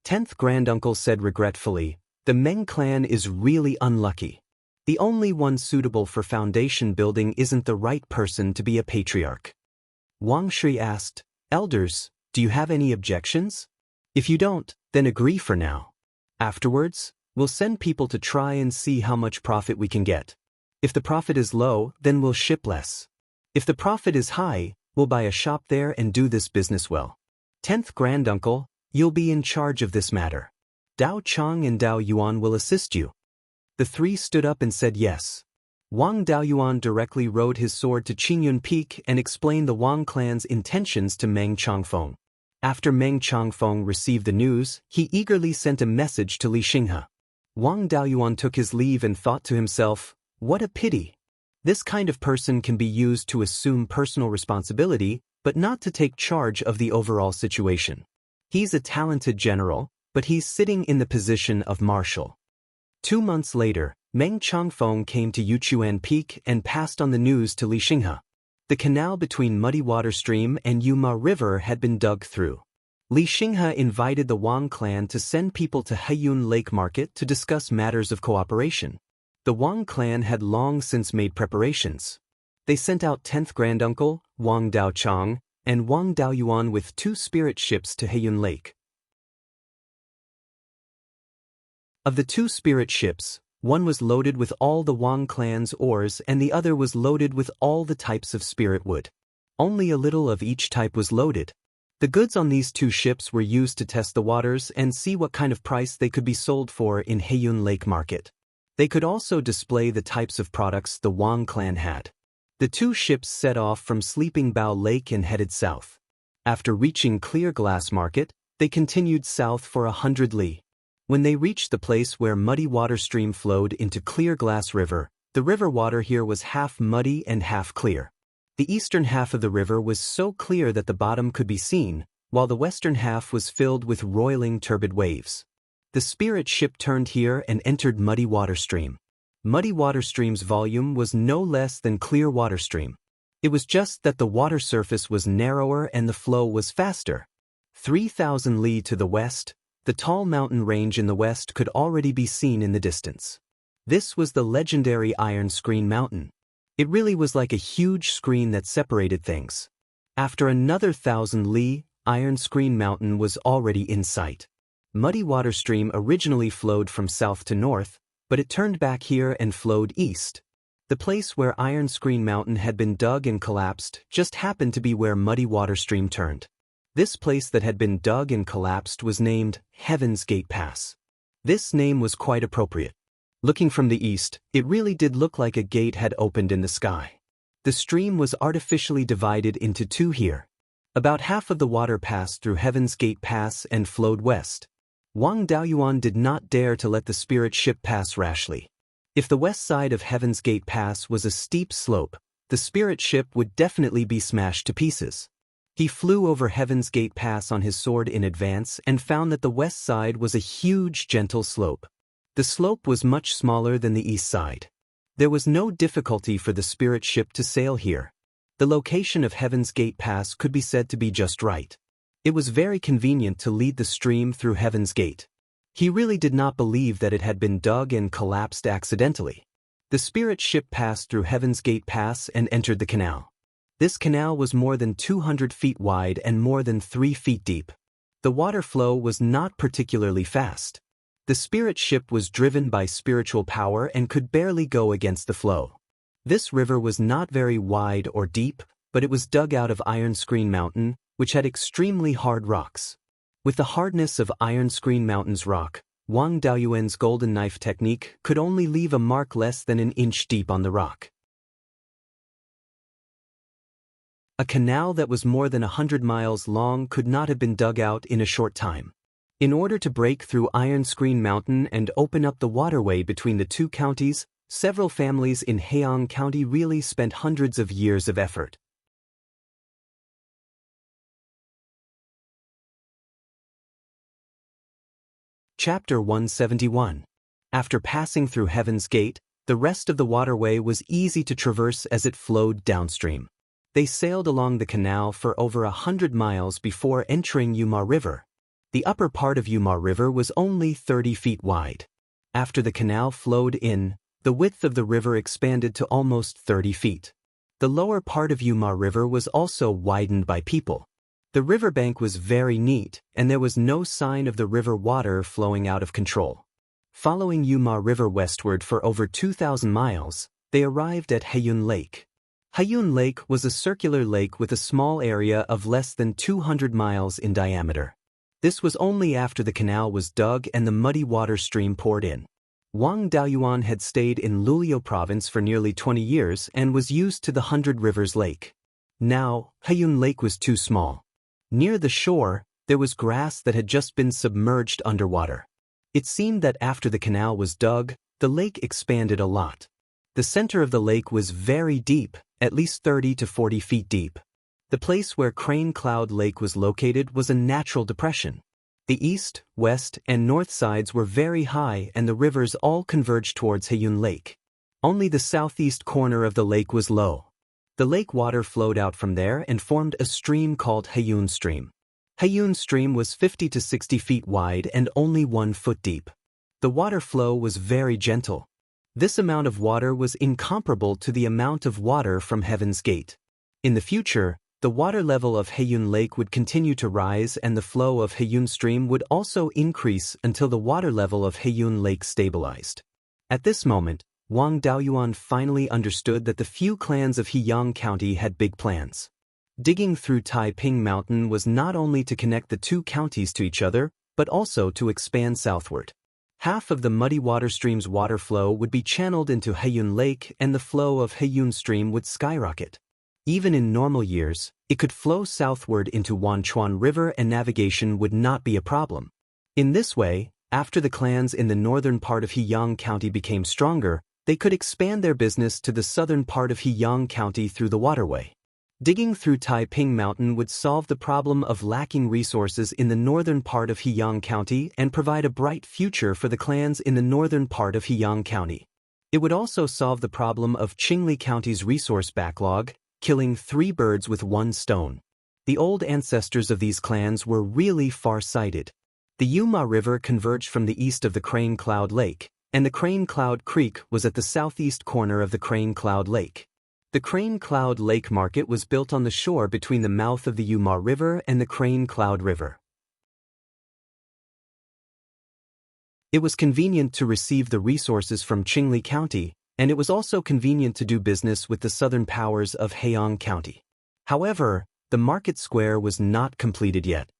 10th granduncle said regretfully, "The Meng clan is really unlucky. The only one suitable for foundation building isn't the right person to be a patriarch." Wang Shi asked, "Elders, do you have any objections? If you don't, then agree for now. Afterwards, we'll send people to try and see how much profit we can get. If the profit is low, then we'll ship less. If the profit is high, we'll buy a shop there and do this business well. 10th granduncle, you'll be in charge of this matter. Dao Chang and Dao Yuan will assist you." The three stood up and said yes. Wang Daoyuan directly rode his sword to Qingyun Peak and explained the Wang clan's intentions to Meng Changfeng. After Meng Changfeng received the news, he eagerly sent a message to Li Xinghe. Wang Daoyuan took his leave and thought to himself, "What a pity. This kind of person can be used to assume personal responsibility, but not to take charge of the overall situation. He's a talented general, but he's sitting in the position of marshal." 2 months later, Meng Changfeng came to Yuchuan Peak and passed on the news to Li Xinghe. The canal between Muddy Water Stream and Yuma River had been dug through. Li Xinghe invited the Wang clan to send people to Heiyun Lake Market to discuss matters of cooperation. The Wang clan had long since made preparations. They sent out 10th granduncle, Wang Daochang, and Wang Daoyuan with 2 spirit ships to Heiyun Lake. Of the 2 spirit ships, one was loaded with all the Wang clan's ores and the other was loaded with all the types of spirit wood. Only a little of each type was loaded. The goods on these 2 ships were used to test the waters and see what kind of price they could be sold for in Heiyun Lake Market. They could also display the types of products the Wang clan had. The 2 ships set off from Sleeping Bow Lake and headed south. After reaching Clear Glass Market, they continued south for 100 li. When they reached the place where Muddy Water Stream flowed into Clear Glass River, the river water here was half muddy and half clear. The eastern half of the river was so clear that the bottom could be seen, while the western half was filled with roiling turbid waves. The spirit ship turned here and entered Muddy Water Stream. Muddy Water Stream's volume was no less than Clear Water Stream. It was just that the water surface was narrower and the flow was faster. 3,000 li to the west, the tall mountain range in the west could already be seen in the distance. This was the legendary Iron Screen Mountain. It really was like a huge screen that separated things. After another 1,000 li, Iron Screen Mountain was already in sight. Muddy Water Stream originally flowed from south to north, but it turned back here and flowed east. The place where Iron Screen Mountain had been dug and collapsed just happened to be where Muddy Water Stream turned. This place that had been dug and collapsed was named Heaven's Gate Pass. This name was quite appropriate. Looking from the east, it really did look like a gate had opened in the sky. The stream was artificially divided into 2 here. About half of the water passed through Heaven's Gate Pass and flowed west. Wang Daoyuan did not dare to let the spirit ship pass rashly. If the west side of Heaven's Gate Pass was a steep slope, the spirit ship would definitely be smashed to pieces. He flew over Heaven's Gate Pass on his sword in advance and found that the west side was a huge gentle slope. The slope was much smaller than the east side. There was no difficulty for the spirit ship to sail here. The location of Heaven's Gate Pass could be said to be just right. It was very convenient to lead the stream through Heaven's Gate. He really did not believe that it had been dug and collapsed accidentally. The spirit ship passed through Heaven's Gate Pass and entered the canal. This canal was more than 200 feet wide and more than 3 feet deep. The water flow was not particularly fast. The spirit ship was driven by spiritual power and could barely go against the flow. This river was not very wide or deep, but it was dug out of Iron Screen Mountain, which had extremely hard rocks. With the hardness of Iron Screen Mountain's rock, Wang Daoyuan's golden knife technique could only leave a mark less than an inch deep on the rock. A canal that was more than 100 miles long could not have been dug out in a short time. In order to break through Iron Screen Mountain and open up the waterway between the two counties, several families in Heian County really spent hundreds of years of effort. Chapter 171. After passing through Heaven's Gate, the rest of the waterway was easy to traverse as it flowed downstream. They sailed along the canal for over 100 miles before entering Yuma River. The upper part of Yuma River was only 30 feet wide. After the canal flowed in, the width of the river expanded to almost 30 feet. The lower part of Yuma River was also widened by people. The riverbank was very neat, and there was no sign of the river water flowing out of control. Following Yuma River westward for over 2,000 miles, they arrived at Heiyun Lake. Heiyun Lake was a circular lake with a small area of less than 200 miles in diameter. This was only after the canal was dug and the muddy water stream poured in. Wang Daoyuan had stayed in Luliu province for nearly 20 years and was used to the Hundred Rivers Lake. Now, Heiyun Lake was too small. Near the shore, there was grass that had just been submerged underwater. It seemed that after the canal was dug, the lake expanded a lot. The center of the lake was very deep, at least 30 to 40 feet deep. The place where Crane Cloud Lake was located was a natural depression. The east, west, and north sides were very high and the rivers all converged towards Heiyun Lake. Only the southeast corner of the lake was low. The lake water flowed out from there and formed a stream called Heiyun Stream. Heiyun Stream was 50 to 60 feet wide and only 1 foot deep. The water flow was very gentle. This amount of water was incomparable to the amount of water from Heaven's Gate. In the future, the water level of Heiyun Lake would continue to rise and the flow of Heiyun Stream would also increase until the water level of Heiyun Lake stabilized. At this moment, Wang Daoyuan finally understood that the few clans of Heiyang County had big plans. Digging through Taiping Mountain was not only to connect the two counties to each other, but also to expand southward. Half of the muddy water stream's water flow would be channeled into Heiyun Lake and the flow of Heiyun Stream would skyrocket. Even in normal years, it could flow southward into Wanchuan River and navigation would not be a problem. In this way, after the clans in the northern part of Heiyang County became stronger, they could expand their business to the southern part of Heiyang County through the waterway. Digging through Taiping Mountain would solve the problem of lacking resources in the northern part of Heiyang County and provide a bright future for the clans in the northern part of Heiyang County. It would also solve the problem of Qingli County's resource backlog, killing 3 birds with 1 stone. The old ancestors of these clans were really far-sighted. The Yuma River converged from the east of the Crane Cloud Lake, and the Crane Cloud Creek was at the southeast corner of the Crane Cloud Lake. The Crane Cloud Lake Market was built on the shore between the mouth of the Yuma River and the Crane Cloud River. It was convenient to receive the resources from Qingli County, and it was also convenient to do business with the southern powers of Heian County. However, the market square was not completed yet.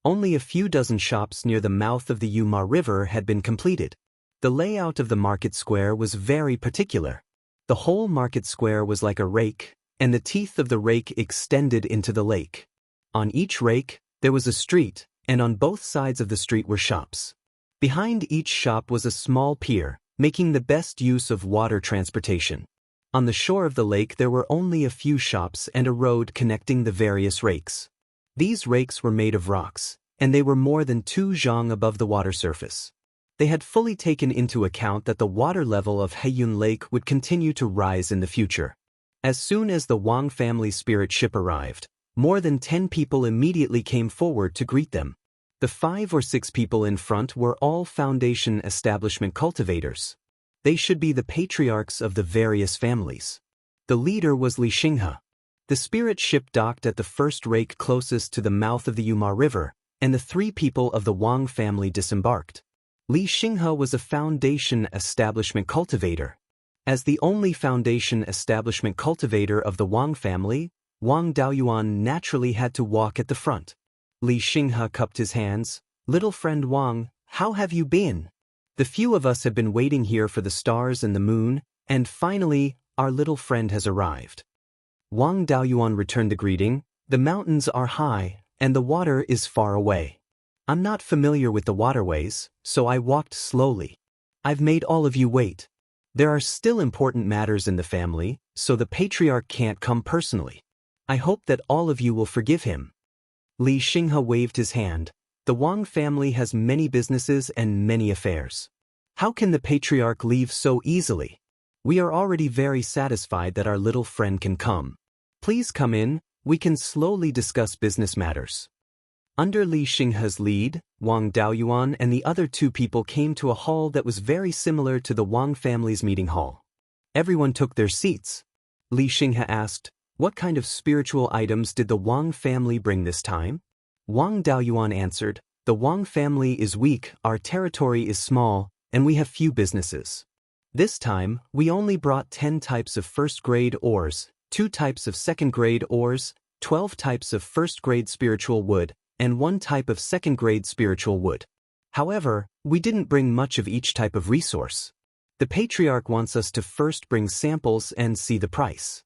Only a few dozen shops near the mouth of the Yuma River had been completed. The layout of the market square was very particular. The whole market square was like a rake, and the teeth of the rake extended into the lake. On each rake, there was a street, and on both sides of the street were shops. Behind each shop was a small pier, making the best use of water transportation. On the shore of the lake there were only a few shops and a road connecting the various rakes. These rakes were made of rocks, and they were more than 2 zhang above the water surface. They had fully taken into account that the water level of Heiyun Lake would continue to rise in the future. As soon as the Wang family spirit ship arrived, more than 10 people immediately came forward to greet them. The 5 or 6 people in front were all Foundation establishment cultivators. They should be the patriarchs of the various families. The leader was Li Xinghe. The spirit ship docked at the first rake closest to the mouth of the Yuma River, and the 3 people of the Wang family disembarked. Li Xinghe was a Foundation establishment cultivator. As the only foundation establishment cultivator of the Wang family, Wang Daoyuan naturally had to walk at the front. Li Xinghe cupped his hands. "Little friend Wang, how have you been? The few of us have been waiting here for the stars and the moon, and finally, our little friend has arrived." Wang Daoyuan returned the greeting. "The mountains are high, and the water is far away. I'm not familiar with the waterways, so I walked slowly. I've made all of you wait. There are still important matters in the family, so the patriarch can't come personally. I hope that all of you will forgive him." Li Xinghe waved his hand. "The Wang family has many businesses and many affairs. How can the patriarch leave so easily? We are already very satisfied that our little friend can come. Please come in, we can slowly discuss business matters." Under Li Xinghe's lead, Wang Daoyuan and the other two people came to a hall that was very similar to the Wang family's meeting hall. Everyone took their seats. Li Xinghe asked, "What kind of spiritual items did the Wang family bring this time?" Wang Daoyuan answered, "The Wang family is weak, our territory is small, and we have few businesses. This time, we only brought 10 types of first-grade ores, 2 types of second-grade ores, 12 types of first-grade spiritual wood, and 1 type of second-grade spiritual wood. However, we didn't bring much of each type of resource. The patriarch wants us to first bring samples and see the price."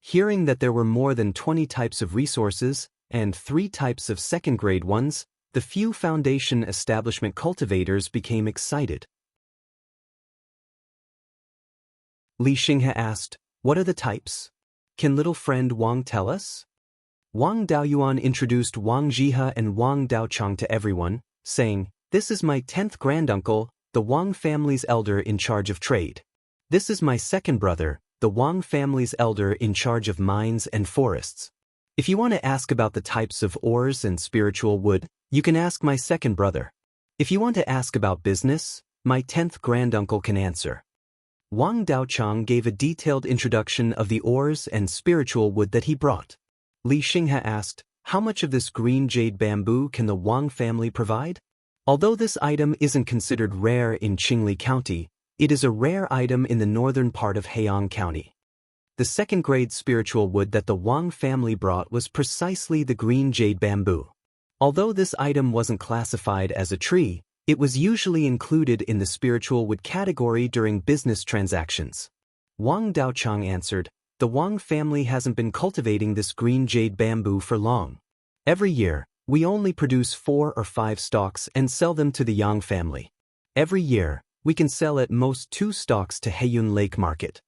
Hearing that there were more than 20 types of resources and 3 types of second-grade ones, the few foundation establishment cultivators became excited. Li Xinghe asked, "What are the types? Can little friend Wang tell us?" Wang Daoyuan introduced Wang Zhihe and Wang Daochang to everyone, saying, "This is my 10th granduncle, the Wang family's elder in charge of trade. This is my second brother, the Wang family's elder in charge of mines and forests. If you want to ask about the types of ores and spiritual wood, you can ask my second brother. If you want to ask about business, my 10th granduncle can answer." Wang Daochang gave a detailed introduction of the ores and spiritual wood that he brought. Li Xinghe asked, "How much of this green jade bamboo can the Wang family provide?" Although this item isn't considered rare in Qingli County, it is a rare item in the northern part of Heian County. The second-grade spiritual wood that the Wang family brought was precisely the green jade bamboo. Although this item wasn't classified as a tree, it was usually included in the spiritual wood category during business transactions. Wang Daochang answered, "The Wang family hasn't been cultivating this green jade bamboo for long. Every year, we only produce 4 or 5 stalks and sell them to the Yang family. Every year, we can sell at most 2 stalks to Heiyun Lake Market.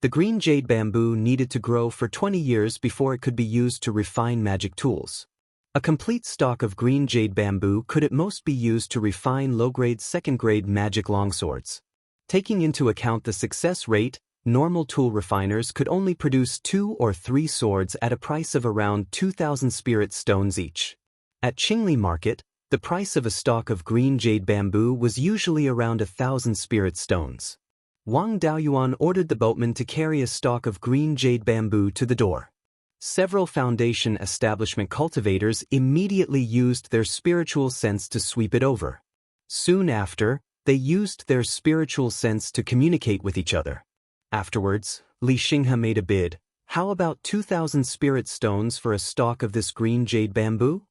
The green jade bamboo needed to grow for 20 years before it could be used to refine magic tools. A complete stalk of green jade bamboo could at most be used to refine low-grade second-grade magic longswords. Taking into account the success rate, normal tool refiners could only produce 2 or 3 swords at a price of around 2,000 spirit stones each. At Qingli Market, the price of a stalk of green jade bamboo was usually around 1,000 spirit stones. Wang Daoyuan ordered the boatman to carry a stalk of green jade bamboo to the door. Several foundation establishment cultivators immediately used their spiritual sense to sweep it over. Soon after, they used their spiritual sense to communicate with each other. Afterwards, Li Xinghe made a bid. "How about 2,000 spirit stones for a stalk of this green jade bamboo?"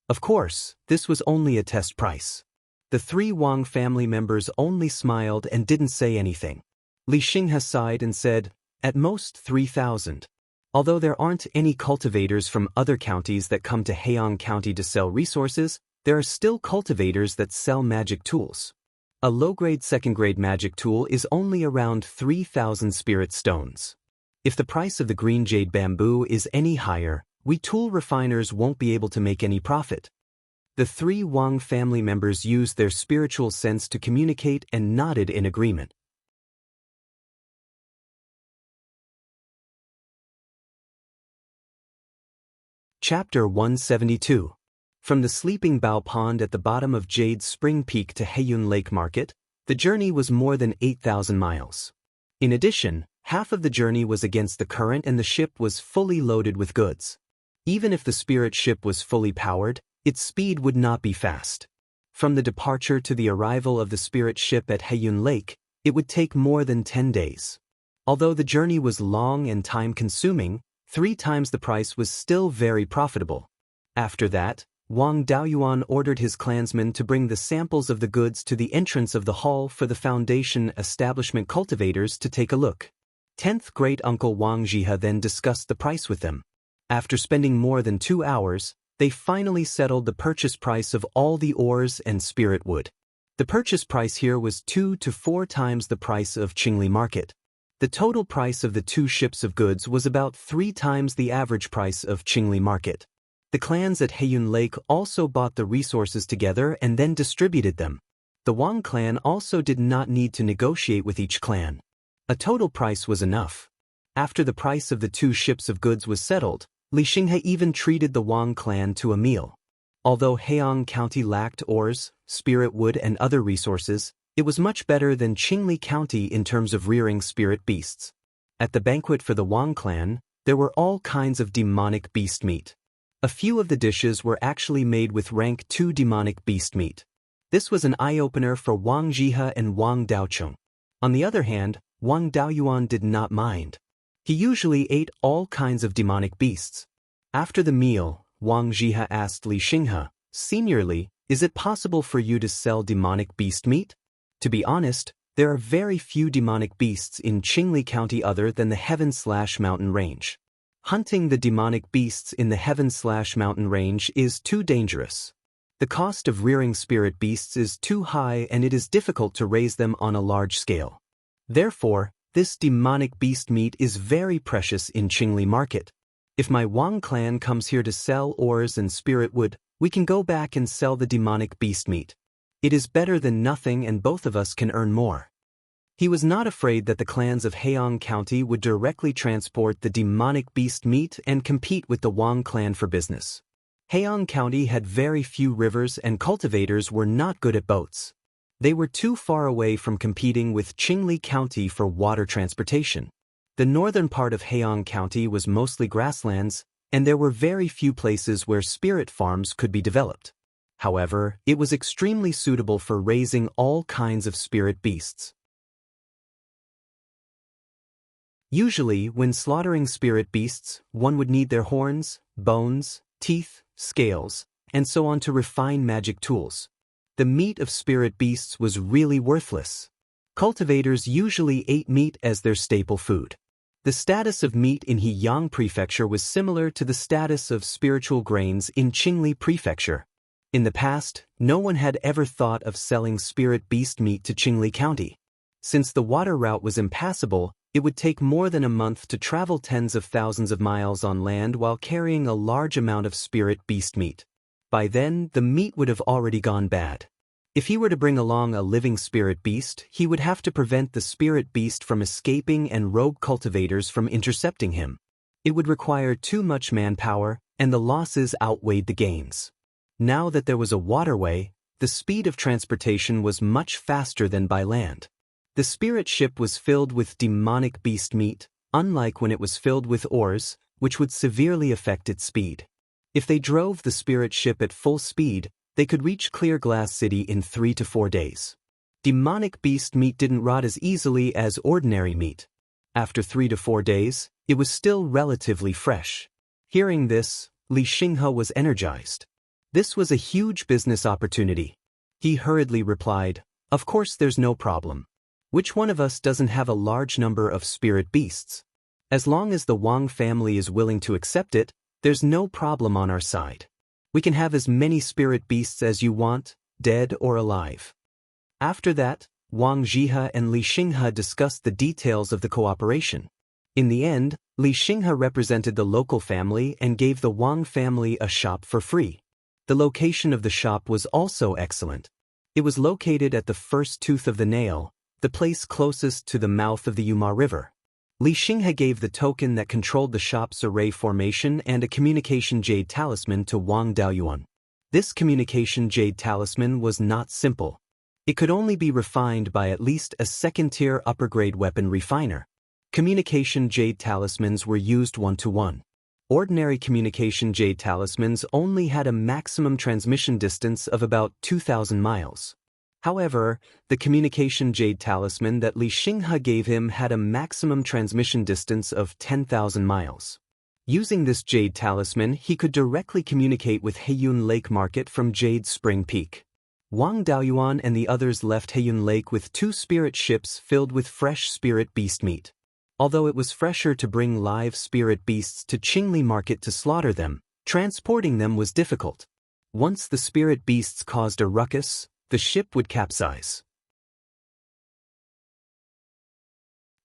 Of course, this was only a test price. The 3 Wang family members only smiled and didn't say anything. Li Xinghe sighed and said, "At most 3,000. Although there aren't any cultivators from other counties that come to Heian County to sell resources, there are still cultivators that sell magic tools. A low-grade second-grade magic tool is only around 3,000 spirit stones. If the price of the green jade bamboo is any higher, we tool refiners won't be able to make any profit." The 3 Wang family members used their spiritual sense to communicate and nodded in agreement. Chapter 172. From the Sleeping Bow Pond at the bottom of Jade Spring Peak to Heiyun Lake Market, the journey was more than 8,000 miles. In addition, half of the journey was against the current and the ship was fully loaded with goods. Even if the spirit ship was fully powered, its speed would not be fast. From the departure to the arrival of the spirit ship at Heiyun Lake, it would take more than 10 days. Although the journey was long and time-consuming, 3 times the price was still very profitable. After that, Wang Daoyuan ordered his clansmen to bring the samples of the goods to the entrance of the hall for the foundation establishment cultivators to take a look. 10th great-uncle Wang Zhihe then discussed the price with them. After spending more than 2 hours, they finally settled the purchase price of all the ores and spirit wood. The purchase price here was 2 to 4 times the price of Qingli market. The total price of the 2 ships of goods was about 3 times the average price of Qingli market. The clans at Heiyun Lake also bought the resources together and then distributed them. The Wang clan also did not need to negotiate with each clan. A total price was enough. After the price of the 2 ships of goods was settled, Li Xinghe even treated the Wang clan to a meal. Although Heiyang County lacked ores, spirit wood and other resources, it was much better than Qingli County in terms of rearing spirit beasts. At the banquet for the Wang clan, there were all kinds of demonic beast meat. A few of the dishes were actually made with rank 2 demonic beast meat. This was an eye-opener for Wang Zhihe and Wang Daocheng. On the other hand, Wang Daoyuan did not mind. He usually ate all kinds of demonic beasts. After the meal, Wang Zhihe asked Li Xinghe, "Senior, is it possible for you to sell demonic beast meat?" To be honest, there are very few demonic beasts in Qingli County other than the Heaven/Mountain Range. Hunting the demonic beasts in the Heaven/Mountain Range is too dangerous. The cost of rearing spirit beasts is too high and it is difficult to raise them on a large scale. Therefore, this demonic beast meat is very precious in Qingli market. If my Wang clan comes here to sell ores and spirit wood, we can go back and sell the demonic beast meat. It is better than nothing and both of us can earn more. He was not afraid that the clans of Heiyang County would directly transport the demonic beast meat and compete with the Wang clan for business. Heiyang County had very few rivers and cultivators were not good at boats. They were too far away from competing with Qingli County for water transportation. The northern part of Heiyang County was mostly grasslands, and there were very few places where spirit farms could be developed. However, it was extremely suitable for raising all kinds of spirit beasts. Usually, when slaughtering spirit beasts, one would need their horns, bones, teeth, scales, and so on to refine magic tools. The meat of spirit beasts was really worthless. Cultivators usually ate meat as their staple food. The status of meat in Heiyang Prefecture was similar to the status of spiritual grains in Qingli Prefecture. In the past, no one had ever thought of selling spirit beast meat to Qingli County. Since the water route was impassable, it would take more than a month to travel tens of thousands of miles on land while carrying a large amount of spirit beast meat. By then, the meat would have already gone bad. If he were to bring along a living spirit beast, he would have to prevent the spirit beast from escaping and rogue cultivators from intercepting him. It would require too much manpower, and the losses outweighed the gains. Now that there was a waterway, the speed of transportation was much faster than by land. The spirit ship was filled with demonic beast meat, unlike when it was filled with ores, which would severely affect its speed. If they drove the spirit ship at full speed, they could reach Clear Glass City in 3 to 4 days. Demonic beast meat didn't rot as easily as ordinary meat. After 3 to 4 days, it was still relatively fresh. Hearing this, Li Xinghe was energized. This was a huge business opportunity. He hurriedly replied, "Of course there's no problem. Which one of us doesn't have a large number of spirit beasts? As long as the Wang family is willing to accept it, there's no problem on our side. We can have as many spirit beasts as you want, dead or alive." After that, Wang Zhihe and Li Xinghe discussed the details of the cooperation. In the end, Li Xinghe represented the local family and gave the Wang family a shop for free. The location of the shop was also excellent. It was located at the first tooth of the nail, the place closest to the mouth of the Yuma River. Li Xinghe gave the token that controlled the shop's array formation and a communication jade talisman to Wang Daoyuan. This communication jade talisman was not simple. It could only be refined by at least a second-tier upper-grade weapon refiner. Communication jade talismans were used one-to-one. Ordinary communication jade talismans only had a maximum transmission distance of about 2,000 miles. However, the communication jade talisman that Li Xinghe gave him had a maximum transmission distance of 10,000 miles. Using this jade talisman, he could directly communicate with Heiyun Lake Market from Jade Spring Peak. Wang Daoyuan and the others left Heiyun Lake with 2 spirit ships filled with fresh spirit beast meat. Although it was fresher to bring live spirit beasts to Qingli Market to slaughter them, transporting them was difficult. Once the spirit beasts caused a ruckus, the ship would capsize.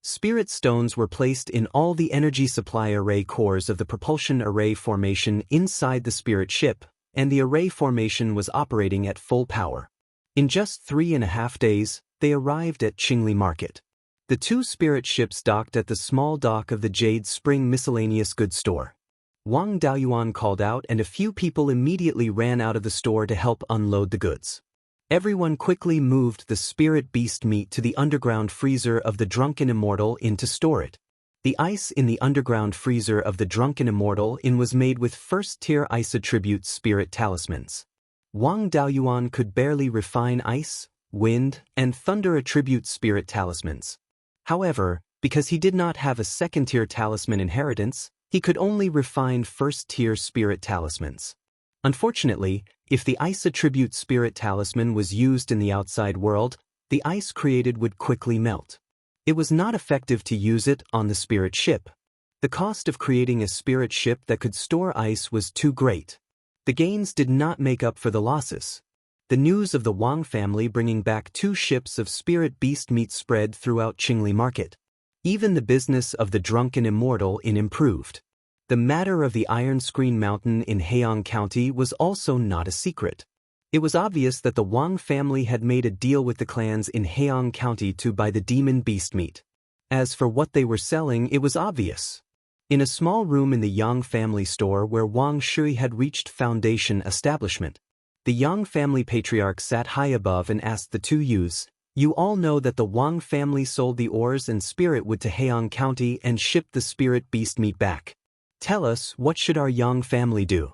Spirit stones were placed in all the energy supply array cores of the propulsion array formation inside the spirit ship, and the array formation was operating at full power. In just 3.5 days, they arrived at Qingli Market. The 2 spirit ships docked at the small dock of the Jade Spring Miscellaneous Goods Store. Wang Daoyuan called out and a few people immediately ran out of the store to help unload the goods. Everyone quickly moved the spirit beast meat to the underground freezer of the Drunken Immortal Inn to store it. The ice in the underground freezer of the Drunken Immortal Inn was made with first-tier ice attribute spirit talismans. Wang Daoyuan could barely refine ice, wind, and thunder attribute spirit talismans. However, because he did not have a second-tier talisman inheritance, he could only refine first-tier spirit talismans. Unfortunately, if the ice attribute spirit talisman was used in the outside world, the ice created would quickly melt. It was not effective to use it on the spirit ship. The cost of creating a spirit ship that could store ice was too great. The gains did not make up for the losses. The news of the Wang family bringing back 2 ships of spirit beast meat spread throughout Qingli Market. Even the business of the Drunken Immortal Inn improved. The matter of the Iron Screen Mountain in Heian County was also not a secret. It was obvious that the Wang family had made a deal with the clans in Heian County to buy the demon beast meat. As for what they were selling, it was obvious. In a small room in the Yang family store where Wang Shui had reached foundation establishment, the Yang family patriarch sat high above and asked the 2 youths, "You all know that the Wang family sold the ores and spirit wood to Heian County and shipped the spirit beast meat back. Tell us, what should our Yang family do?"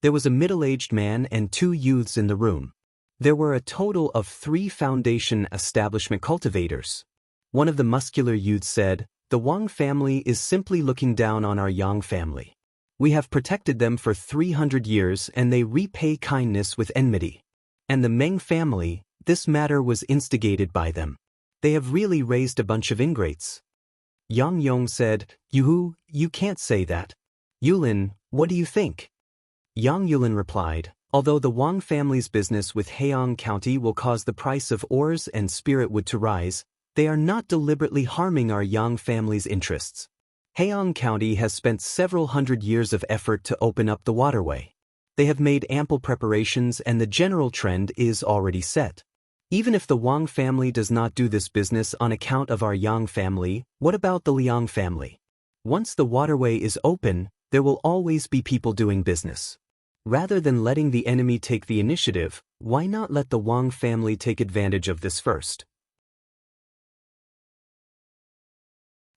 There was a middle-aged man and 2 youths in the room. There were a total of 3 foundation establishment cultivators. One of the muscular youths said, "The Wang family is simply looking down on our Yang family. We have protected them for 300 years and they repay kindness with enmity. And the Meng family, this matter was instigated by them. They have really raised a bunch of ingrates." Yang Yong said, You can't say that. Yulin, what do you think?" Yang Yulin replied, "Although the Wang family's business with Heian County will cause the price of ores and spirit wood to rise, they are not deliberately harming our Yang family's interests. Heian County has spent several hundred years of effort to open up the waterway. They have made ample preparations and the general trend is already set. Even if the Wang family does not do this business on account of our Yang family, what about the Liang family? Once the waterway is open, there will always be people doing business. Rather than letting the enemy take the initiative, why not let the Wang family take advantage of this first?"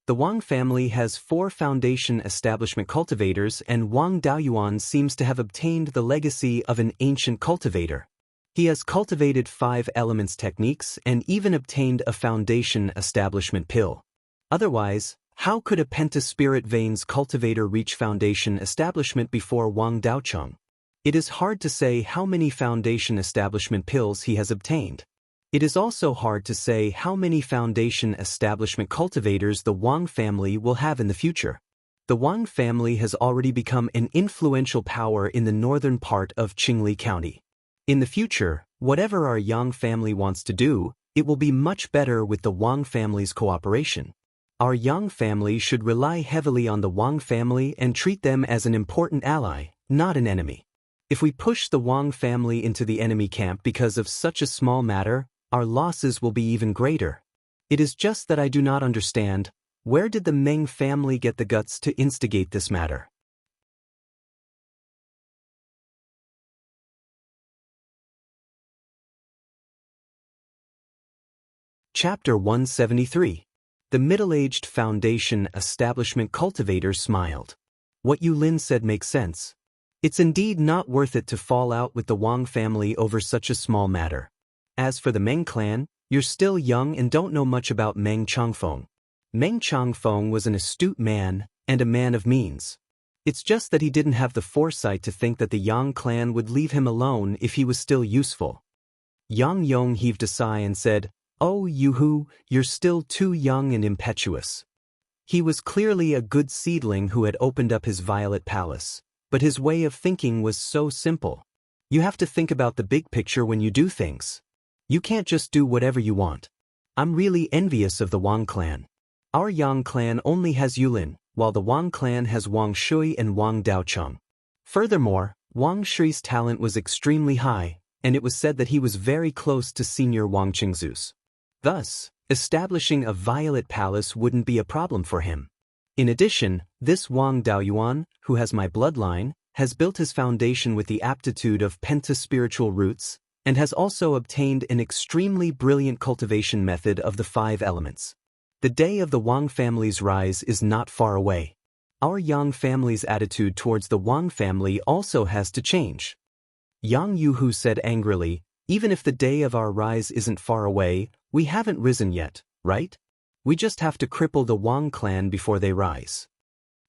The Wang family has 4 foundation establishment cultivators and Wang Daoyuan seems to have obtained the legacy of an ancient cultivator. He has cultivated 5 elements techniques and even obtained a foundation establishment pill. Otherwise, how could a pentaspirit veins cultivator reach foundation establishment before Wang Daocheng? It is hard to say how many foundation establishment pills he has obtained. It is also hard to say how many foundation establishment cultivators the Wang family will have in the future. The Wang family has already become an influential power in the northern part of Qingli County. In the future, whatever our Yang family wants to do, it will be much better with the Wang family's cooperation. Our Yang family should rely heavily on the Wang family and treat them as an important ally, not an enemy. If we push the Wang family into the enemy camp because of such a small matter, our losses will be even greater. It is just that I do not understand, where did the Meng family get the guts to instigate this matter? Chapter 173. The middle-aged foundation establishment cultivator smiled. What Lin said makes sense. It's indeed not worth it to fall out with the Wang family over such a small matter. As for the Meng clan, you're still young and don't know much about Meng Changfeng. Meng Changfeng was an astute man and a man of means. It's just that he didn't have the foresight to think that the Yang clan would leave him alone if he was still useful. Yang Yong heaved a sigh and said, "Oh, Yuhu, you're still too young and impetuous." He was clearly a good seedling who had opened up his violet palace, but his way of thinking was so simple. You have to think about the big picture when you do things. You can't just do whatever you want. I'm really envious of the Wang clan. Our Yang clan only has Yulin, while the Wang clan has Wang Shui and Wang Daocheng. Furthermore, Wang Shui's talent was extremely high, and it was said that he was very close to senior Wang Qingzu's. Thus, establishing a violet palace wouldn't be a problem for him. In addition, this Wang Daoyuan, who has my bloodline, has built his foundation with the aptitude of penta-spiritual roots, and has also obtained an extremely brilliant cultivation method of the 5 elements. The day of the Wang family's rise is not far away. Our Yang family's attitude towards the Wang family also has to change. Yang Yuhu said angrily, "Even if the day of our rise isn't far away, we haven't risen yet, right? We just have to cripple the Wang clan before they rise."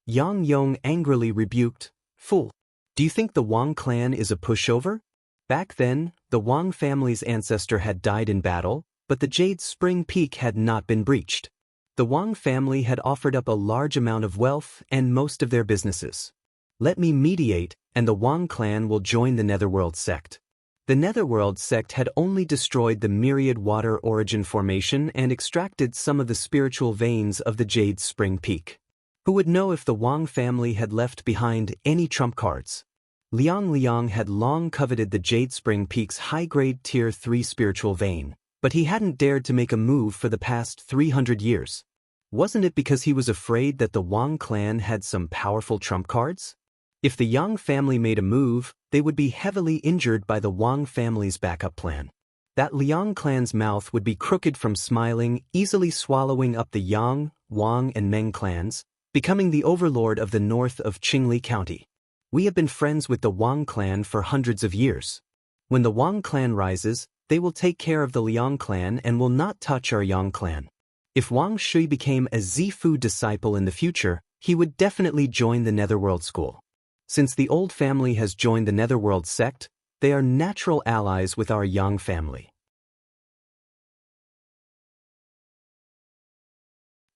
Yang Yong angrily rebuked, "Fool! Do you think the Wang clan is a pushover?" Back then, the Wang family's ancestor had died in battle, but the Jade Spring Peak had not been breached. The Wang family had offered up a large amount of wealth and most of their businesses. Let me mediate, and the Wang clan will join the Netherworld sect. The Netherworld sect had only destroyed the myriad water origin formation and extracted some of the spiritual veins of the Jade Spring Peak. Who would know if the Wang family had left behind any trump cards? Liang had long coveted the Jade Spring Peak's high-grade Tier 3 spiritual vein, but he hadn't dared to make a move for the past 300 years. Wasn't it because he was afraid that the Wang clan had some powerful trump cards? If the Yang family made a move, they would be heavily injured by the Wang family's backup plan. That Liang clan's mouth would be crooked from smiling, easily swallowing up the Yang, Wang and Meng clans, becoming the overlord of the north of Qingli County. We have been friends with the Wang clan for hundreds of years. When the Wang clan rises, they will take care of the Liang clan and will not touch our Yang clan. If Wang Shui became a Zifu disciple in the future, he would definitely join the Netherworld school. Since the old family has joined the Netherworld sect, they are natural allies with our Yang family.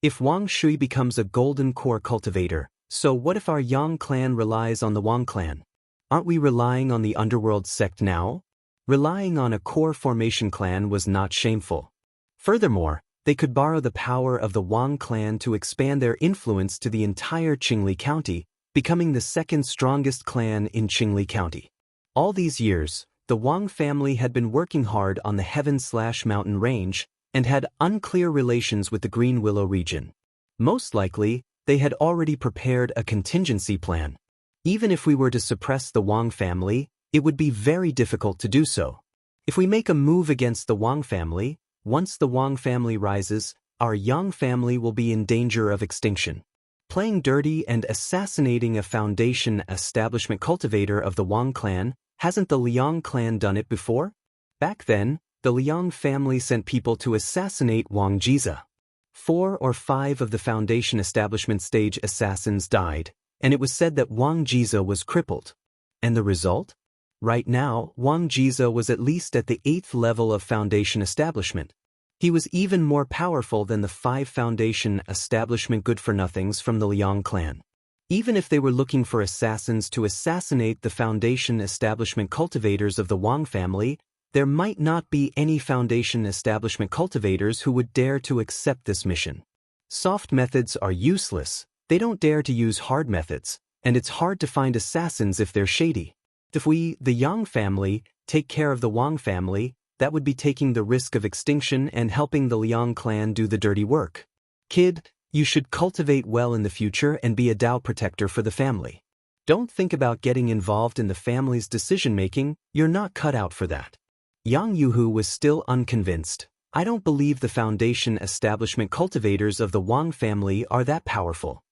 If Wang Shui becomes a golden core cultivator, so what if our Yang clan relies on the Wang clan? Aren't we relying on the underworld sect now? Relying on a core formation clan was not shameful. Furthermore, they could borrow the power of the Wang clan to expand their influence to the entire Qingli County, becoming the second strongest clan in Qingli County. All these years, the Wang family had been working hard on the Heaven/Mountain Range and had unclear relations with the Green Willow region. Most likely, they had already prepared a contingency plan. Even if we were to suppress the Wang family, it would be very difficult to do so. If we make a move against the Wang family, once the Wang family rises, our Yang family will be in danger of extinction. Playing dirty and assassinating a foundation establishment cultivator of the Wang clan, hasn't the Liang clan done it before? Back then, the Liang family sent people to assassinate Wang Jiza. 4 or 5 of the foundation establishment stage assassins died, and it was said that Wang Jiza was crippled. And the result? Right now, Wang Jiza was at least at the 8th level of foundation establishment. He was even more powerful than the 5 foundation establishment good-for-nothings from the Liang clan. Even if they were looking for assassins to assassinate the foundation establishment cultivators of the Wang family, there might not be any foundation establishment cultivators who would dare to accept this mission. Soft methods are useless, they don't dare to use hard methods, and it's hard to find assassins if they're shady. If we, the Yang family, take care of the Wang family, that would be taking the risk of extinction and helping the Liang clan do the dirty work. Kid, you should cultivate well in the future and be a Dao protector for the family. Don't think about getting involved in the family's decision-making, you're not cut out for that. Yang Yuhu was still unconvinced. I don't believe the foundation establishment cultivators of the Wang family are that powerful.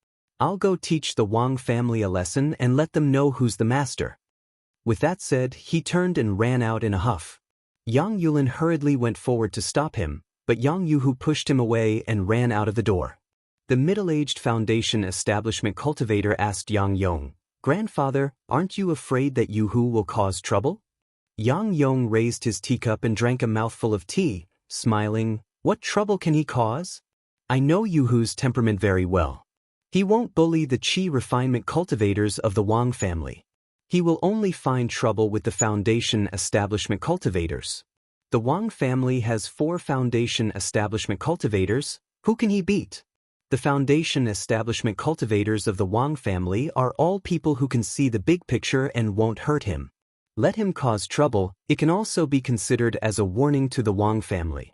I'll go teach the Wang family a lesson and let them know who's the master. With that said, he turned and ran out in a huff. Yang Yulin hurriedly went forward to stop him, but Yang Yuhu pushed him away and ran out of the door. The middle-aged Foundation establishment cultivator asked Yang Yong, "Grandfather, aren't you afraid that Yuhu will cause trouble?" Yang Yong raised his teacup and drank a mouthful of tea, smiling. "What trouble can he cause? I know Yuhu's temperament very well. He won't bully the Qi refinement cultivators of the Wang family. He will only find trouble with the Foundation establishment cultivators. The Wang family has 4 Foundation establishment cultivators. Who can he beat? The Foundation establishment cultivators of the Wang family are all people who can see the big picture and won't hurt him. Let him cause trouble. It can also be considered as a warning to the Wang family."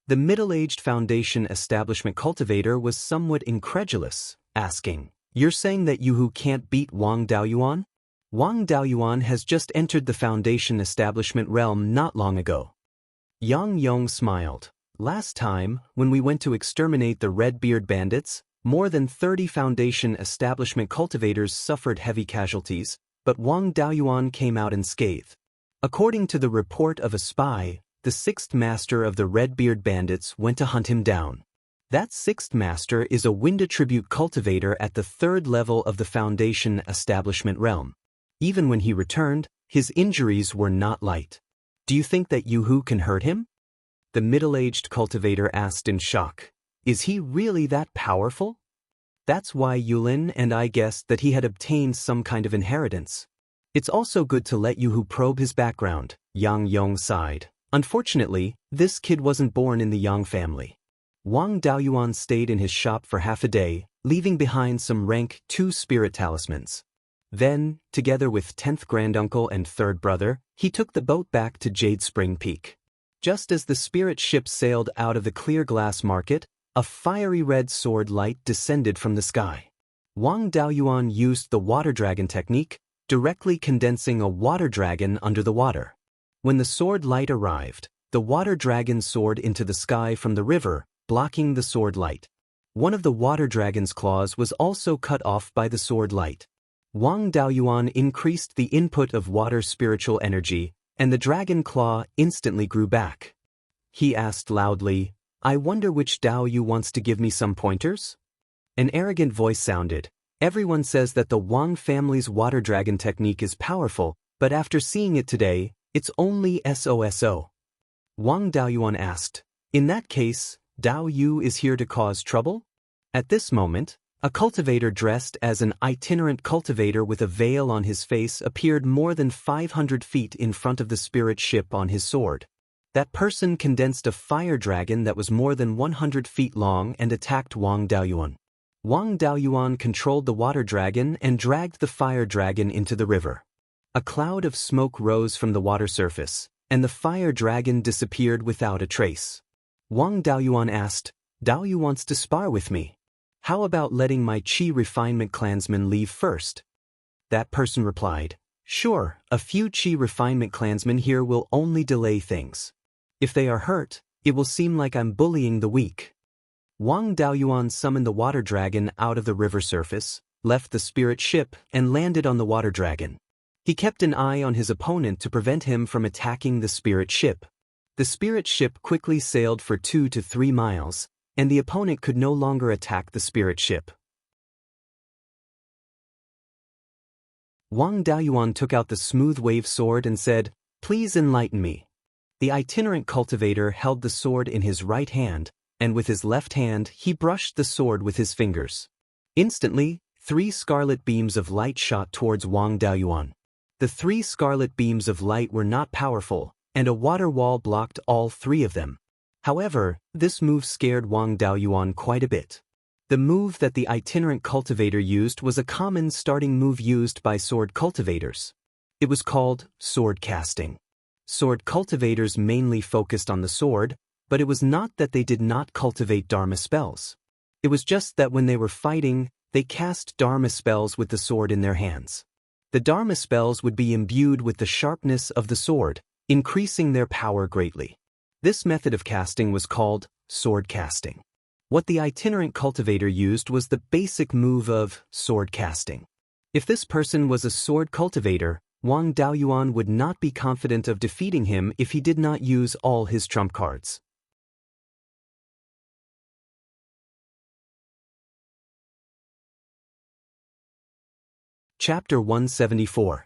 The middle-aged Foundation establishment cultivator was somewhat incredulous, asking, "You're saying that Yuhu can't beat Wang Daoyuan? Wang Daoyuan has just entered the Foundation establishment realm not long ago." Yang Yong smiled. "Last time, when we went to exterminate the Red-Beard bandits, more than 30 Foundation establishment cultivators suffered heavy casualties, but Wang Daoyuan came out unscathed. According to the report of a spy, the 6th master of the Red-Beard bandits went to hunt him down. That 6th master is a wind attribute cultivator at the 3rd level of the Foundation establishment realm. Even when he returned, his injuries were not light. Do you think that Yuhu can hurt him?" The middle-aged cultivator asked in shock. "Is he really that powerful?" "That's why Yulin and I guessed that he had obtained some kind of inheritance. It's also good to let Yuhu probe his background," Yang Yong sighed. "Unfortunately, this kid wasn't born in the Yang family." Wang Daoyuan stayed in his shop for half a day, leaving behind some rank 2 spirit talismans. Then, together with 10th granduncle and 3rd brother, he took the boat back to Jade Spring Peak. Just as the spirit ship sailed out of the clear glass market, a fiery red sword light descended from the sky. Wang Daoyuan used the water dragon technique, directly condensing a water dragon under the water. When the sword light arrived, the water dragon soared into the sky from the river, blocking the sword light. One of the water dragon's claws was also cut off by the sword light. Wang Daoyuan increased the input of water spiritual energy, and the dragon claw instantly grew back. He asked loudly, "I wonder which Dao Yu wants to give me some pointers?" An arrogant voice sounded. "Everyone says that the Wang family's water dragon technique is powerful, but after seeing it today, it's only SOSO. Wang Daoyuan asked, "In that case, Dao Yu is here to cause trouble?" At this moment, a cultivator dressed as an itinerant cultivator with a veil on his face appeared more than 500 feet in front of the spirit ship on his sword. That person condensed a fire dragon that was more than 100 feet long and attacked Wang Daoyuan. Wang Daoyuan controlled the water dragon and dragged the fire dragon into the river. A cloud of smoke rose from the water surface, and the fire dragon disappeared without a trace. Wang Daoyuan asked, "Dao Yu wants to spar with me. How about letting my Qi refinement clansmen leave first?" That person replied, "Sure, a few Qi refinement clansmen here will only delay things. If they are hurt, it will seem like I'm bullying the weak." Wang Daoyuan summoned the water dragon out of the river surface, left the spirit ship, and landed on the water dragon. He kept an eye on his opponent to prevent him from attacking the spirit ship. The spirit ship quickly sailed for 2 to 3 miles, and the opponent could no longer attack the spirit ship. Wang Daoyuan took out the smooth wave sword and said, "Please enlighten me." The itinerant cultivator held the sword in his right hand, and with his left hand he brushed the sword with his fingers. Instantly, 3 scarlet beams of light shot towards Wang Daoyuan. The 3 scarlet beams of light were not powerful, and a water wall blocked all 3 of them. However, this move scared Wang Daoyuan quite a bit. The move that the itinerant cultivator used was a common starting move used by sword cultivators. It was called sword casting. Sword cultivators mainly focused on the sword, but it was not that they did not cultivate Dharma spells. It was just that when they were fighting, they cast Dharma spells with the sword in their hands. The Dharma spells would be imbued with the sharpness of the sword, increasing their power greatly. This method of casting was called sword casting. What the itinerant cultivator used was the basic move of sword casting. If this person was a sword cultivator, Wang Daoyuan would not be confident of defeating him if he did not use all his trump cards. Chapter 174.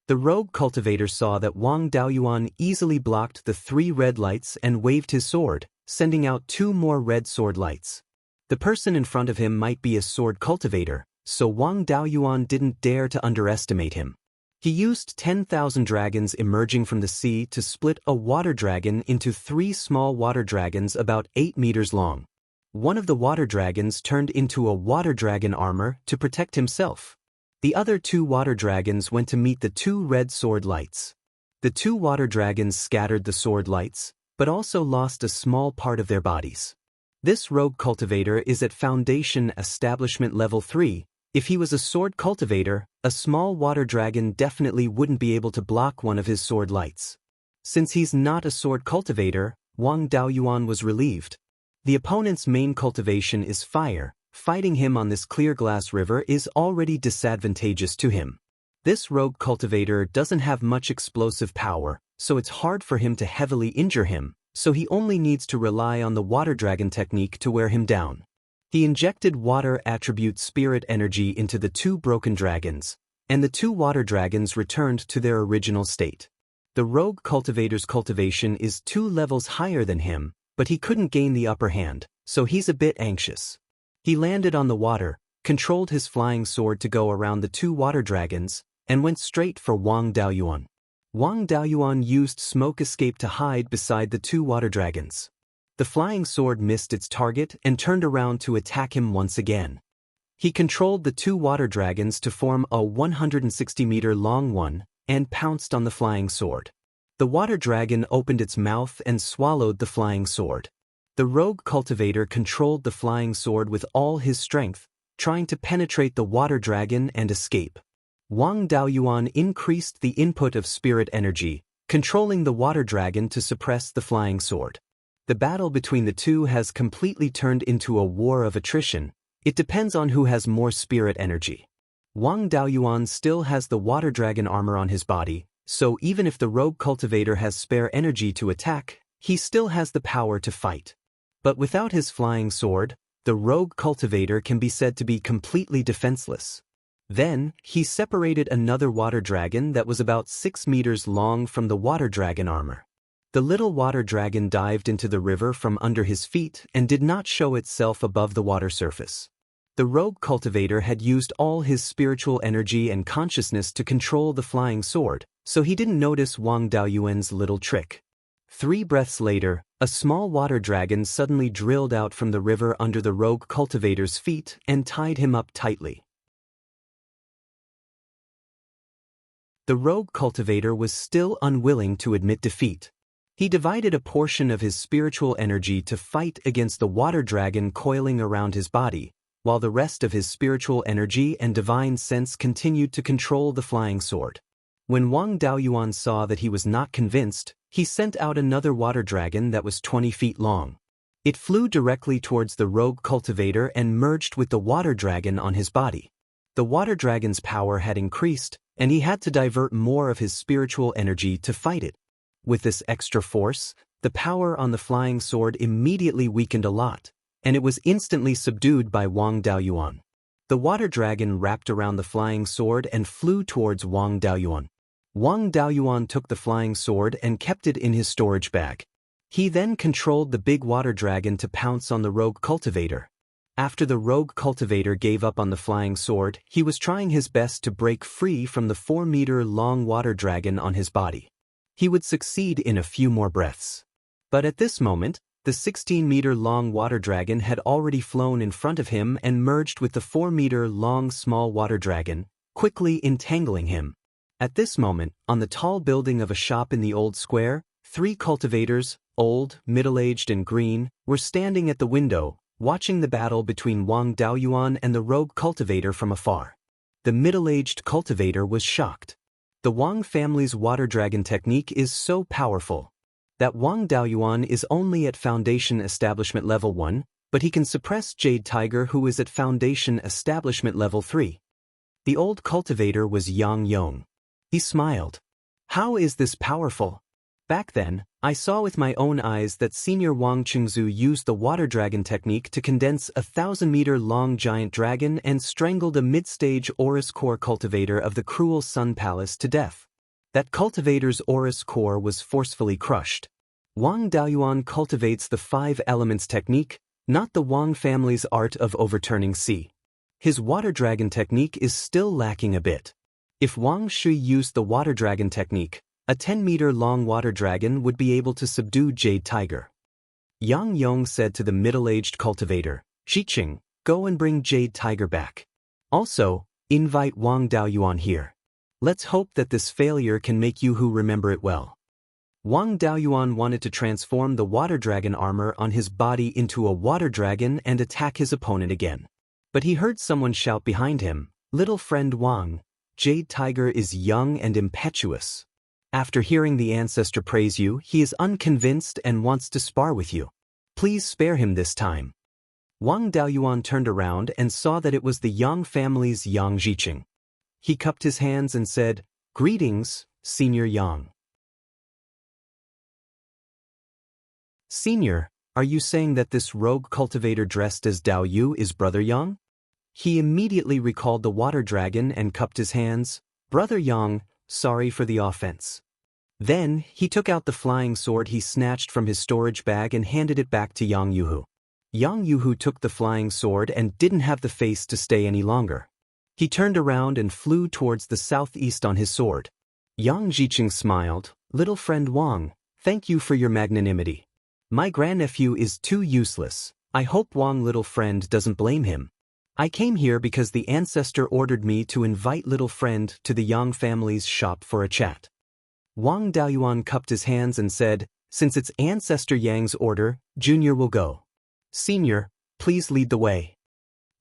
The rogue cultivator saw that Wang Daoyuan easily blocked the 3 red lights and waved his sword, sending out 2 more red sword lights. The person in front of him might be a sword cultivator, so Wang Daoyuan didn't dare to underestimate him. He used 10,000 dragons emerging from the sea to split a water dragon into 3 small water dragons about 8 meters long. One of the water dragons turned into a water dragon armor to protect himself. The other 2 water dragons went to meet the 2 red sword lights. The 2 water dragons scattered the sword lights, but also lost a small part of their bodies. This rogue cultivator is at Foundation Establishment Level 3. If he was a sword cultivator, a small water dragon definitely wouldn't be able to block one of his sword lights. Since he's not a sword cultivator, Wang Daoyuan was relieved. The opponent's main cultivation is fire. Fighting him on this clear glass river is already disadvantageous to him. This rogue cultivator doesn't have much explosive power, so it's hard for him to heavily injure him, so he only needs to rely on the water dragon technique to wear him down. He injected water attribute spirit energy into the 2 broken dragons, and the 2 water dragons returned to their original state. The rogue cultivator's cultivation is 2 levels higher than him, but he couldn't gain the upper hand, so he's a bit anxious. He landed on the water, controlled his flying sword to go around the 2 water dragons, and went straight for Wang Daoyuan. Wang Daoyuan used smoke escape to hide beside the 2 water dragons. The flying sword missed its target and turned around to attack him once again. He controlled the 2 water dragons to form a 160-meter long one, and pounced on the flying sword. The water dragon opened its mouth and swallowed the flying sword. The rogue cultivator controlled the flying sword with all his strength, trying to penetrate the water dragon and escape. Wang Daoyuan increased the input of spirit energy, controlling the water dragon to suppress the flying sword. The battle between the 2 has completely turned into a war of attrition. It depends on who has more spirit energy. Wang Daoyuan still has the water dragon armor on his body, so even if the rogue cultivator has spare energy to attack, he still has the power to fight. But without his flying sword, the rogue cultivator can be said to be completely defenseless. Then, he separated another water dragon that was about 6 meters long from the water dragon armor. The little water dragon dived into the river from under his feet and did not show itself above the water surface. The rogue cultivator had used all his spiritual energy and consciousness to control the flying sword, so he didn't notice Wang Daoyuan's little trick. 3 breaths later, a small water dragon suddenly drilled out from the river under the rogue cultivator's feet and tied him up tightly. The rogue cultivator was still unwilling to admit defeat. He divided a portion of his spiritual energy to fight against the water dragon coiling around his body, while the rest of his spiritual energy and divine sense continued to control the flying sword. When Wang Daoyuan saw that he was not convinced, he sent out another water dragon that was 20 feet long. It flew directly towards the rogue cultivator and merged with the water dragon on his body. The water dragon's power had increased, and he had to divert more of his spiritual energy to fight it. With this extra force, the power on the flying sword immediately weakened a lot, and it was instantly subdued by Wang Daoyuan. The water dragon wrapped around the flying sword and flew towards Wang Daoyuan. Wang Daoyuan took the flying sword and kept it in his storage bag. He then controlled the big water dragon to pounce on the rogue cultivator. After the rogue cultivator gave up on the flying sword, he was trying his best to break free from the 4-meter-long water dragon on his body. He would succeed in a few more breaths. But at this moment, the 16-meter-long water dragon had already flown in front of him and merged with the 4-meter-long small water dragon, quickly entangling him. At this moment, on the tall building of a shop in the old square, 3 cultivators, old, middle-aged and green, were standing at the window, watching the battle between Wang Daoyuan and the rogue cultivator from afar. The middle-aged cultivator was shocked. The Wang family's water dragon technique is so powerful that Wang Daoyuan is only at Foundation Establishment Level 1, but he can suppress Jade Tiger who is at Foundation Establishment Level 3. The old cultivator was Yang Yong. He smiled. How is this powerful? Back then, I saw with my own eyes that Senior Wang Qingzu used the water dragon technique to condense a 1,000-meter-long giant dragon and strangled a mid-stage Aurus core cultivator of the cruel Sun Palace to death. That cultivator's Aurus core was forcefully crushed. Wang Daoyuan cultivates the 5 elements technique, not the Wang family's art of overturning sea. His water dragon technique is still lacking a bit. If Wang Shui used the water dragon technique, a 10-meter-long water dragon would be able to subdue Jade Tiger. Yang Yong said to the middle-aged cultivator, Xiqing, go and bring Jade Tiger back. Also, invite Wang Daoyuan here. Let's hope that this failure can make Yuhu remember it well. Wang Daoyuan wanted to transform the water dragon armor on his body into a water dragon and attack his opponent again. But he heard someone shout behind him, Little friend Wang, Jade Tiger is young and impetuous. After hearing the ancestor praise you, he is unconvinced and wants to spar with you. Please spare him this time. Wang Daoyuan turned around and saw that it was the Yang family's Yang Xiqing. He cupped his hands and said, Greetings, Senior Yang. Senior, are you saying that this rogue cultivator dressed as Dao Yu is Brother Yang? He immediately recalled the water dragon and cupped his hands. Brother Yang, sorry for the offense. Then, he took out the flying sword he snatched from his storage bag and handed it back to Yang Yuhu. Yang Yuhu took the flying sword and didn't have the face to stay any longer. He turned around and flew towards the southeast on his sword. Yang Xiqing smiled, Little friend Wang, thank you for your magnanimity. My grandnephew is too useless. I hope Wang little friend doesn't blame him. I came here because the ancestor ordered me to invite little friend to the Yang family's shop for a chat. Wang Daoyuan cupped his hands and said, Since it's ancestor Yang's order, Junior will go. Senior, please lead the way.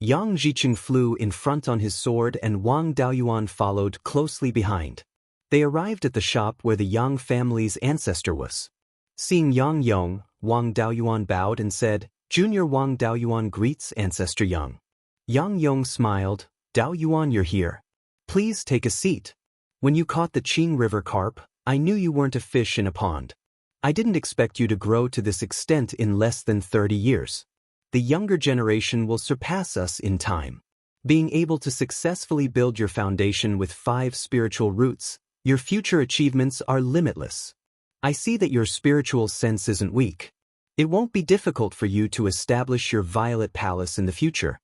Yang Xiqing flew in front on his sword and Wang Daoyuan followed closely behind. They arrived at the shop where the Yang family's ancestor was. Seeing Yang Yong, Wang Daoyuan bowed and said, Junior Wang Daoyuan greets Ancestor Yang. Yang Yong smiled, Daoyuan, you're here. Please take a seat. When you caught the Qing River carp, I knew you weren't a fish in a pond. I didn't expect you to grow to this extent in less than 30 years. The younger generation will surpass us in time. Being able to successfully build your foundation with 5 spiritual roots, your future achievements are limitless. I see that your spiritual sense isn't weak. It won't be difficult for you to establish your violet palace in the future.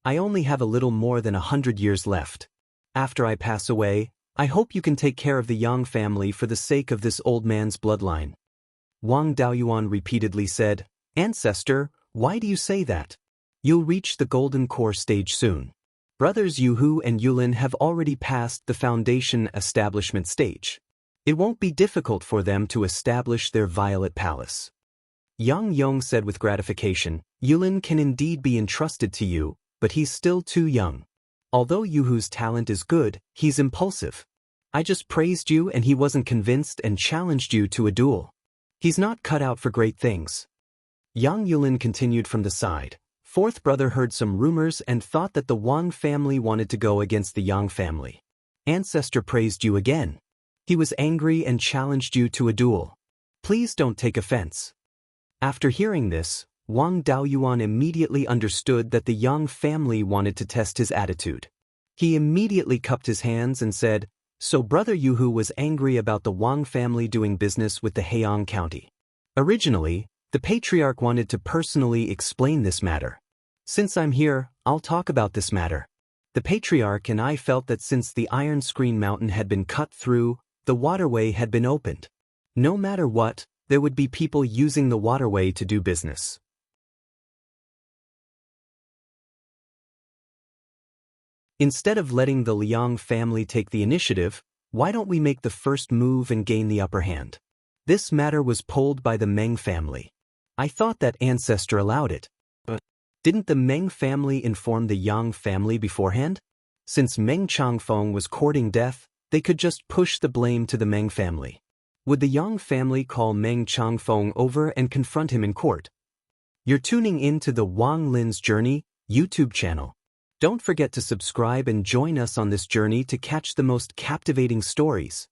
I only have a little more than 100 years left. After I pass away, I hope you can take care of the Yang family for the sake of this old man's bloodline. Wang Daoyuan repeatedly said, Ancestor, why do you say that? You'll reach the golden core stage soon. Brothers Yuhu and Yulin have already passed the foundation establishment stage. It won't be difficult for them to establish their violet palace. Yang Yong said with gratification, Yulin can indeed be entrusted to you, but he's still too young. Although Yuhu's talent is good, he's impulsive. I just praised you and he wasn't convinced and challenged you to a duel. He's not cut out for great things. Yang Yulin continued from the side. Fourth brother heard some rumors and thought that the Wang family wanted to go against the Yang family. Ancestor praised you again. He was angry and challenged you to a duel. Please don't take offense. After hearing this, Wang Daoyuan immediately understood that the Yang family wanted to test his attitude. He immediately cupped his hands and said, So Brother Yuhu was angry about the Wang family doing business with the Heian County. Originally, the patriarch wanted to personally explain this matter. Since I'm here, I'll talk about this matter. The patriarch and I felt that since the Iron Screen Mountain had been cut through, the waterway had been opened. No matter what, there would be people using the waterway to do business. Instead of letting the Liang family take the initiative, why don't we make the first move and gain the upper hand? This matter was pulled by the Meng family. I thought that ancestor allowed it. But didn't the Meng family inform the Yang family beforehand? Since Meng Changfeng was courting death, they could just push the blame to the Meng family. Would the Yang family call Meng Changfeng over and confront him in court? You're tuning in to the Wang Lin's Journey YouTube channel. Don't forget to subscribe and join us on this journey to catch the most captivating stories.